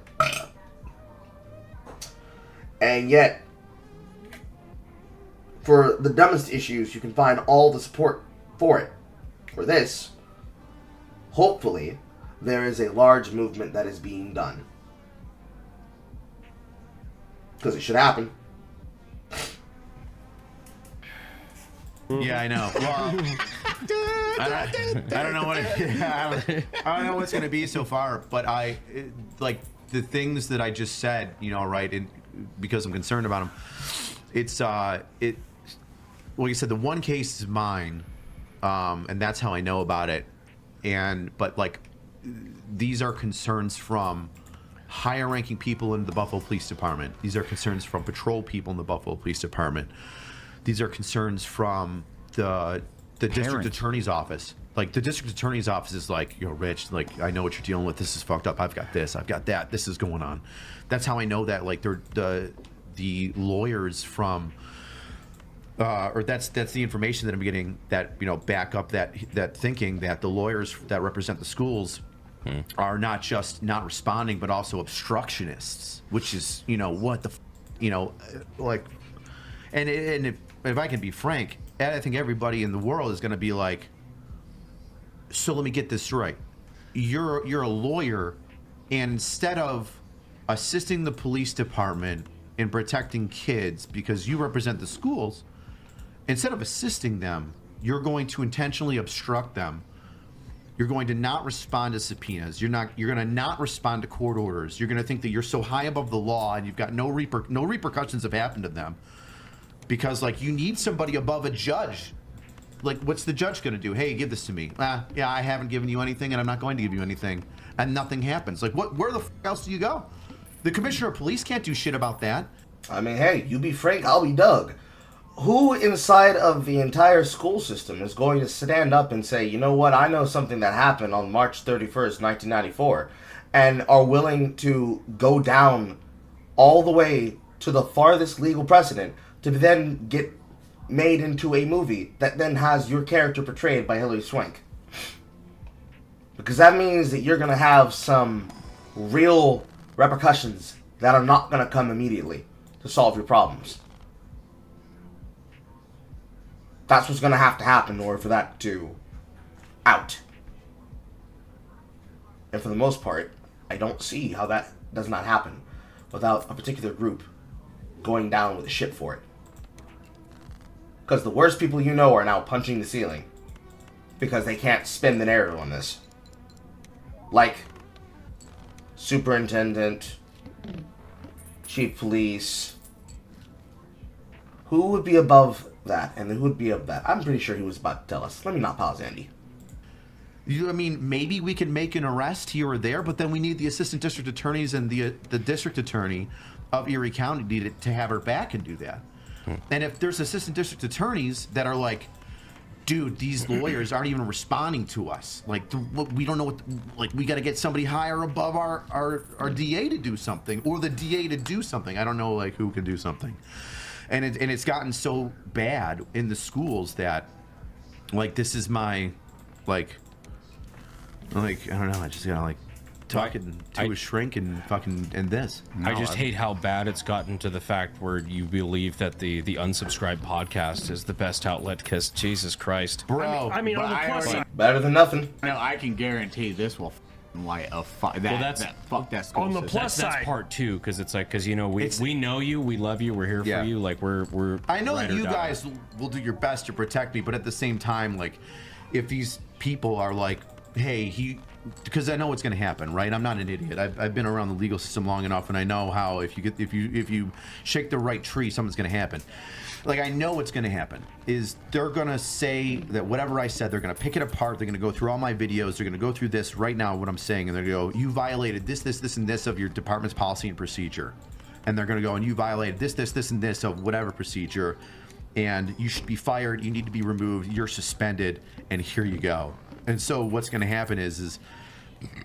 And yet, for the dumbest issues, you can find all the support for it. For this, hopefully, there is a large movement that is being done. Because it should happen. Yeah, I know. Well, I don't know what I don't know what's going to be so far, but like the things that I just said, you know, right? And because I'm concerned about them, it's well, you said the one case is mine, and that's how I know about it. But like, these are concerns from higher-ranking people in the Buffalo Police Department. These are concerns from patrol people in the Buffalo Police Department. These are concerns from the district attorney's office. Like, the district attorney's office is like, yo, Rich, like, I know what you're dealing with. This is fucked up. I've got this. I've got that. This is going on. That's how I know that, like, they're the lawyers from, or that's the information that I'm getting that, you know, back up that thinking that the lawyers that represent the schools are not just not responding, but also obstructionists, which is, you know, what the, you know, like, and if I can be frank, I think everybody in the world is going to be like, so let me get this right. You're a lawyer, and instead of assisting the police department in protecting kids because you represent the schools, instead of assisting them, you're going to intentionally obstruct them. You're going to not respond to subpoenas. You're going to not respond to court orders. You're going to think that you're so high above the law and you've got no repercussions have happened to them. Because, like, you need somebody above a judge. Like, what's the judge going to do? Hey, give this to me. Yeah, I haven't given you anything, and I'm not going to give you anything. And nothing happens. Like, where the else do you go? The commissioner of police can't do shit about that. I mean, hey, you be Frank, I'll be Doug. who inside of the entire school system is going to stand up and say, you know what, I know something that happened on March 31st, 1994, and are willing to go down all the way to the farthest legal precedent to then get made into a movie that then has your character portrayed by Hilary Swank? Because that means that you're going to have some real repercussions that are not going to come immediately to solve your problems. That's what's going to happen in order for that to out. And for the most part, I don't see how that does not happen without a particular group going down with a ship for it. Because the worst people you know are now punching the ceiling because they can't spin the narrative on this. Like Superintendent, Chief Police. Who would be above that and who would be above that? I'm pretty sure he was about to tell us. Let me not pause, Andy. I mean, maybe we can make an arrest here or there, but then we need the assistant district attorneys and the district attorney of Erie County to have her back and do that. And if there's assistant district attorneys that are like, dude, these lawyers aren't even responding to us. Like, we don't know what, like, we got to get somebody higher above our DA to do something, or the DA to do something. I don't know, like, who can do something. And it's gotten so bad in the schools that, like, this is my, like, I don't know, I just gotta, like, talking to a shrink and fucking, and this. I just hate how bad it's gotten to the fact where you believe that the unsubscribed podcast is the best outlet, because Jesus Christ. Bro. I mean on the plus side. Better than nothing. No, I can guarantee this will light a fuck that school on the system. plus That's side. part two, because it's like, because, you know, we know you, we love you, we're here for you, like, we're I know ride that or you die. guys will do your best to protect me, but at the same time, like, if these people are like, hey, because I know what's going to happen, right? I'm not an idiot. I've been around the legal system long enough, and I know how if you shake the right tree, something's going to happen. Like, I know what's going to happen is they're going to say that whatever I said, they're going to pick it apart. They're going to go through all my videos. They're going to go through this right now, what I'm saying, and they're going to go, you violated this, and this of your department's policy and procedure. And they're going to go, and you violated this, and this of whatever procedure, and you should be fired. You need to be removed. You're suspended, and here you go. And so what's going to happen is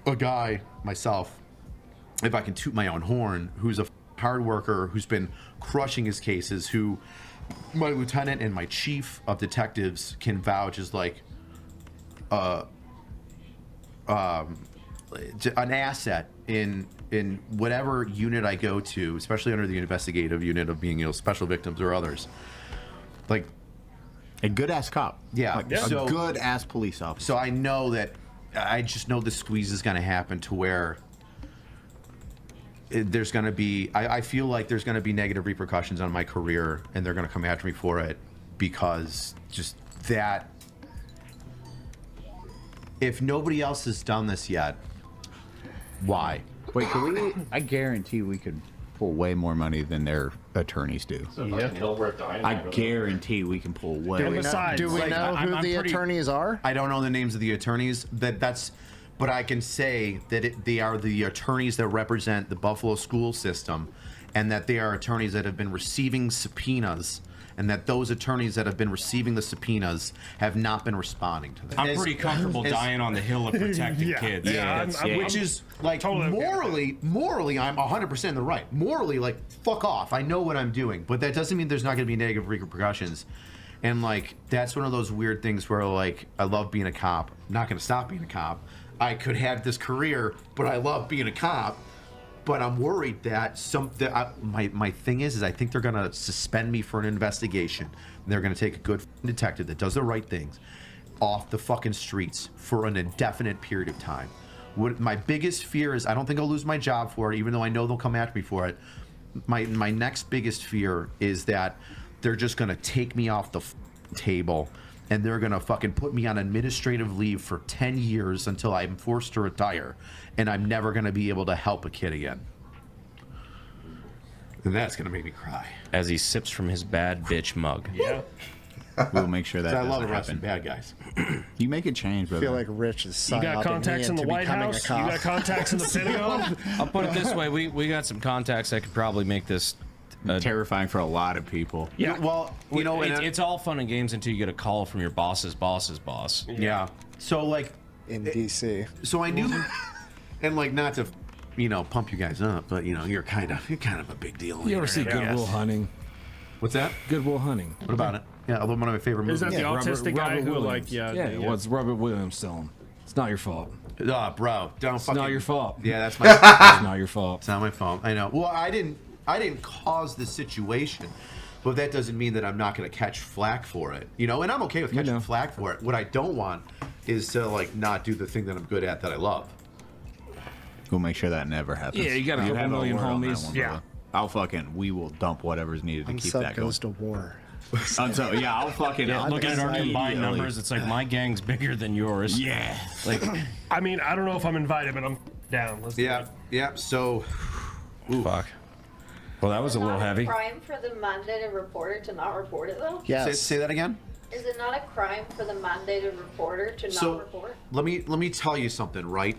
a guy, myself, if I can toot my own horn, who's a hard worker, who's been crushing his cases, who my lieutenant and my chief of detectives can vouch as like an asset in whatever unit I go to, especially under the investigative unit of being, you know, special victims or others. Like a good ass cop. Yeah. Like, a good ass police officer. So I know that, I just know the squeeze is going to happen to where there's going to be, I feel like there's going to be negative repercussions on my career, and they're going to come after me for it, because just that, if nobody else has done this yet, why? Wait, can we? I guarantee we could pull way more money than their attorneys do. I guarantee we can pull way. Do we know who the attorneys are? I don't know the names of the attorneys. But I can say that they are the attorneys that represent the Buffalo school system, and that they are attorneys that have been receiving subpoenas, and that those attorneys that have been receiving the subpoenas have not been responding to them. I'm pretty comfortable dying on the hill of protecting kids. Which is like totally morally, I'm 100% in the right. Morally, like, fuck off. I know what I'm doing, but that doesn't mean there's not going to be negative repercussions. And like, that's one of those weird things where, like, I love being a cop. I'm not going to stop being a cop. I could have this career, but I love being a cop. But I'm worried that my thing is I think they're going to suspend me for an investigation. They're going to take a good detective that does the right things off the fucking streets for an indefinite period of time. My biggest fear is I don't think I'll lose my job for it, even though I know they'll come after me for it. My next biggest fear is that they're just going to take me off the table, and they're going to fucking put me on administrative leave for 10 years until I'm forced to retire, and I'm never going to be able to help a kid again. And that's going to make me cry. As he sips from his bad bitch mug. Yeah. We'll make sure that I doesn't love arresting happen. bad guys. You make a change, I brother. feel like Rich is You got contacts in the White House? You got contacts in the Pentagon? I'll put it this way: we got some contacts that could probably make this terrifying for a lot of people. Yeah. Well, you know, it's all fun and games until you get a call from your boss's boss's boss. Yeah. So like in DC. So I knew, and like not to, pump you guys up, but you're kind of a big deal. You ever see Good Will Hunting? What's that? Good Will Hunting. What about it? Yeah, one of my favorite movies. Is that the autistic guy who Williams. What's Robert Williams telling? It's not your fault. Bro, don't It's fucking. not your fault. Yeah, that's my. It's not your fault. It's not my fault. I know. Well, I didn't cause the situation, but that doesn't mean that I'm not going to catch flack for it. And I'm okay with catching flack for it. What I don't want is to like not do the thing that I'm good at that I love. We'll make sure that never happens. Yeah, you got a couple million homies. We will dump whatever's needed to keep that going. goes to war. I'll fucking look at our combined numbers. It's like my gang's bigger than yours. Yeah. Like, I mean, I don't know if I'm invited, but I'm down. Let's do it. Yeah. So, fuck. Well, that was a little heavy. Crime for the mandated reporter to not report it, though? Yes. Say that again. Is it not a crime for the mandated reporter to not report? Let me tell you something, right?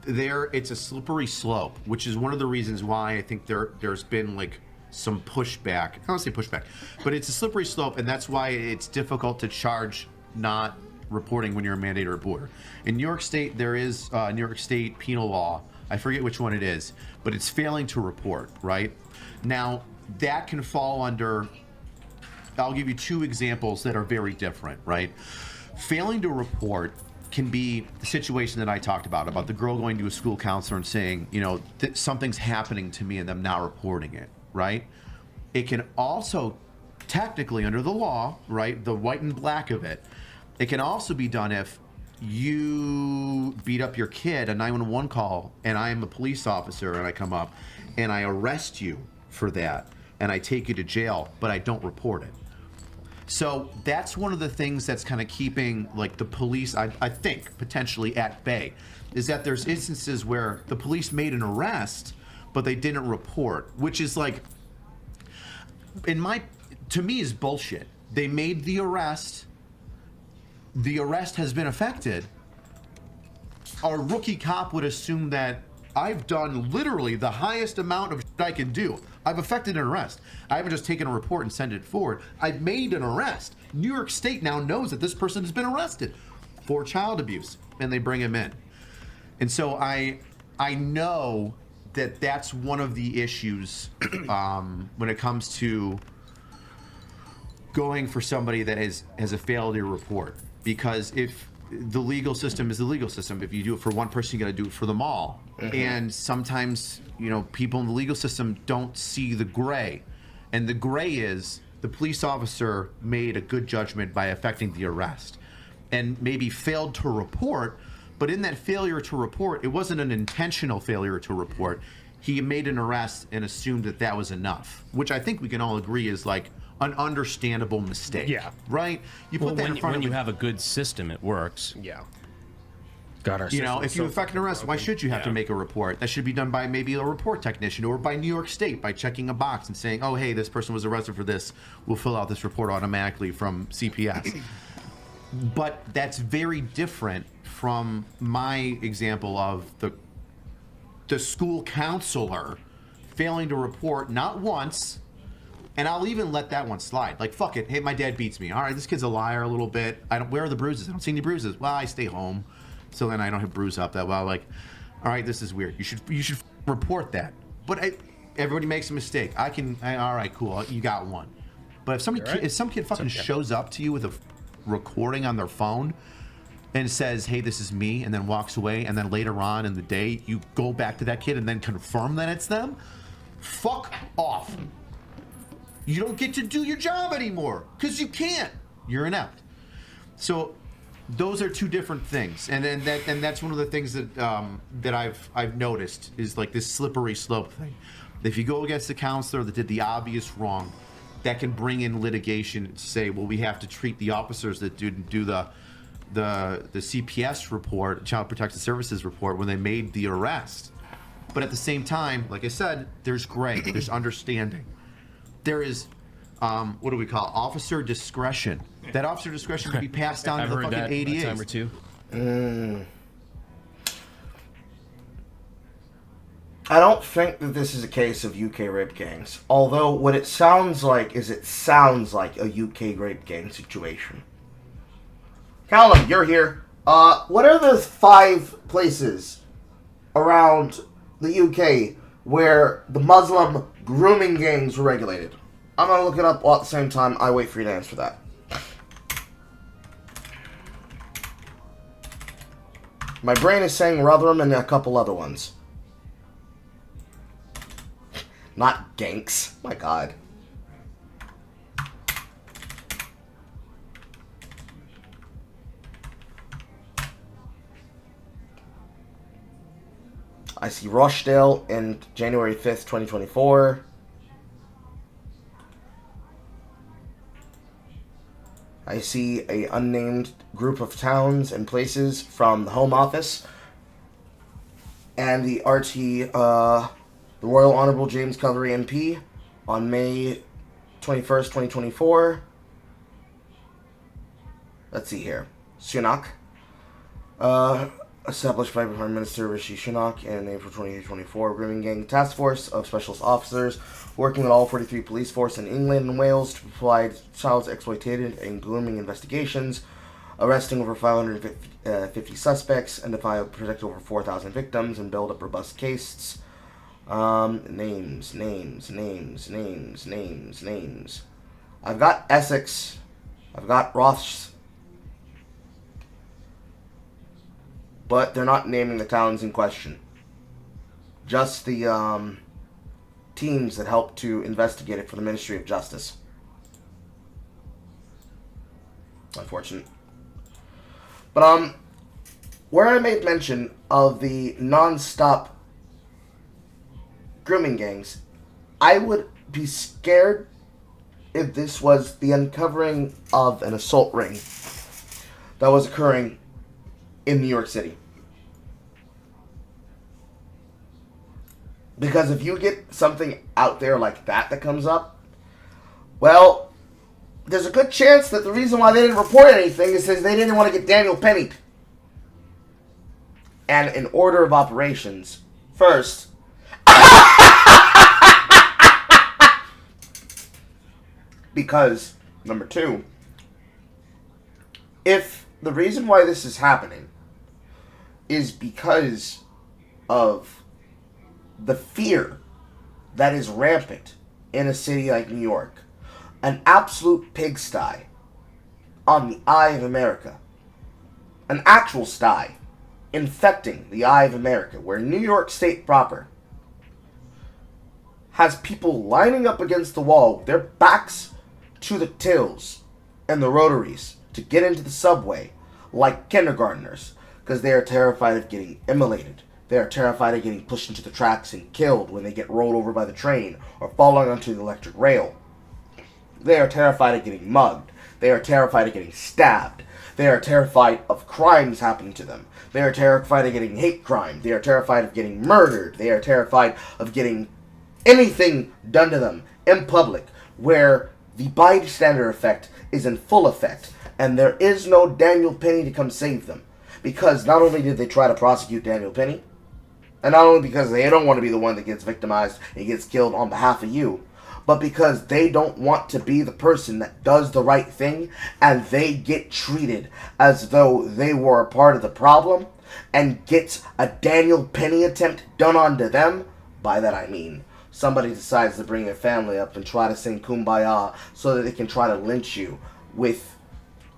It's a slippery slope, which is one of the reasons why I think there's been like some pushback. I don't want to say pushback, but it's a slippery slope, and that's why it's difficult to charge not reporting when you're a mandated reporter. In New York State, there is New York State penal law. I forget which one it is, but it's failing to report, right? Now, that can fall under, I'll give you two examples that are very different, right? Failing to report can be the situation that I talked about the girl going to a school counselor and saying, something's happening to me and them not reporting it, right? It can also, technically under the law, right, the white and black of it, it can also be done if you beat up your kid, a 911 call, and I am a police officer and I come up and I arrest you for that and I take you to jail, but I don't report it. So that's one of the things that's kind of keeping like the police, I think, potentially at bay, is that there's instances where the police made an arrest, but they didn't report, which is like, to me is bullshit. They made the arrest has been affected. A rookie cop would assume that I've done literally the highest amount of shit I can do. I've effected an arrest. I haven't just taken a report and sent it forward. I've made an arrest. New York State now knows that this person has been arrested for child abuse, and they bring him in. And so I know that that's one of the issues when it comes to going for somebody that has a failure report. Because if the legal system is the legal system, if you do it for one person, you got to do it for them all. Mm-hmm. And sometimes, people in the legal system don't see the gray. And the gray is the police officer made a good judgment by effecting the arrest and maybe failed to report. But in that failure to report, it wasn't an intentional failure to report. He made an arrest and assumed that was enough, which I think we can all agree is like an understandable mistake. Yeah. Right? You put that in front of you have a good system, it works. Yeah. God, our if you effect an arrest, why should you have to make a report? That should be done by maybe a report technician or by New York State by checking a box and saying, oh, hey, this person was arrested for this. We'll fill out this report automatically from CPS. But that's very different from my example of the school counselor failing to report not once, and I'll even let that one slide. Like, fuck it. Hey, my dad beats me. All right, this kid's a liar a little bit. Where are the bruises? I don't see any bruises. Well, I stay home, so then I don't have bruise up that well. Like, all right, this is weird. You should report that. But everybody makes a mistake. All right, cool. You got one. But if some kid fucking shows up to you with a recording on their phone and says, hey, this is me, and then walks away, and then later on in the day, you go back to that kid and then confirm that it's them, fuck off. You don't get to do your job anymore because you can't. You're inept. So those are two different things, and that's one of the things that I've noticed is like this slippery slope thing. If you go against the counselor that did the obvious wrong, that can bring in litigation to say, well, we have to treat the officers that didn't do the CPS report, Child Protective Services report, when they made the arrest. But at the same time, like I said, there's gray, there's understanding. There is, what do we call it? Officer discretion. That officer discretion can be passed down to the fucking ADAs. Time or two. I don't think that this is a case of UK rape gangs. Although what it sounds like is it sounds like a UK rape gang situation. Callum, you're here. What are the 5 places around the UK where the Muslim grooming gangs were regulated? I'm gonna look it up all at the same time. I wait for you to answer that. My brain is saying Rotherham and a couple other ones. Not ganks. My god. I see Rochdale in January 5th, 2024. I see a unnamed group of towns and places from the Home Office. And the RT, the Royal Honourable James Coventry MP on May 21st, 2024. Let's see here. Sunak. Established by Prime Minister Rishi Sunak in April 2024. Grooming Gang Task Force of Specialist Officers working with all 43 police force in England and Wales to provide child exploitation and grooming investigations, arresting over 550 suspects, and to protect over 4,000 victims and build up robust cases. Names. I've got Essex. I've got Roths. But they're not naming the towns in question. Just the teams that helped to investigate it for the Ministry of Justice. Unfortunate. But where I made mention of the non-stop grooming gangs, I would be scared if this was the uncovering of an assault ring that was occurring in New York City. Because if you get something out there like that comes up, well, there's a good chance that the reason why they didn't report anything is because they didn't want to get Daniel pennied. And in order of operations, first, because, number 2, if the reason why this is happening is because of the fear that is rampant in a city like New York, an absolute pigsty on the eye of America, an actual sty infecting the eye of America, where New York State proper has people lining up against the wall with their backs to the tills and the rotaries to get into the subway like kindergartners because they are terrified of getting immolated. They are terrified of getting pushed into the tracks and killed when they get rolled over by the train or falling onto the electric rail. They are terrified of getting mugged. They are terrified of getting stabbed. They are terrified of crimes happening to them. They are terrified of getting hate crime. They are terrified of getting murdered. They are terrified of getting anything done to them in public where the bystander effect is in full effect and there is no Daniel Penny to come save them. Because not only did they try to prosecute Daniel Penny, and not only because they don't want to be the one that gets victimized and gets killed on behalf of you, but because they don't want to be the person that does the right thing and they get treated as though they were a part of the problem and gets a Daniel Penny attempt done onto them. By that I mean somebody decides to bring their family up and try to sing Kumbaya so that they can try to lynch you with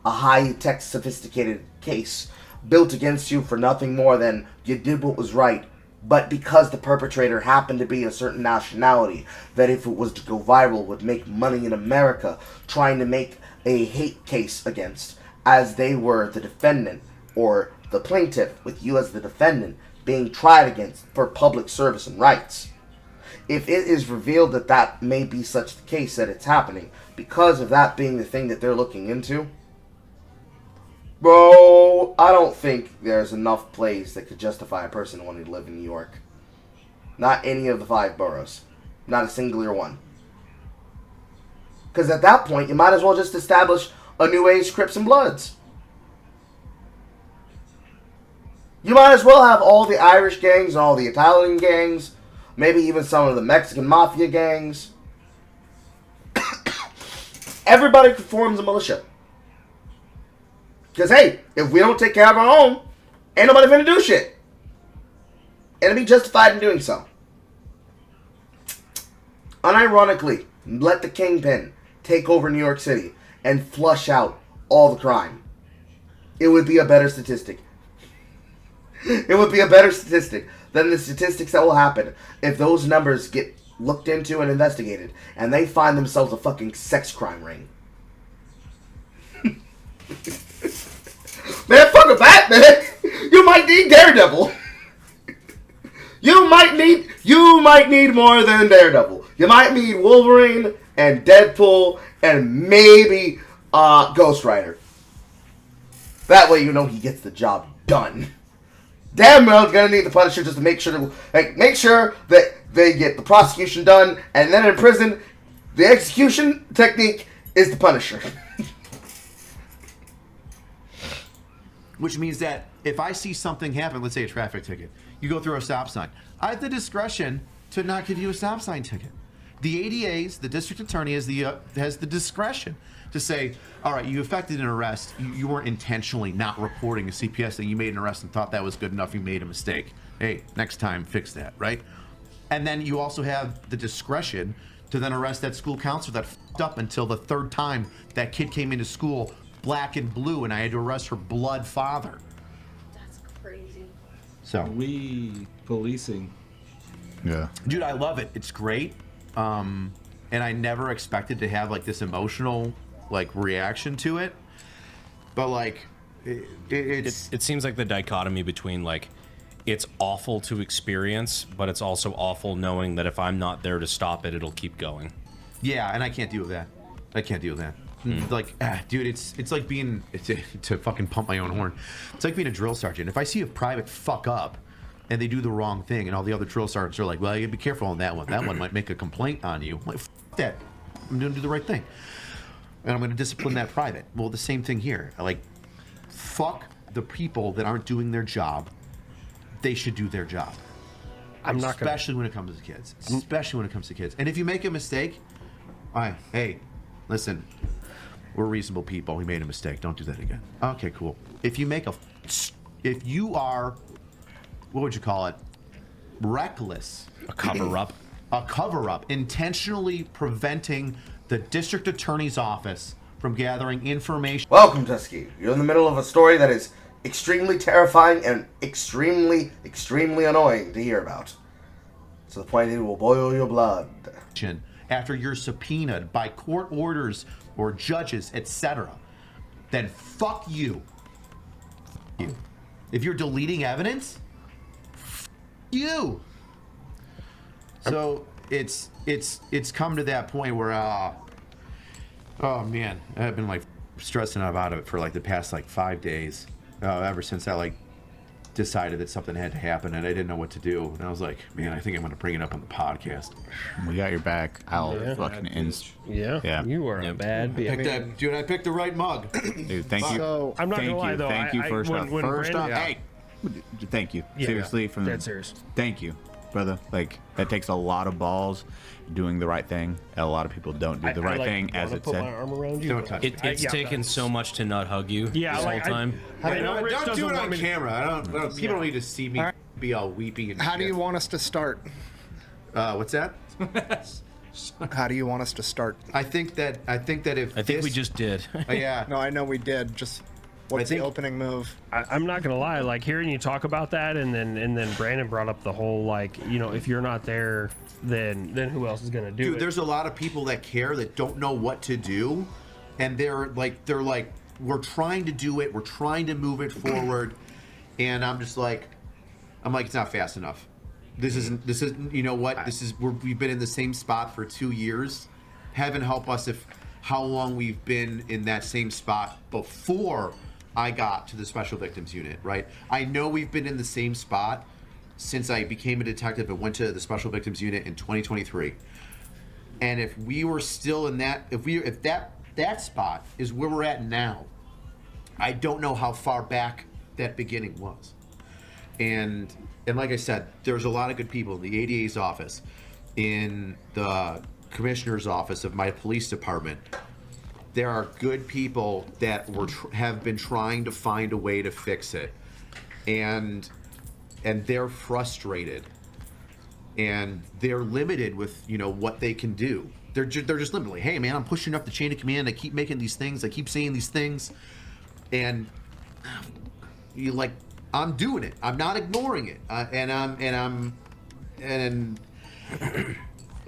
a high-tech sophisticated case built against you for nothing more than you did what was right, but because the perpetrator happened to be a certain nationality that if it was to go viral would make money in America, trying to make a hate case against, as they were the defendant or the plaintiff with you as the defendant being tried against for public service and rights. If it is revealed that that may be such the case that it's happening because of that being the thing that they're looking into, bro, I don't think there's enough plays that could justify a person wanting to live in New York. Not any of the 5 boroughs. Not a singular one. Because at that point, you might as well just establish a New Age Crips and Bloods. You might as well have all the Irish gangs and all the Italian gangs maybe even some of the Mexican mafia gangs. Everybody forms a militia. Because, hey, if we don't take care of our own, ain't nobody finna do shit. And be justified in doing so. Unironically, let the kingpin take over New York City and flush out all the crime. It would be a better statistic. It would be a better statistic than the statistics that will happen if those numbers get looked into and investigated and they find themselves a fucking sex crime ring. Man, fuck a Batman! You might need Daredevil. You might need more than Daredevil. You might need Wolverine and Deadpool and maybe Ghost Rider. That way you know he gets the job done. Damn well gonna need the Punisher just to make sure that they get the prosecution done, and then in prison, the execution technique is the Punisher. Which means that if I see something happen, let's say a traffic ticket, you go through a stop sign, I have the discretion to not give you a stop sign ticket. The ADAs, the district attorney, has the discretion to say, all right, you effected an arrest. You weren't intentionally not reporting a CPS thing. You made an arrest and thought that was good enough. You made a mistake. Hey, next time, fix that, right? And then you also have the discretion to then arrest that school counselor that f***ed up until the third time that kid came into school black and blue, and I had to arrest her blood father. That's crazy. So policing. Yeah. Dude, I love it. It's great. And I never expected to have like this emotional like reaction to it. But like it seems like the dichotomy between like it's awful to experience, but it's also awful knowing that if I'm not there to stop it, it'll keep going. Yeah, and I can't deal with that. I can't deal with that. Like, dude, it's like being to fucking pump my own horn. It's like being a drill sergeant. If I see a private fuck up and they do the wrong thing, and all the other drill sergeants are like, "Well, you gotta be careful on that one. That one might make a complaint on you." I'm like, fuck that. I'm gonna do the right thing, and I'm gonna discipline that private. Well, the same thing here. Like, fuck the people that aren't doing their job. They should do their job. Especially when it comes to kids. Especially when it comes to kids. And if you make a mistake, hey, listen. We're reasonable people. We made a mistake. Don't do that again. Okay, cool. If you are, what would you call it? Reckless. A cover-up. A cover-up. Intentionally preventing the district attorney's office from gathering information. Welcome, Tusky. You're in the middle of a story that is extremely terrifying and extremely, extremely annoying to hear about. To the point it will boil your blood. After you're subpoenaed by court orders or judges, etc., then fuck you. If you're deleting evidence, you. So it's come to that point where oh man, I've been like stressing out about it for like the past like 5 days. Ever since I like decided that something had to happen and I didn't know what to do. And I was like, man, I think I'm gonna bring it up on the podcast. We got your back. I'll fucking Yeah, you are a bad bitch. Dude, I picked the right mug. Dude, thank you. So, I'm not gonna lie though. Thank you first off. First off, Brandon, hey, thank you. Yeah, Seriously, from dead serious. Thank you, brother. Like that takes a lot of balls. Doing the right thing. A lot of people don't do the right thing, as it said. It's taken so much to not hug you this whole time. Don't do it on camera. People don't need to see me be all weepy and How do you want us to start? What's that? How do you want us to start? I think that if I think we just did. Yeah. No, I know we did. Just what's the opening move? I'm not gonna lie. Like hearing you talk about that, and then Brandon brought up the whole like, you know, if you're not there, then who else is gonna do it? Dude, there's a lot of people that care that don't know what to do, and they're like, we're trying to do it, we're trying to move it forward, and I'm like, it's not fast enough. This isn't. You know what? We've been in the same spot for 2 years. Heaven help us if how long we've been in that same spot before I got to the Special Victims Unit, right? I know we've been in the same spot since I became a detective and went to the Special Victims Unit in 2023. And if we were still in that, if that spot is where we're at now, I don't know how far back that beginning was. And like I said, there's a lot of good people in the ADA's office, in the commissioner's office of my police department. There are good people that have been trying to find a way to fix it, and they're frustrated, and they're limited with what they can do. They're just limited. Like, hey man, I'm pushing up the chain of command. I keep making these things. I keep saying these things, and you like. I'm doing it. I'm not ignoring it, and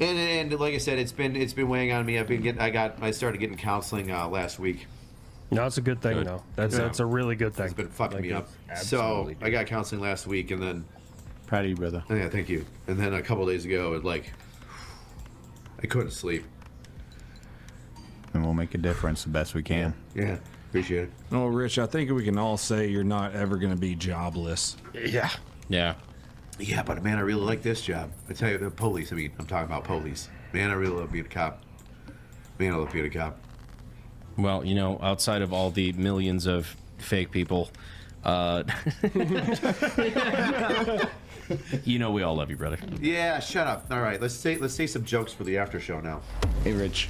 like I said, it's been weighing on me. I started getting counseling last week. No, it's a good thing though. That's a really good thing. It's been fucking me up. Absolutely. So I got counseling last week, and then proud of you, brother. Yeah, thank you. And then a couple of days ago, I couldn't sleep. And we'll make a difference the best we can. Yeah. Appreciate it. Oh, Rich, I think we can all say you're not ever going to be jobless. Yeah. Yeah. Yeah, but man, I really like this job. I tell you, the police. I mean, I'm talking about police. Man, I really love being a cop. Man, I love being a cop. Well, outside of all the millions of fake people, we all love you, brother. Yeah, shut up. All right, let's say some jokes for the after show now. Hey, Rich.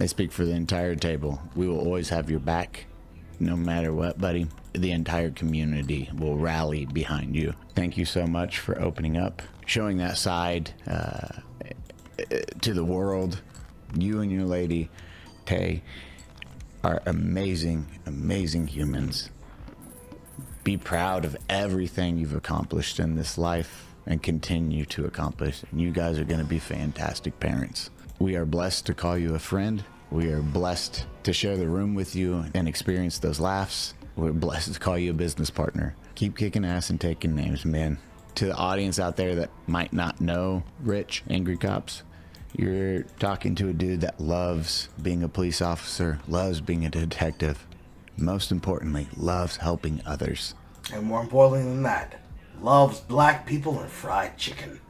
I speak for the entire table. We will always have your back, no matter what, buddy. The entire community will rally behind you. Thank you so much for opening up, showing that side to the world. You and your lady, Tay, are amazing, amazing humans. Be proud of everything you've accomplished in this life and continue to accomplish. And you guys are going to be fantastic parents. We are blessed to call you a friend. We are blessed to share the room with you and experience those laughs. We're blessed to call you a business partner. Keep kicking ass and taking names, man. To the audience out there that might not know Rich, Angry Cops, you're talking to a dude that loves being a police officer, loves being a detective. Most importantly, loves helping others. And more importantly than that, loves black people and fried chicken.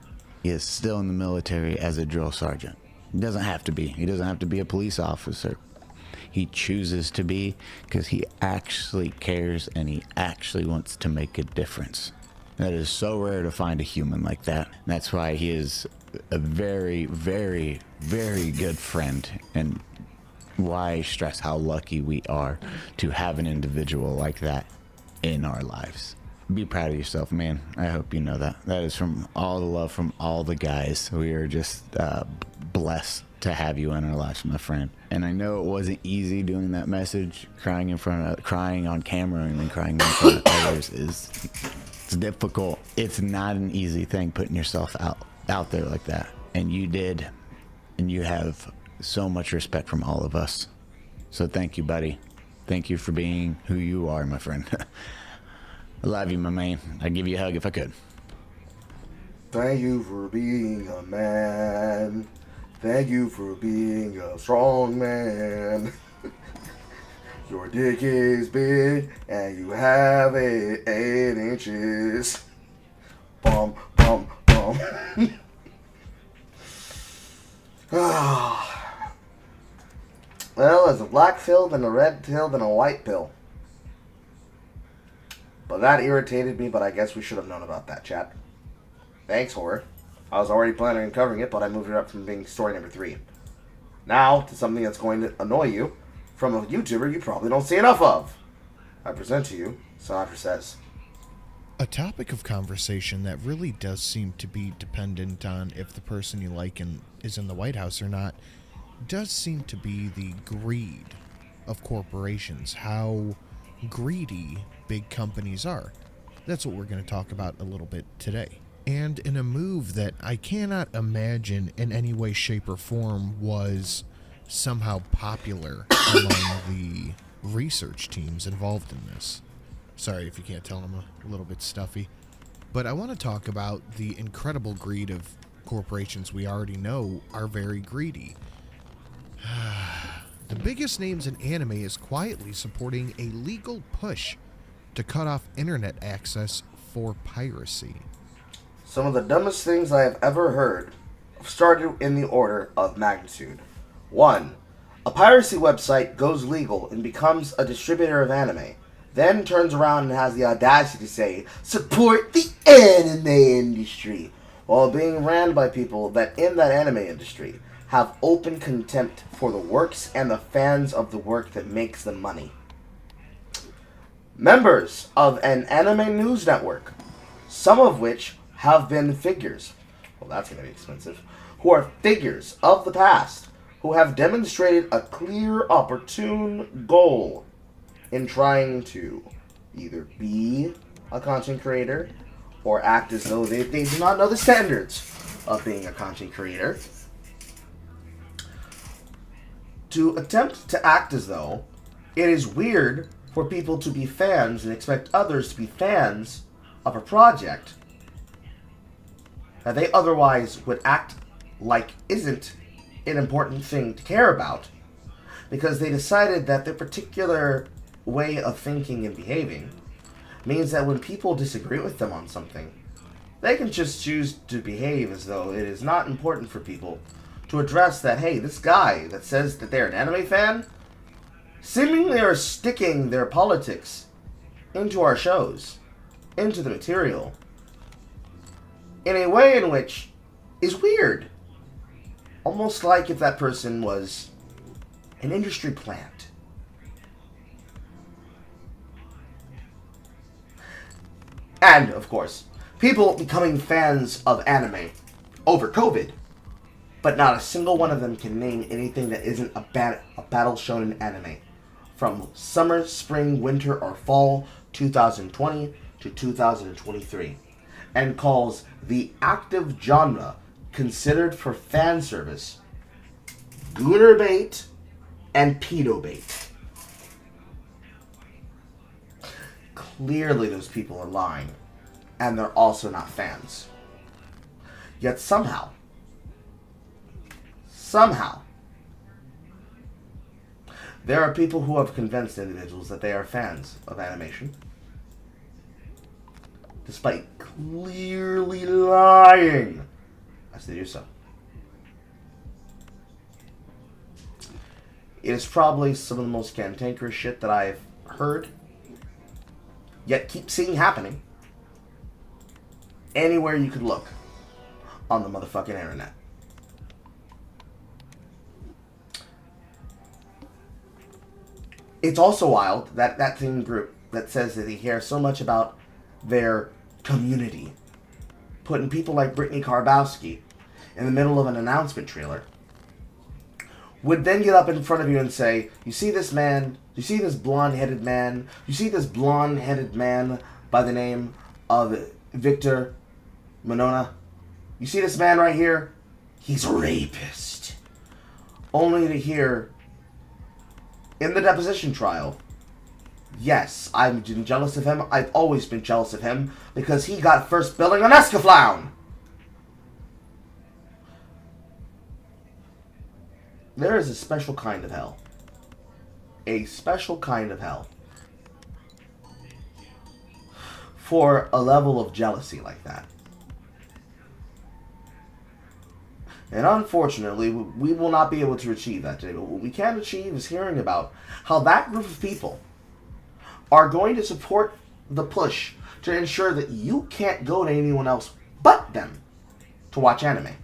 He is still in the military as a drill sergeant. He doesn't have to be. He doesn't have to be a police officer. He chooses to be because he actually cares and he actually wants to make a difference. That is so rare to find a human like that. That's why he is a very, very, very good friend, and why I stress how lucky we are to have an individual like that in our lives. Be proud of yourself, man. I hope you know that. That is from all the love from all the guys. We are just blessed to have you in our lives, my friend. And I know it wasn't easy doing that message, crying on camera and then crying in front of others it's difficult. It's not an easy thing putting yourself out there like that. And you did, and you have so much respect from all of us. So thank you, buddy. Thank you for being who you are, my friend. I love you, my man. I'd give you a hug if I could. Thank you for being a man. Thank you for being a strong man. Your dick is big and you have 8 inches. Bum, bum, bum. Well, there's a black pill, then a red pill, then a white pill. But that irritated me, but I guess we should have known about that, chat. Thanks, horror. I was already planning on covering it, but I moved it up from being story number 3. Now, to something that's going to annoy you, from a YouTuber you probably don't see enough of. I present to you, Sinatra Says. A topic of conversation that really does seem to be dependent on if the person you like is in the White House or not, does seem to be the greed of corporations, how greedy big companies are. That's what we're going to talk about a little bit today. And in a move that I cannot imagine in any way, shape, or form was somehow popular among the research teams involved in this. Sorry if you can't tell, I'm a little bit stuffy. But I want to talk about the incredible greed of corporations we already know are very greedy. The biggest names in anime is quietly supporting a legal push to cut off internet access for piracy. Some of the dumbest things I have ever heard started in the order of magnitude. 1. A piracy website goes legal and becomes a distributor of anime. then turns around and has the audacity to say, support the anime industry, while being ran by people that in that anime industry have open contempt for the works and the fans of the work that makes them money. Members of an anime news network, some of which have been figures, well, that's going to be expensive, who are figures of the past, who have demonstrated a clear, opportune goal in trying to either be a content creator or act as though they do not know the standards of being a content creator, to attempt to act as though it is weird for people to be fans and expect others to be fans of a project that they otherwise would act like isn't an important thing to care about, because they decided that their particular way of thinking and behaving means that when people disagree with them on something, they can just choose to behave as though it is not important for people to address that, hey, this guy that says that they're an anime fan seemingly are sticking their politics into our shows, into the material, in a way in which is weird. Almost like if that person was an industry plant. And, of course, people becoming fans of anime over COVID, but not a single one of them can name anything that isn't a battle shonen anime from summer, spring, winter, or fall 2020 to 2023, and calls the active genre considered for fan service gooner bait and pedo bait. Clearly those people are lying, and they're also not fans. Yet somehow, there are people who have convinced individuals that they are fans of animation, despite clearly lying as they do so. It is probably some of the most cantankerous shit that I've heard, yet keep seeing happening anywhere you could look on the motherfucking internet. It's also wild that that same group that says that they care so much about their community, putting people like Brittany Karbowski in the middle of an announcement trailer, would then get up in front of you and say, you see this man, you see this blonde-headed man, you see this blonde-headed man by the name of Victor Monona, you see this man right here? He's a rapist. Only to hear in the deposition trial, yes, I've been jealous of him. I've always been jealous of him because he got first billing on Escaflown. There is a special kind of hell. A special kind of hell for a level of jealousy like that. And unfortunately, we will not be able to achieve that today. But what we can achieve is hearing about how that group of people are going to support the push to ensure that you can't go to anyone else but them to watch anime.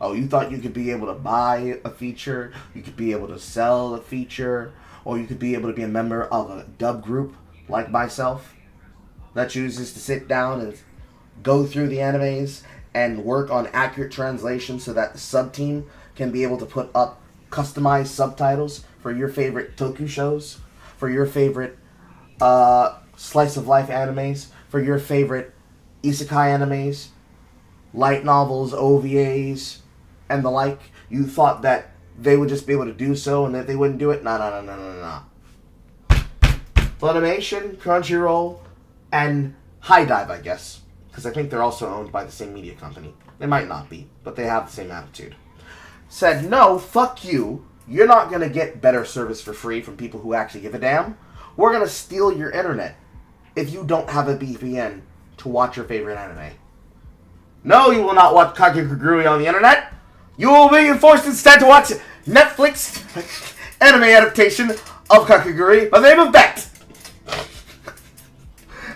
Oh, you thought you could be able to buy a feature, you could be able to sell a feature, or you could be able to be a member of a dub group like myself that chooses to sit down and go through the animes and work on accurate translation so that the sub-team can be able to put up customized subtitles for your favorite toku shows, for your favorite slice of life animes, for your favorite isekai animes, light novels, OVAs, and the like. You thought that they would just be able to do so and that they wouldn't do it? No. Funimation, Crunchyroll, and High Dive, I guess. Because I think they're also owned by the same media company. They might not be, but they have the same attitude. Said, no, fuck you. You're not going to get better service for free from people who actually give a damn. We're going to steal your internet if you don't have a VPN to watch your favorite anime. No, you will not watch Kakegurui on the internet. You will be forced instead to watch Netflix anime adaptation of Kakegurui by the name of Bet.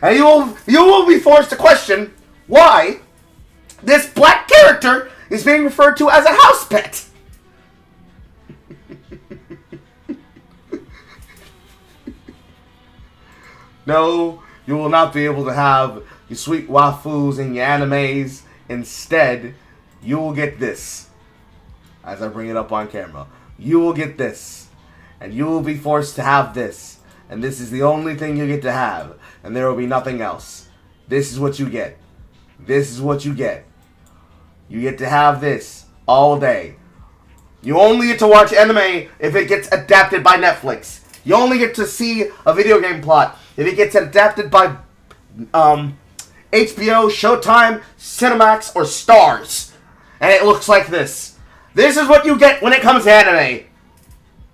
And you will be forced to question why this black character is being referred to as a house pet. No, you will not be able to have your sweet waifus and your animes. Instead, you will get this. As I bring it up on camera. You will get this. And you will be forced to have this. And this is the only thing you get to have. And there will be nothing else. This is what you get. This is what you get. You get to have this all day. You only get to watch anime if it gets adapted by Netflix. You only get to see a video game plot if it gets adapted by HBO, Showtime, Cinemax, or Stars. And it looks like this. This is what you get when it comes to anime.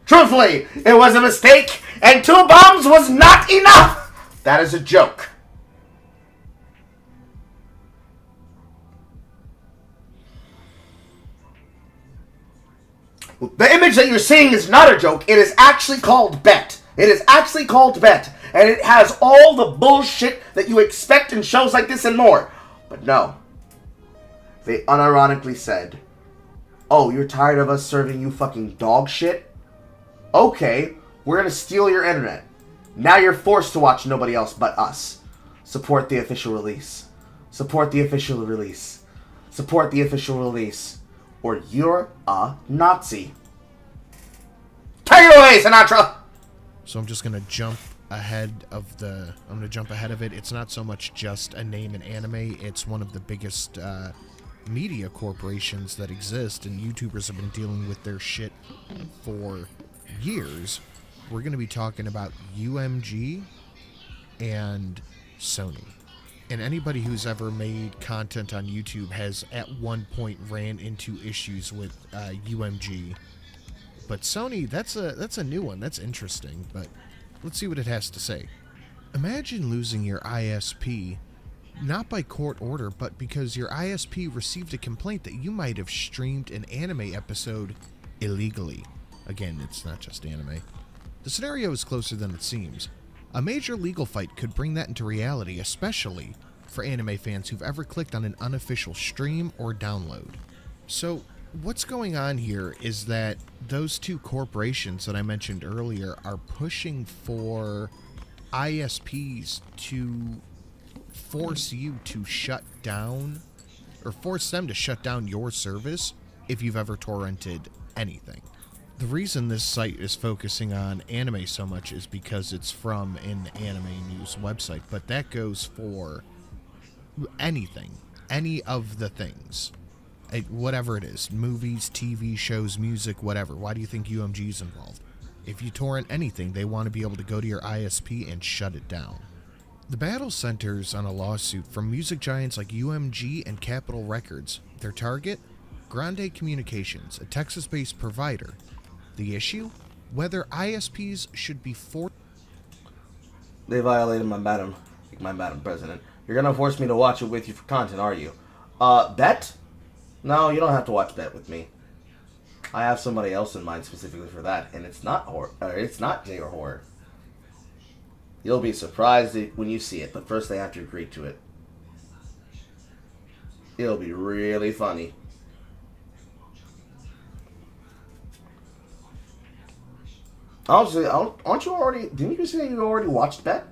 Truthfully, it was a mistake, and 2 bombs was not enough! That is a joke. The image that you're seeing is not a joke. It is actually called Bet. It is actually called Bet. And it has all the bullshit that you expect in shows like this and more. But no. They unironically said, oh, you're tired of us serving you fucking dog shit? Okay, we're gonna steal your internet. Now you're forced to watch nobody else but us. Support the official release. Support the official release. Support the official release. Or you're a Nazi. Take it away, Sinatra! So I'm just gonna jump ahead of it. It's not so much just a name in anime, it's one of the biggest media corporations that exist, and YouTubers have been dealing with their shit for years. We're gonna be talking about UMG and Sony. And anybody who's ever made content on YouTube has at one point ran into issues with UMG. But Sony, that's a new one. That's interesting, but let's see what it has to say. Imagine losing your ISP, not by court order, but because your ISP received a complaint that you might have streamed an anime episode illegally. Again, it's not just anime. The scenario is closer than it seems. A major legal fight could bring that into reality, especially for anime fans who've ever clicked on an unofficial stream or download. So, what's going on here is that those 2 corporations that I mentioned earlier are pushing for ISPs to force you to shut down, or force them to shut down your service if you've ever torrented anything. The reason this site is focusing on anime so much is because it's from an anime news website, but that goes for anything, any of the things, whatever it is, movies, TV shows, music, whatever. Why do you think UMG is involved? If you torrent anything, they want to be able to go to your ISP and shut it down. The battle centers on a lawsuit from music giants like UMG and Capitol Records. Their target? Grande Communications, a Texas-based provider. The issue? Whether ISPs should be forced. They violated my madam president. You're gonna force me to watch it with you for content, are you? Bet? No, you don't have to watch Bet with me. I have somebody else in mind specifically for that, and it's not horror. It's not gay or horror. You'll be surprised when you see it, but first they have to agree to it. It'll be really funny. Honestly, aren't you already? Didn't you say you already watched Bet?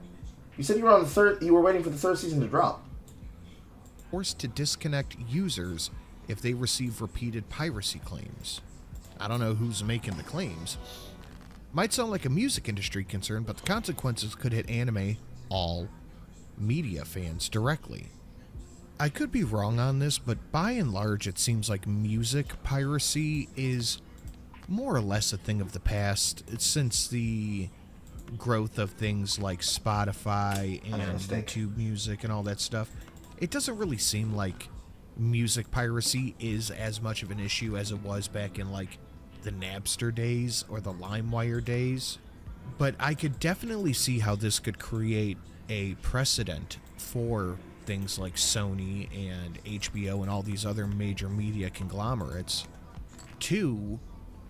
You said you were on the 3rd. You were waiting for the 3rd season to drop. Forced to disconnect users if they receive repeated piracy claims. I don't know who's making the claims. Might sound like a music industry concern, but the consequences could hit anime, all media fans directly. I could be wrong on this, but by and large, it seems like music piracy is more or less a thing of the past since the growth of things like Spotify and YouTube Music and all that stuff. It doesn't really seem like music piracy is as much of an issue as it was back in like the Napster days or the LimeWire days. But I could definitely see how this could create a precedent for things like Sony and HBO and all these other major media conglomerates to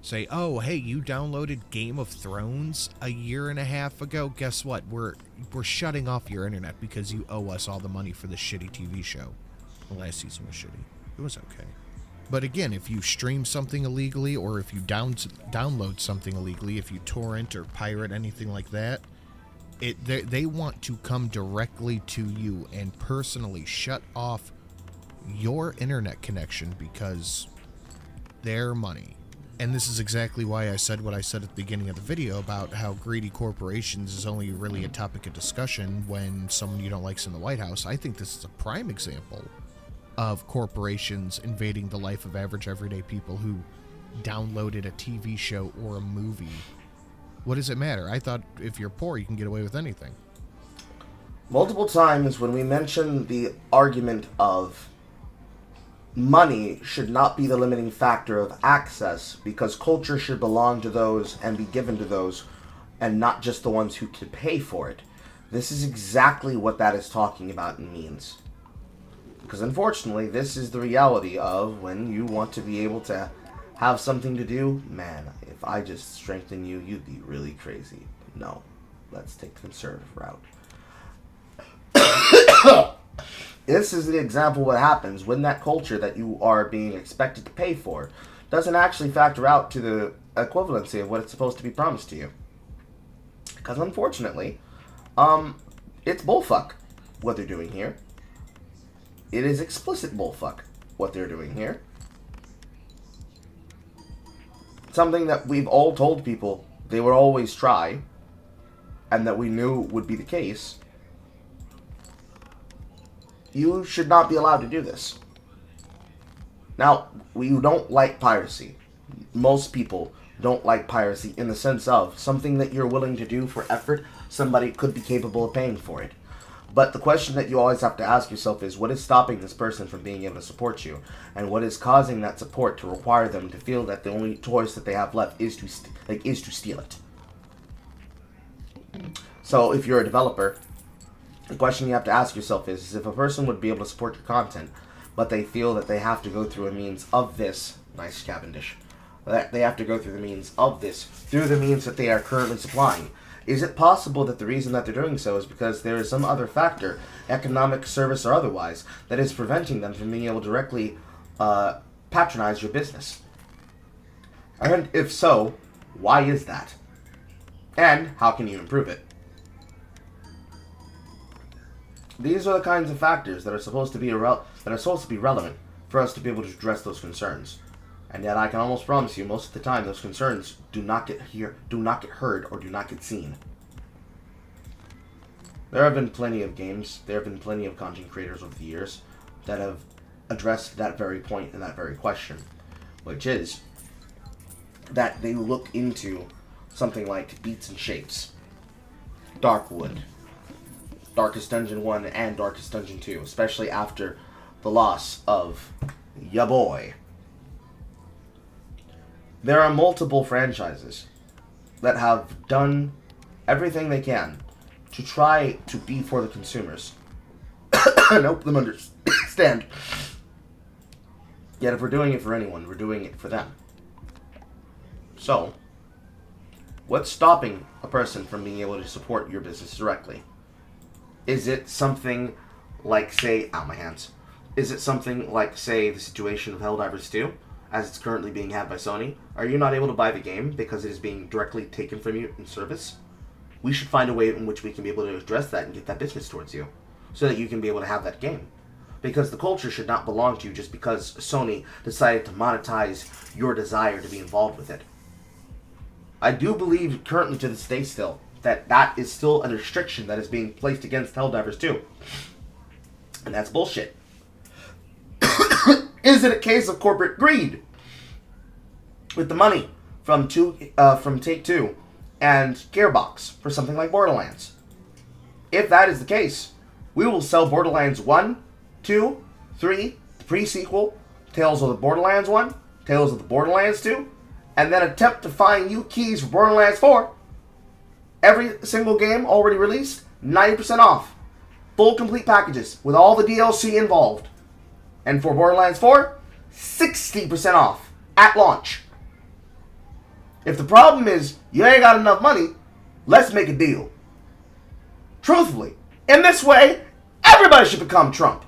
say, oh, hey, you downloaded Game of Thrones a year and a half ago? Guess what? We're shutting off your internet because you owe us all the money for the shitty TV show. The last season was shitty. It was okay. But again, if you stream something illegally, or if you download something illegally, if you torrent or pirate anything like that, they want to come directly to you and personally shut off your internet connection because their money. And this is exactly why I said what I said at the beginning of the video about how greedy corporations is only really a topic of discussion when someone you don't like is in the White House. I think this is a prime example of corporations invading the life of average everyday people who downloaded a TV show or a movie. What does it matter? I thought if you're poor, you can get away with anything. Multiple times when we mention the argument of money should not be the limiting factor of access, because culture should belong to those and be given to those and not just the ones who can pay for it. This is exactly what that is talking about and means. Because unfortunately, this is the reality of when you want to be able to have something to do. Man, if I just strengthen you, you'd be really crazy. No, let's take the conservative route. This is the example of what happens when that culture that you are being expected to pay for doesn't actually factor out to the equivalency of what it's supposed to be promised to you. Because unfortunately, it's bullfuck what they're doing here. It is explicit bullfuck what they're doing here. Something that we've all told people they would always try, and that we knew would be the case. You should not be allowed to do this. Now, we don't like piracy. Most people don't like piracy in the sense of something that you're willing to do for effort, somebody could be capable of paying for it. But the question that you always have to ask yourself is, what is stopping this person from being able to support you? And what is causing that support to require them to feel that the only choice that they have left is to steal it? So if you're a developer, the question you have to ask yourself is if a person would be able to support your content, but they feel that they have to go through a means of this, nice Cavendish, that they have to go through the means of this, through the means that they are currently supplying. Is it possible that the reason that they're doing so is because there is some other factor, economic, service, or otherwise, that is preventing them from being able to directly patronize your business? And if so, why is that? And how can you improve it? These are the kinds of factors that are supposed to be relevant for us to be able to address those concerns. And yet I can almost promise you, most of the time, those concerns do not get heard, or do not get seen. There have been plenty of games, there have been plenty of content creators over the years that have addressed that very point and that very question, which is that they look into something like Beats and Shapes, Darkwood, Darkest Dungeon 1 and Darkest Dungeon 2, especially after the loss of ya boy. There are multiple franchises that have done everything they can to try to be for the consumers and help them understand. Yet if we're doing it for anyone, we're doing it for them. So, what's stopping a person from being able to support your business directly? Is it something like, say, ow, my hands. Is it something like, say, the situation of Helldivers 2? As it's currently being had by Sony? Are you not able to buy the game because it is being directly taken from you in service? We should find a way in which we can be able to address that and get that business towards you, so that you can be able to have that game. Because the culture should not belong to you just because Sony decided to monetize your desire to be involved with it. I do believe currently to this day still that is still a restriction that is being placed against Helldivers 2. And that's bullshit. Is it a case of corporate greed? With the money from Take-Two and Gearbox for something like Borderlands. If that is the case, we will sell Borderlands 1, 2, 3, the pre-sequel, Tales of the Borderlands 1, Tales of the Borderlands 2, and then attempt to find you keys for Borderlands 4. Every single game already released, 90% off. Full complete packages with all the DLC involved. And for Borderlands 4, 60% off at launch. If the problem is you ain't got enough money, let's make a deal. Truthfully. In this way, everybody should become Trump.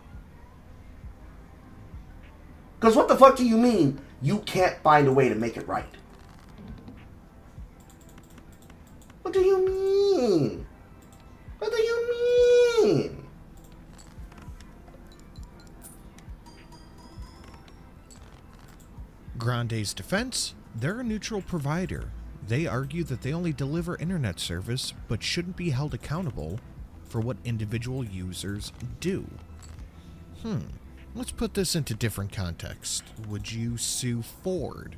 Because what the fuck do you mean you can't find a way to make it right? What do you mean? What do you mean? Grande's defense, they're a neutral provider. They argue that they only deliver internet service, but shouldn't be held accountable for what individual users do. Let's put this into different context. Would you sue Ford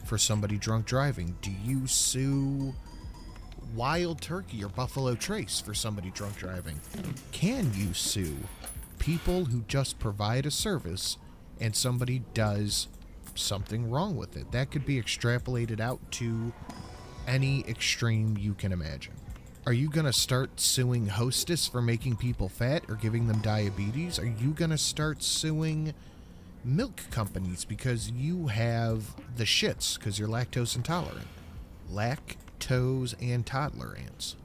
for somebody drunk driving? Do you sue Wild Turkey or Buffalo Trace for somebody drunk driving? Can you sue people who just provide a service and somebody does something wrong with it? That could be extrapolated out to any extreme you can imagine. Are you going to start suing Hostess for making people fat or giving them diabetes? Are you going to start suing milk companies because you have the shits because you're lactose intolerant? Lactose intolerance.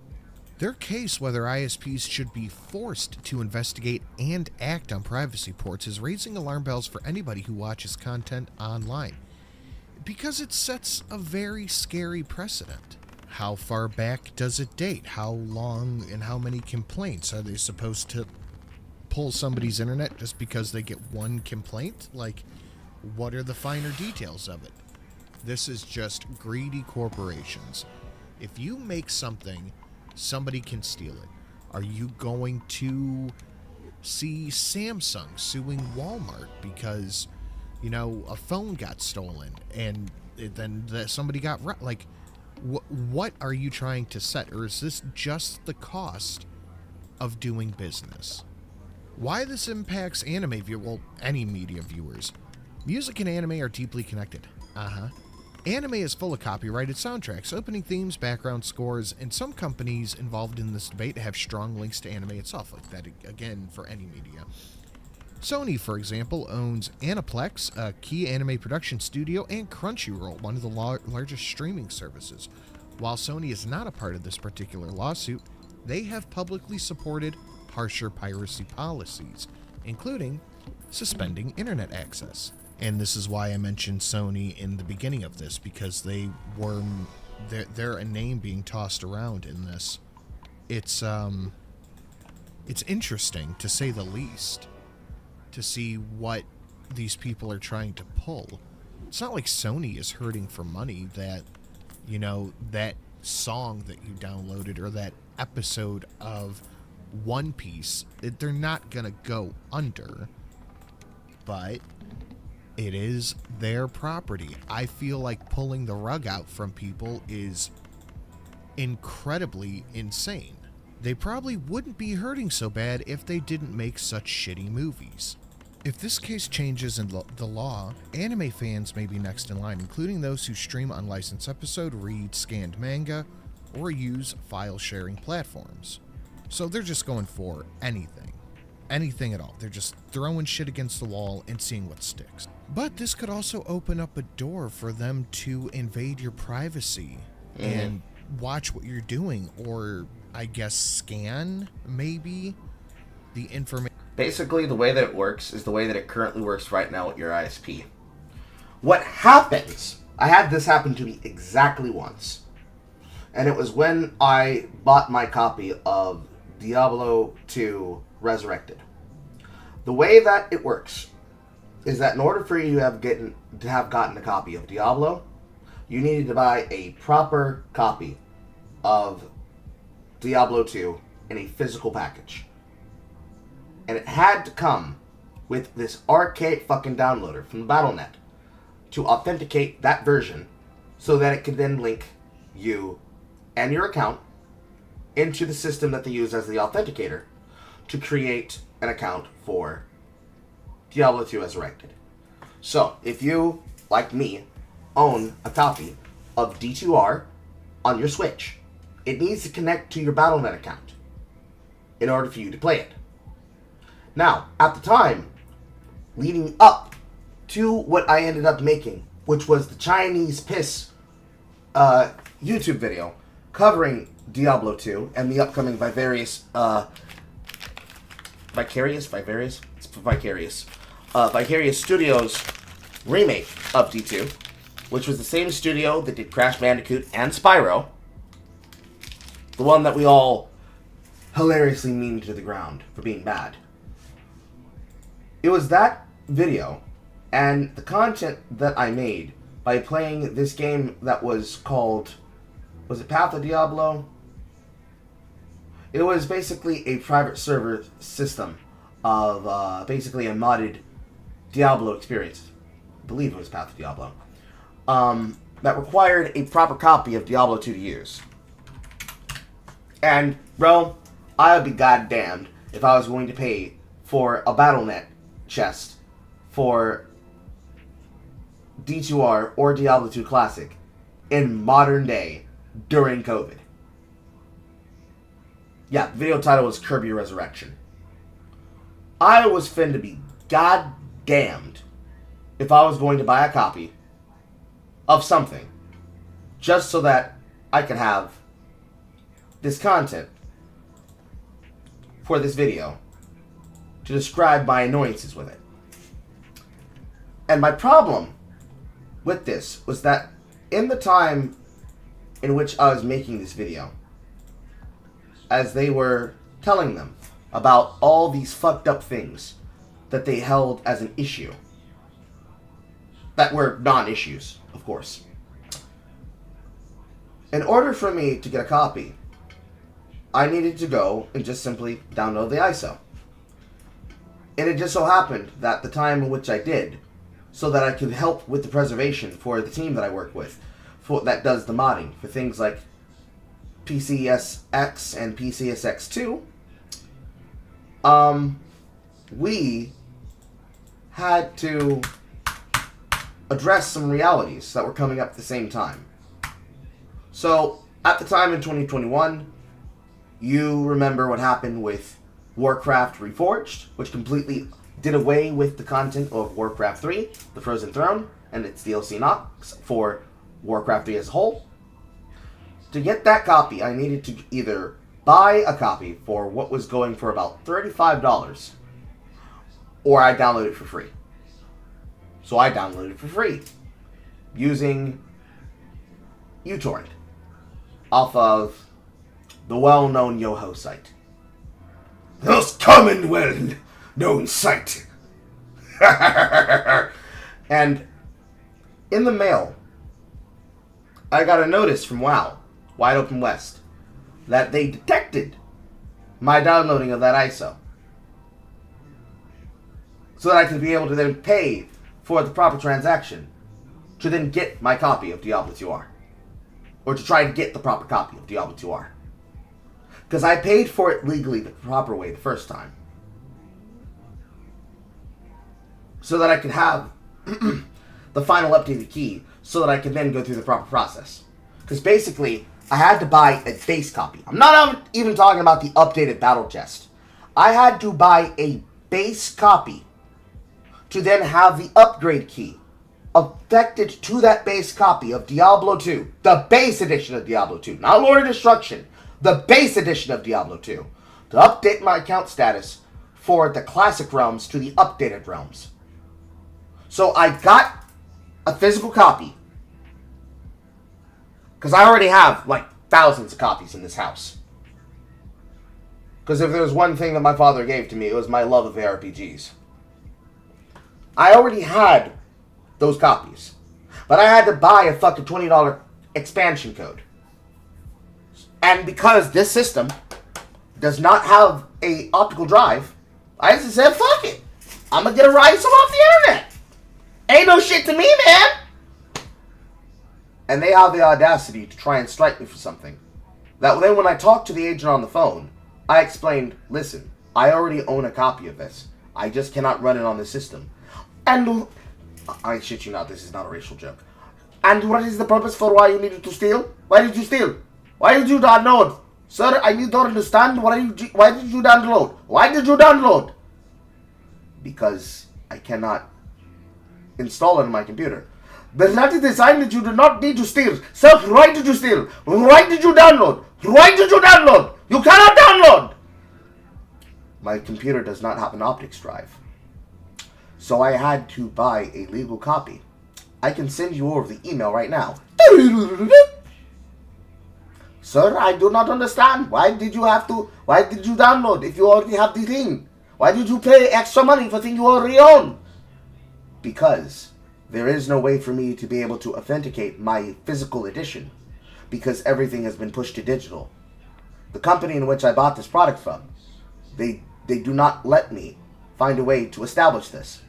Their case whether ISPs should be forced to investigate and act on privacy ports is raising alarm bells for anybody who watches content online, because it sets a very scary precedent. How far back does it date? How long and how many complaints? Are they supposed to pull somebody's internet just because they get one complaint? Like, what are the finer details of it? This is just greedy corporations. If you make something, somebody can steal it. Are you going to see Samsung suing Walmart because, a phone got stolen and then somebody got like? What are you trying to set? Or is this just the cost of doing business? Why this impacts anime any media viewers. Music and anime are deeply connected. Anime is full of copyrighted soundtracks, opening themes, background scores, and some companies involved in this debate have strong links to anime itself, like that again for any media. Sony, for example, owns Aniplex, a key anime production studio, and Crunchyroll, one of the largest streaming services. While Sony is not a part of this particular lawsuit, they have publicly supported harsher piracy policies, including suspending internet access. And this is why I mentioned Sony in the beginning of this, because they're a name being tossed around in this. It's interesting, to say the least, to see what these people are trying to pull. It's not like Sony is hurting for money that, that song that you downloaded or that episode of One Piece, they're not gonna go under, but it is their property. I feel like pulling the rug out from people is incredibly insane. They probably wouldn't be hurting so bad if they didn't make such shitty movies. If this case changes in the law, anime fans may be next in line, including those who stream unlicensed episode, read scanned manga, or use file-sharing platforms. So they're just going for anything. Anything at all. They're just throwing shit against the wall and seeing what sticks. But this could also open up a door for them to invade your privacy and watch what you're doing, or I guess scan, maybe, the information. Basically, the way that it works is the way that it currently works right now with your ISP. What happens, I had this happen to me exactly once, and it was when I bought my copy of Diablo 2 Resurrected. The way that it works is that in order for you to have gotten a copy of Diablo, you needed to buy a proper copy of Diablo 2 in a physical package. And it had to come with this archaic fucking downloader from Battle.net to authenticate that version so that it could then link you and your account into the system that they use as the authenticator to create an account for Diablo 2 Resurrected. So, if you, like me, own a copy of D2R on your Switch, it needs to connect to your Battle.net account in order for you to play it. Now, at the time, leading up to what I ended up making, which was the Chinese piss YouTube video covering Diablo 2 and the upcoming Vicarious Studios remake of D2, which was the same studio that did Crash Bandicoot and Spyro, the one that we all hilariously memed to the ground for being bad. It was that video and the content that I made by playing this game that was called, was it Path of Diablo? It was basically a private server system of basically a modded Diablo experience. I believe it was Path of Diablo. That required a proper copy of Diablo 2 to use. And, bro, I would be goddamned if I was going to pay for a BattleNet chest for D2R or Diablo 2 Classic in modern day during COVID. Yeah, the video title was Curb Your Resurrection. I was finna be goddamned if I was going to buy a copy of something just so that I could have this content for this video to describe my annoyances with it. And my problem with this was that in the time in which I was making this video, as they were telling them about all these fucked up things that they held as an issue, that were non-issues, of course. In order for me to get a copy, I needed to go and just simply download the ISO. And it just so happened that the time in which I did, so that I could help with the preservation for the team that I work with, that does the modding for things like PCSX and PCSX2, we had to address some realities that were coming up at the same time. So, at the time in 2021, you remember what happened with Warcraft Reforged, which completely did away with the content of Warcraft 3, The Frozen Throne, and its DLC Nox for Warcraft 3 as a whole. To get that copy, I needed to either buy a copy for what was going for about $35, or I download it for free. So I downloaded it for free using uTorrent off of the well-known Yoho site. The most common, well-known site. And in the mail, I got a notice from WoW, Wide Open West, that they detected my downloading of that ISO, so that I could be able to then pay for the proper transaction to then get my copy of Diablo 2R. Or to try to get the proper copy of Diablo 2R. Because I paid for it legally the proper way the first time. So that I could have the final updated key, so that I could then go through the proper process. Because basically, I had to buy a base copy. I'm not even talking about the updated battle chest. I had to buy a base copy to then have the upgrade key affected to that base copy of Diablo 2. The base edition of Diablo 2. Not Lord of Destruction. The base edition of Diablo 2. To update my account status for the classic realms to the updated realms. So I got a physical copy. Because I already have, like, thousands of copies in this house. Because if there was one thing that my father gave to me, it was my love of ARPGs. I already had those copies. But I had to buy a fucking $20 expansion code. And because this system does not have a optical drive, I just said, fuck it. I'm gonna get a ISO off the internet. Ain't no shit to me, man. And they have the audacity to try and strike me for something. That then when I talked to the agent on the phone, I explained, listen, I already own a copy of this. I just cannot run it on the system. And I shit you not, this is not a racial joke. And what is the purpose for why you needed to steal? Why did you steal? Why did you download? Sir, I don't understand. Why did you download? Why did you download? Because I cannot install it on my computer. There's not a design that you do not need to steal. Sir, why did you steal? Why did you download? Why did you download? You cannot download! My computer does not have an optics drive. So I had to buy a legal copy. I can send you over the email right now. Sir, I do not understand. Why did you download if you already have the thing? Why did you pay extra money for thing you already own? Because there is no way for me to be able to authenticate my physical edition because everything has been pushed to digital. The company in which I bought this product from, they do not let me find a way to establish this.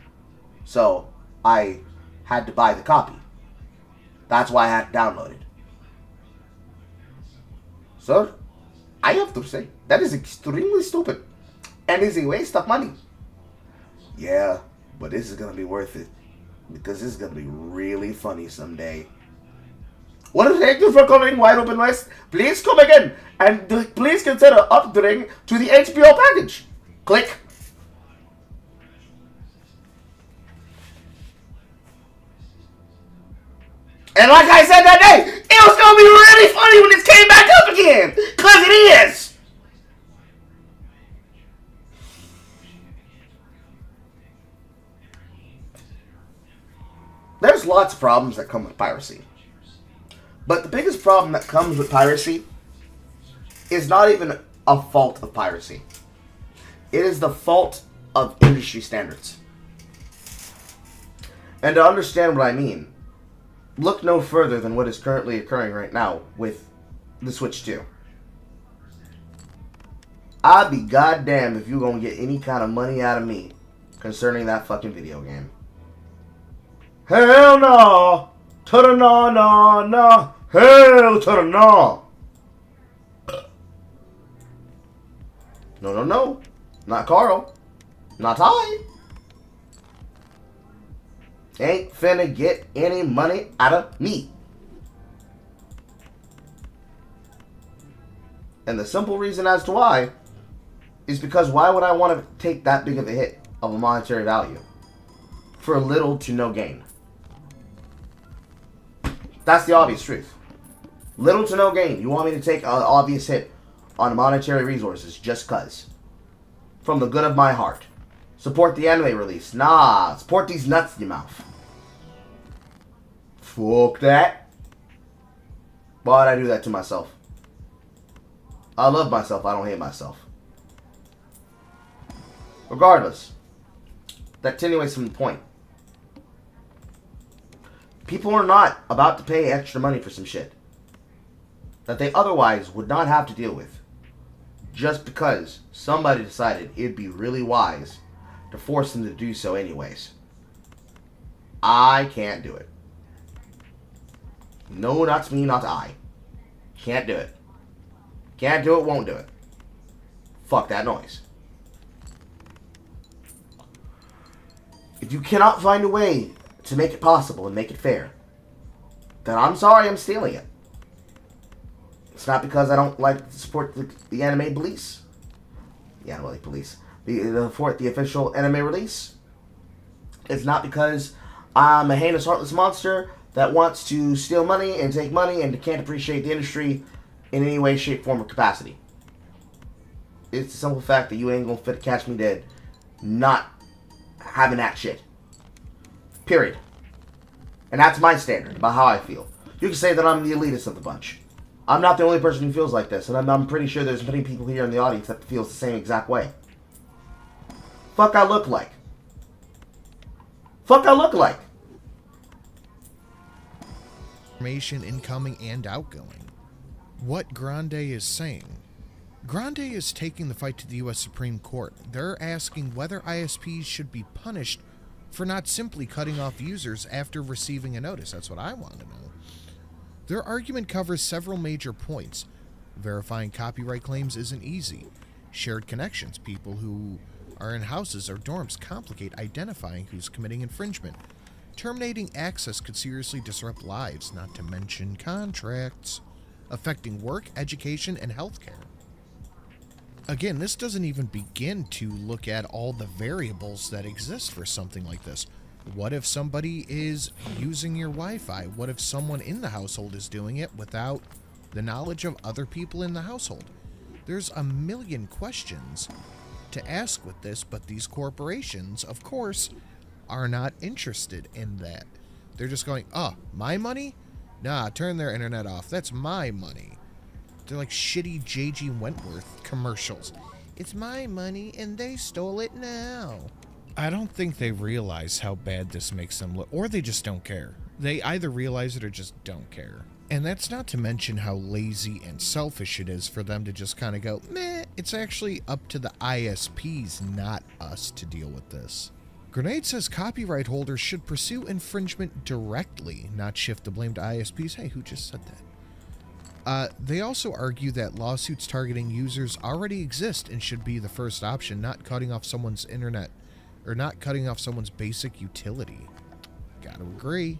So I had to buy the copy. That's why I had to download it. Sir, I have to say, that is extremely stupid and is a waste of money. Yeah, but this is going to be worth it because this is going to be really funny someday. Well, thank you for coming, Wide Open West. Please come again and please consider upgrading to the HBO package. Click. And like I said that day, it was going to be really funny when this came back up again. Because it is. There's lots of problems that come with piracy. But the biggest problem that comes with piracy is not even a fault of piracy. It is the fault of industry standards. And to understand what I mean, look no further than what is currently occurring right now with the Switch 2. I'd be goddamn if you're gonna get any kind of money out of me concerning that fucking video game. Hell no! To the no, no, no! Hell to the no! No, no, no. Not Carl. Not I. Ain't finna get any money out of me. And the simple reason as to why is because why would I want to take that big of a hit of a monetary value for little to no gain? That's the obvious truth. Little to no gain. You want me to take an obvious hit on monetary resources just cuz. From the good of my heart. Support the anime release. Nah, support these nuts in your mouth. Fuck that. Why'd I do that to myself? I love myself, I don't hate myself. Regardless, that attenuates from the point. People are not about to pay extra money for some shit that they otherwise would not have to deal with just because somebody decided it'd be really wise to force them to do so anyways. I can't do it. No, not me, not I. Can't do it. Can't do it, won't do it. Fuck that noise. If you cannot find a way to make it possible and make it fair, then I'm sorry I'm stealing it. It's not because I don't like to support the anime police. The anime police. Support the official anime release. It's not because I'm a heinous, heartless monster that wants to steal money and take money and can't appreciate the industry in any way, shape, form, or capacity. It's the simple fact that you ain't gonna fit catch me dead not having that shit. Period. And that's my standard about how I feel. You can say that I'm the elitist of the bunch. I'm not the only person who feels like this, and I'm pretty sure there's many people here in the audience that feels the same exact way. Fuck I look like. Fuck I look like. Information incoming and outgoing. What Grande is saying. Grande is taking the fight to the U.S. Supreme Court. They're asking whether ISPs should be punished for not simply cutting off users after receiving a notice. That's what I want to know. Their argument covers several major points. Verifying copyright claims isn't easy. Shared connections, people who are in houses or dorms, complicate identifying who's committing infringement. Terminating access could seriously disrupt lives, not to mention contracts, affecting work, education, and healthcare. Again, this doesn't even begin to look at all the variables that exist for something like this. What if somebody is using your Wi-Fi? What if someone in the household is doing it without the knowledge of other people in the household? There's a million questions to ask with this, but these corporations, of course, are not interested in that. They're just going, oh, my money? Nah, turn their internet off. That's my money. They're like shitty J.G. Wentworth commercials. It's my money and they stole it now. I don't think they realize how bad this makes them look, or they just don't care. They either realize it or just don't care. And that's not to mention how lazy and selfish it is for them to just kind of go, meh, it's actually up to the ISPs, not us, to deal with this. Grenade says copyright holders should pursue infringement directly, not shift the blame to ISPs. Hey, who just said that? They also argue that lawsuits targeting users already exist and should be the first option, not cutting off someone's internet, or not cutting off someone's basic utility. Gotta agree.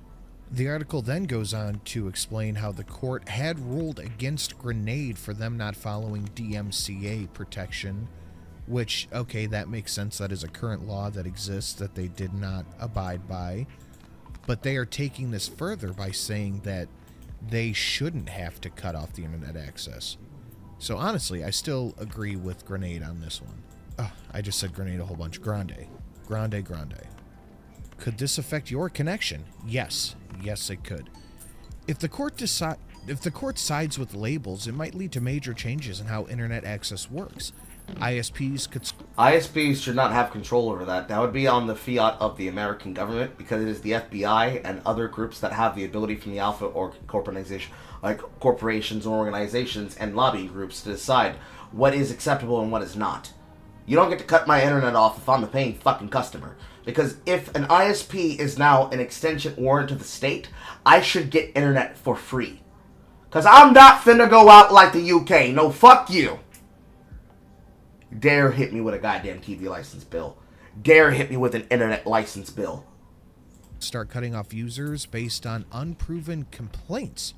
The article then goes on to explain how the court had ruled against Grenade for them not following DMCA protection, which, okay, that makes sense. That is a current law that exists that they did not abide by. But they are taking this further by saying that they shouldn't have to cut off the internet access. So honestly, I still agree with Grenade on this one. Oh, I just said Grenade a whole bunch. Grande. Grande, grande. Could this affect your connection? Yes. Yes, it could. If the court sides with labels, it might lead to major changes in how internet access works. ISPs should not have control over that. That would be on the fiat of the American government, because it is the FBI and other groups that have the ability from the alpha or corporation, like corporations or organizations and lobby groups, to decide what is acceptable and what is not. You don't get to cut my internet off if I'm a paying fucking customer. Because if an ISP is now an extension warrant of the state, I should get internet for free. Because I'm not finna go out like the UK. No, fuck you. Dare hit me with a goddamn TV license bill. Dare hit me with an internet license bill. Start cutting off users based on unproven complaints.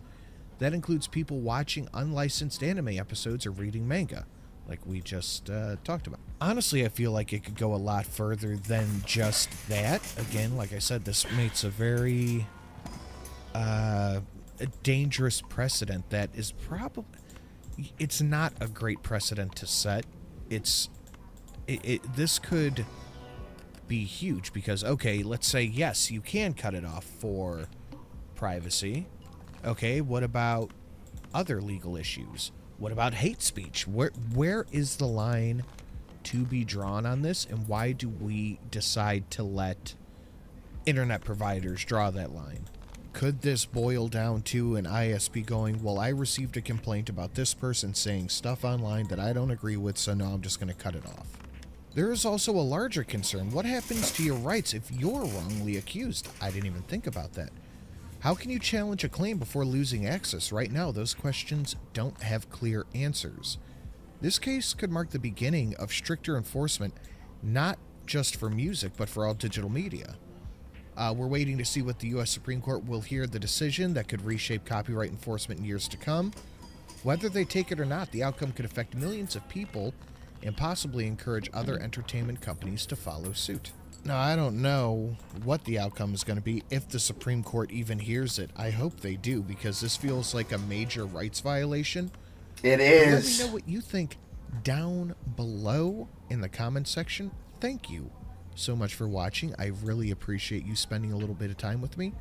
That includes people watching unlicensed anime episodes or reading manga, like we just talked about. Honestly, I feel like it could go a lot further than just that. Again, like I said, this makes a very a dangerous precedent that is probably... It's not a great precedent to set. This could be huge because, okay, let's say, yes, you can cut it off for privacy. Okay, what about other legal issues? What about hate speech? Where is the line to be drawn on this, and why do we decide to let internet providers draw that line? Could this boil down to an ISP going, well, I received a complaint about this person saying stuff online that I don't agree with, so no, I'm just going to cut it off? There is also a larger concern. What happens to your rights if you're wrongly accused? I didn't even think about that. How can you challenge a claim before losing access? Right now, those questions don't have clear answers. This case could mark the beginning of stricter enforcement, not just for music, but for all digital media. We're waiting to see what the U.S. Supreme Court will hear the decision that could reshape copyright enforcement in years to come. Whether they take it or not, the outcome could affect millions of people and possibly encourage other entertainment companies to follow suit. Now, I don't know what the outcome is going to be if the Supreme Court even hears it. I hope they do, because this feels like a major rights violation. It is. Let me know what you think down below in the comments section. Thank you so much for watching. I really appreciate you spending a little bit of time with me,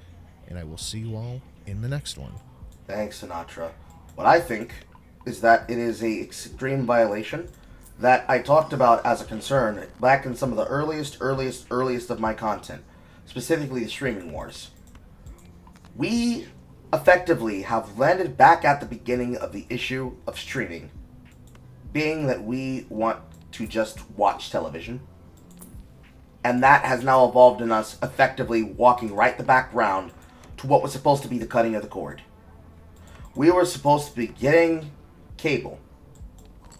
and I will see you all in the next one. Thanks, Sinatra. What I think is that it is a extreme violation that I talked about as a concern back in some of the earliest of my content, specifically the streaming wars. We effectively have landed back at the beginning of the issue of streaming, being that we want to just watch television. And that has now evolved in us effectively walking right the background to what was supposed to be the cutting of the cord. We were supposed to be getting cable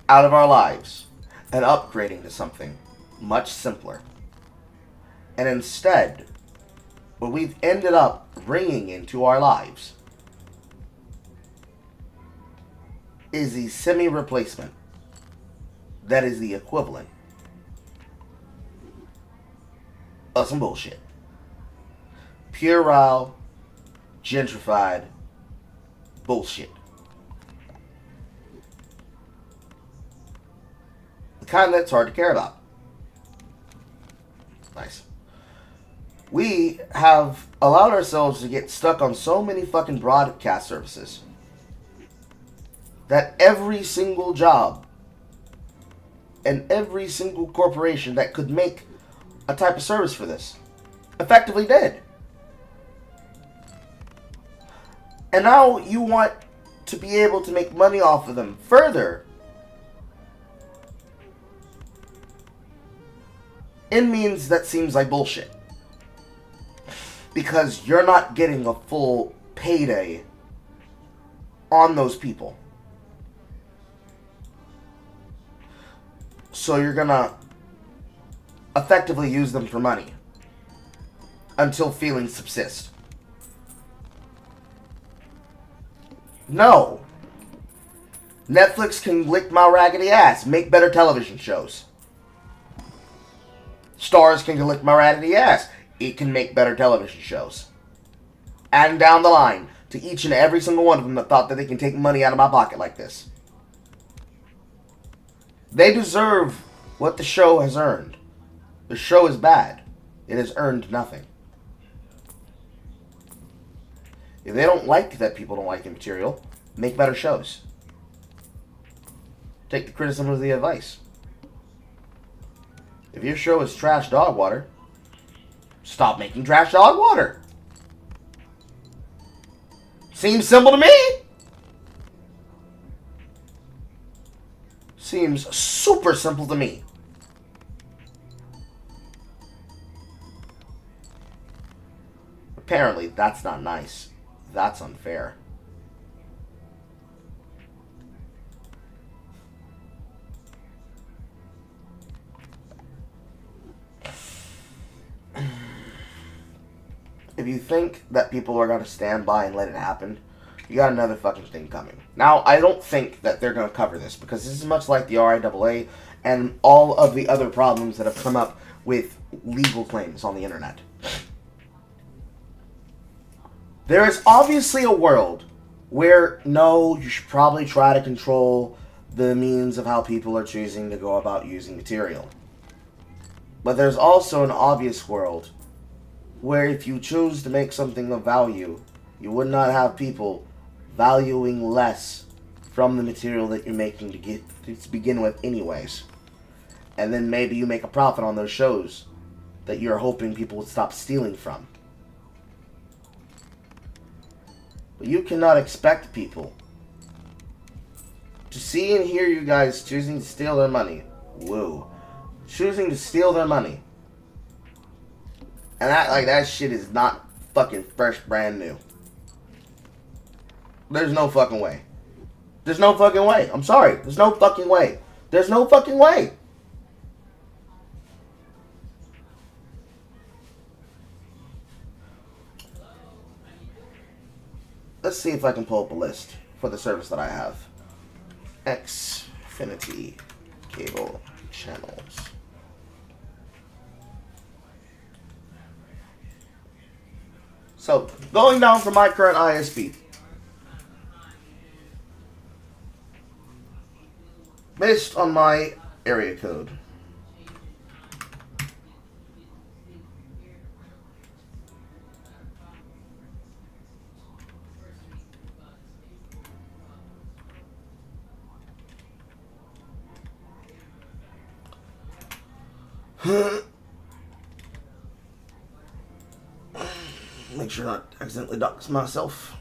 out of our lives and upgrading to something much simpler. And instead, what we've ended up bringing into our lives is the semi-replacement that is the equivalent of some bullshit. puerile, gentrified bullshit. The kind that's hard to care about. Nice. We have allowed ourselves to get stuck on so many fucking broadcast services that every single job and every single corporation that could make a type of service for this effectively did. And now you want to be able to make money off of them further in means that seems like bullshit. Because you're not getting a full payday on those people. So you're gonna effectively use them for money until feelings subsist. No. Netflix can lick my raggedy ass. Make better television shows. Stars can lick my raggedy ass. It can make better television shows. And down the line to each and every single one of them that thought that they can take money out of my pocket like this. They deserve what the show has earned. The show is bad. It has earned nothing. If they don't like that people don't like the material, make better shows. Take the criticism as the advice. If your show is trash dog water, stop making trash dog water. Seems simple to me. Seems super simple to me. Apparently, that's not nice. That's unfair. If you think that people are going to stand by and let it happen, you got another fucking thing coming. Now, I don't think that they're going to cover this, because this is much like the RIAA and all of the other problems that have come up with legal claims on the internet. There is obviously a world where, no, you should probably try to control the means of how people are choosing to go about using material. But there's also an obvious world where if you choose to make something of value, you would not have people valuing less from the material that you're making to begin with anyways. And then maybe you make a profit on those shows that you're hoping people would stop stealing from. But you cannot expect people to see and hear you guys choosing to steal their money. Whoa. Choosing to steal their money. And act like that shit is not fucking fresh, brand new. There's no fucking way. There's no fucking way. I'm sorry. There's no fucking way. There's no fucking way. Let's see if I can pull up a list for the service that I have. Xfinity cable channels. So, going down from my current ISP. Based on my area code. Make sure not to accidentally dox myself.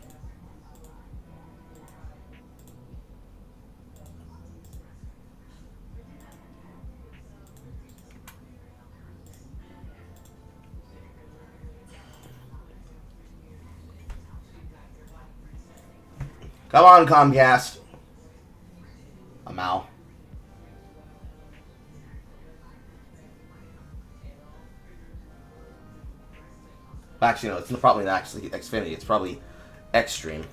Come on, Comcast. I'm out. Actually, no, it's probably not actually Xfinity. It's probably Xstream.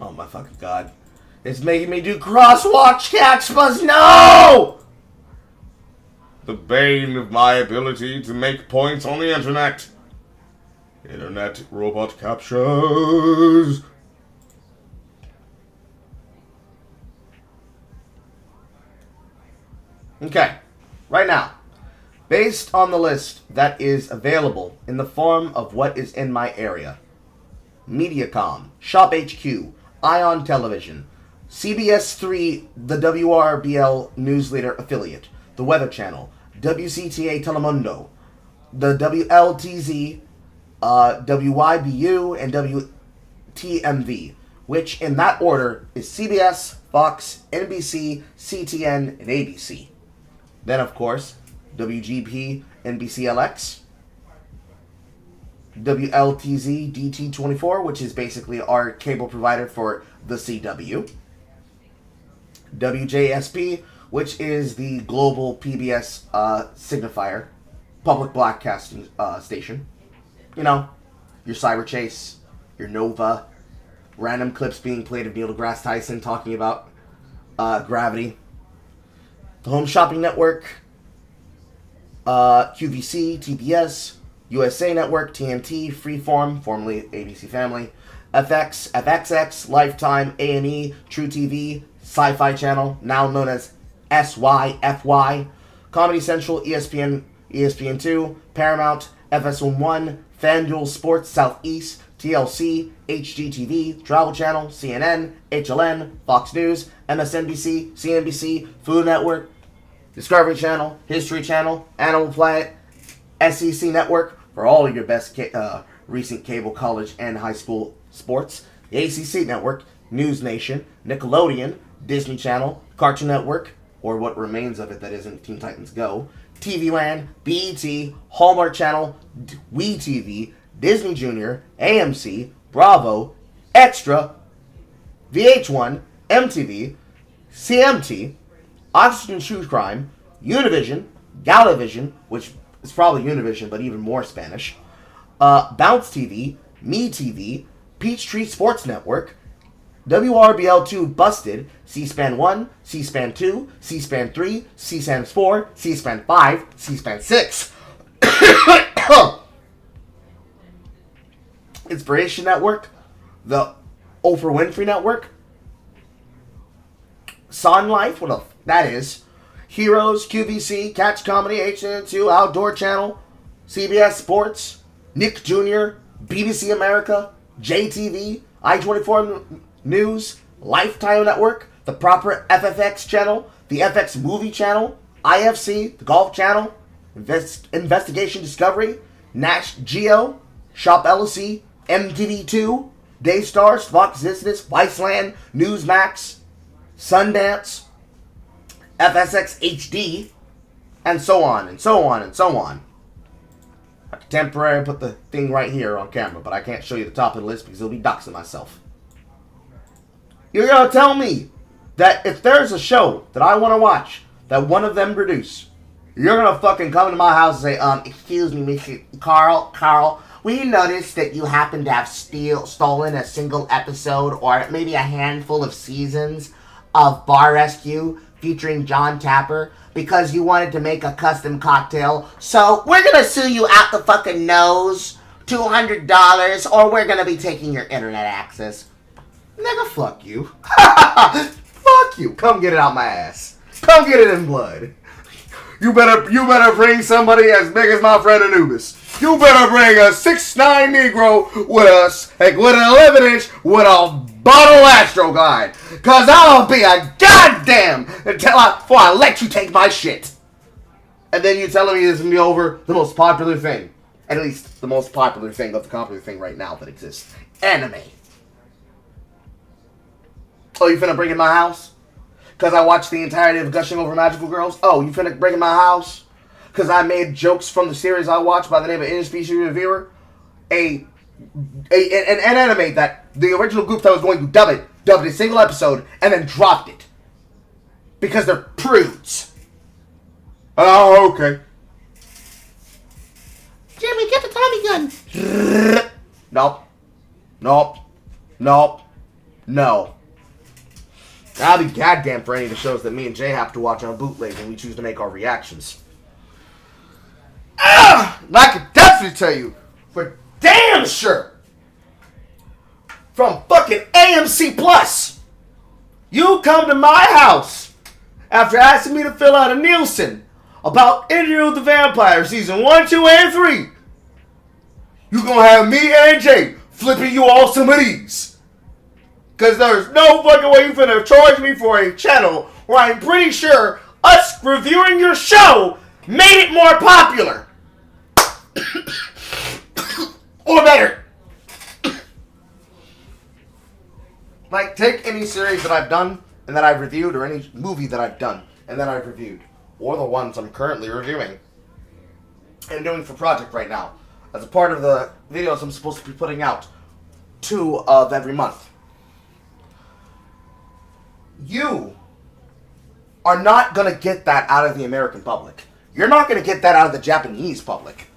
Oh my fucking god. It's making me do crosswatch catch buzz. No! The bane of my ability to make points on the internet. Internet robot captures. Okay, right now, based on the list that is available in the form of what is in my area, Mediacom, Shop HQ, Ion Television, CBS 3, the WRBL Newsleader affiliate, the Weather Channel, WCTA Telemundo, the WLTZ, WYBU, and WTMV, which in that order is CBS, Fox, NBC, CTN, and ABC. Then, of course, WGP, NBCLX, WLTZ, DT24, which is basically our cable provider for the CW, WJSP, which is the global PBS signifier, public broadcasting station. You know, your Cyber Chase, your Nova, random clips being played of Neil deGrasse Tyson talking about gravity. The Home Shopping Network, QVC, TBS, USA Network, TNT, Freeform, formerly ABC Family, FX, FXX, Lifetime, A&E, True TV, Sci-Fi Channel, now known as SYFY, Comedy Central, ESPN, ESPN2, Paramount, FS1, FanDuel Sports Southeast, TLC, HGTV, Travel Channel, CNN, HLN, Fox News, MSNBC, CNBC, Food Network, Discovery Channel, History Channel, Animal Planet, SEC Network for all of your best recent cable, college, and high school sports, the ACC Network, News Nation, Nickelodeon, Disney Channel, Cartoon Network, or what remains of it that isn't Teen Titans Go, TV Land, BET, Hallmark Channel, WeTV, Disney Junior, AMC, Bravo, Extra, VH1, MTV, CMT, Oxygen True Crime, Univision, Galavision, which is probably Univision but even more Spanish, Bounce TV, MeTV, Peachtree Sports Network, WRBL2 Busted, C-SPAN 1, C-SPAN 2, C-SPAN 3, C-SPAN 4, C-SPAN 5, C-SPAN 6, Inspiration Network, the Oprah Winfrey Network, Sun Life, what the that is, Heroes, QVC, Catch Comedy, HN2, Outdoor Channel, CBS Sports, Nick Jr., BBC America, JTV, I-24 News, Lifetime Network, the proper FFX channel, the FX Movie Channel, IFC, the Golf Channel, Investigation Discovery, Nash Geo, Shop LC, MTV2, Daystars, Fox Business, Viceland, Newsmax, Sundance, FSX HD, and so on, and so on, and so on. I can temporarily put the thing right here on camera, but I can't show you the top of the list because it'll be doxing myself. You're going to tell me that if there's a show that I want to watch that one of them produce, you're going to fucking come to my house and say, excuse me, Mr. Carl, we noticed that you happen to have stolen a single episode or maybe a handful of seasons of Bar Rescue featuring John Tapper because you wanted to make a custom cocktail. So we're going to sue you out the fucking nose, $200, or we're going to be taking your internet access. Nigga, fuck you. Fuck you. Come get it out my ass. Come get it in blood. You better bring somebody as big as my friend Anubis. You better bring a 6'9" Negro with an 11-inch with a bottle Astro guide. Cause I'll be a goddamn before I let you take my shit. And then you telling me this is gonna be over the most popular thing. At least the most popular thing of the popular thing right now that exists. Anime. Oh, you finna bring in my house? Cause I watched the entirety of Gushing Over Magical Girls? Oh, you finna bring in my house? Cause I made jokes from the series I watched by the name of Interspecies Reviewer? An anime that the original group that was going to dubbed a single episode and then dropped it. Because they're prudes. Oh, okay. Jimmy, get the Tommy gun. Nope. No. I'll be goddamn for any of the shows that me and Jay have to watch on bootleg when we choose to make our reactions. I can definitely tell you, for damn sure, from fucking AMC Plus, you come to my house after asking me to fill out a Nielsen about Interview with the Vampire season 1, 2, and 3. You gonna have me and Jay flipping you all some of these. Because there's no fucking way you're finna charge me for a channel where I'm pretty sure us reviewing your show made it more popular. Or better. Like, take any series that I've done and that I've reviewed, or any movie that I've done and that I've reviewed, or the ones I'm currently reviewing and doing for project right now, as a part of the videos I'm supposed to be putting out 2 of every month. You are not going to get that out of the American public. You're not going to get that out of the Japanese public.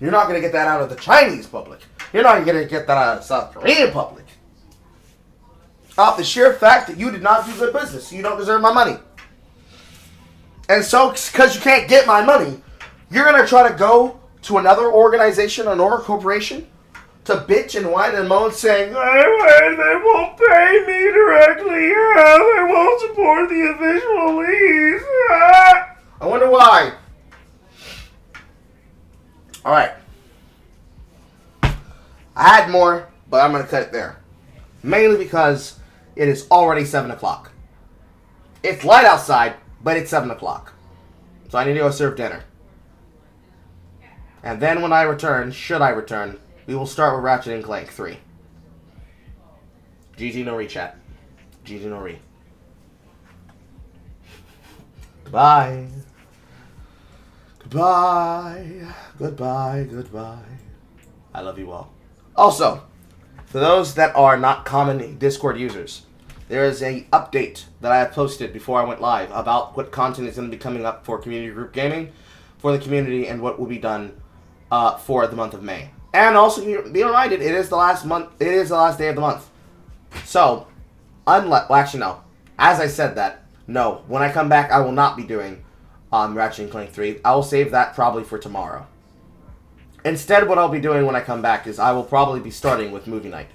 You're not going to get that out of the Chinese public. You're not going to get that out of the South Korean public. Off the sheer fact that you did not do good business. You don't deserve my money. And so, because you can't get my money, you're going to try to go to another organization, another corporation, to bitch and whine and moan saying, they won't pay me directly, they won't support the official leads. I wonder why. Alright. I had more, but I'm going to cut it there. Mainly because it is already 7 o'clock. It's light outside, but it's 7 o'clock. So I need to go serve dinner. And then when I return, should I return, we will start with Ratchet & Clank 3. GG no re, chat. GG no re. Goodbye. Goodbye. Goodbye. Goodbye. I love you all. Also, for those that are not common Discord users, there is a update that I have posted before I went live about what content is going to be coming up for Community Group Gaming, for the community, and what will be done for the month of May. And also, be reminded, it is the last month. It is the last day of the month. So, actually, no. As I said that, no. When I come back, I will not be doing Ratchet & Clank 3. I will save that probably for tomorrow. Instead, what I'll be doing when I come back is I will probably be starting with Movie Night.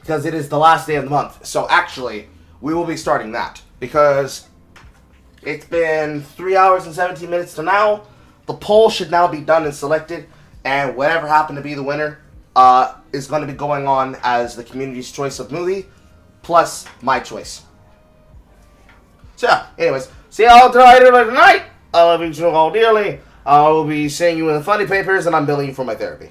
Because it is the last day of the month. So, actually, we will be starting that. Because it's been 3 hours and 17 minutes to now. The poll should now be done and selected. And whatever happened to be the winner is going to be going on as the community's choice of movie, plus my choice. So yeah, anyways, see y'all tonight. I love you all dearly. I will be seeing you in the funny papers, and I'm billing you for my therapy.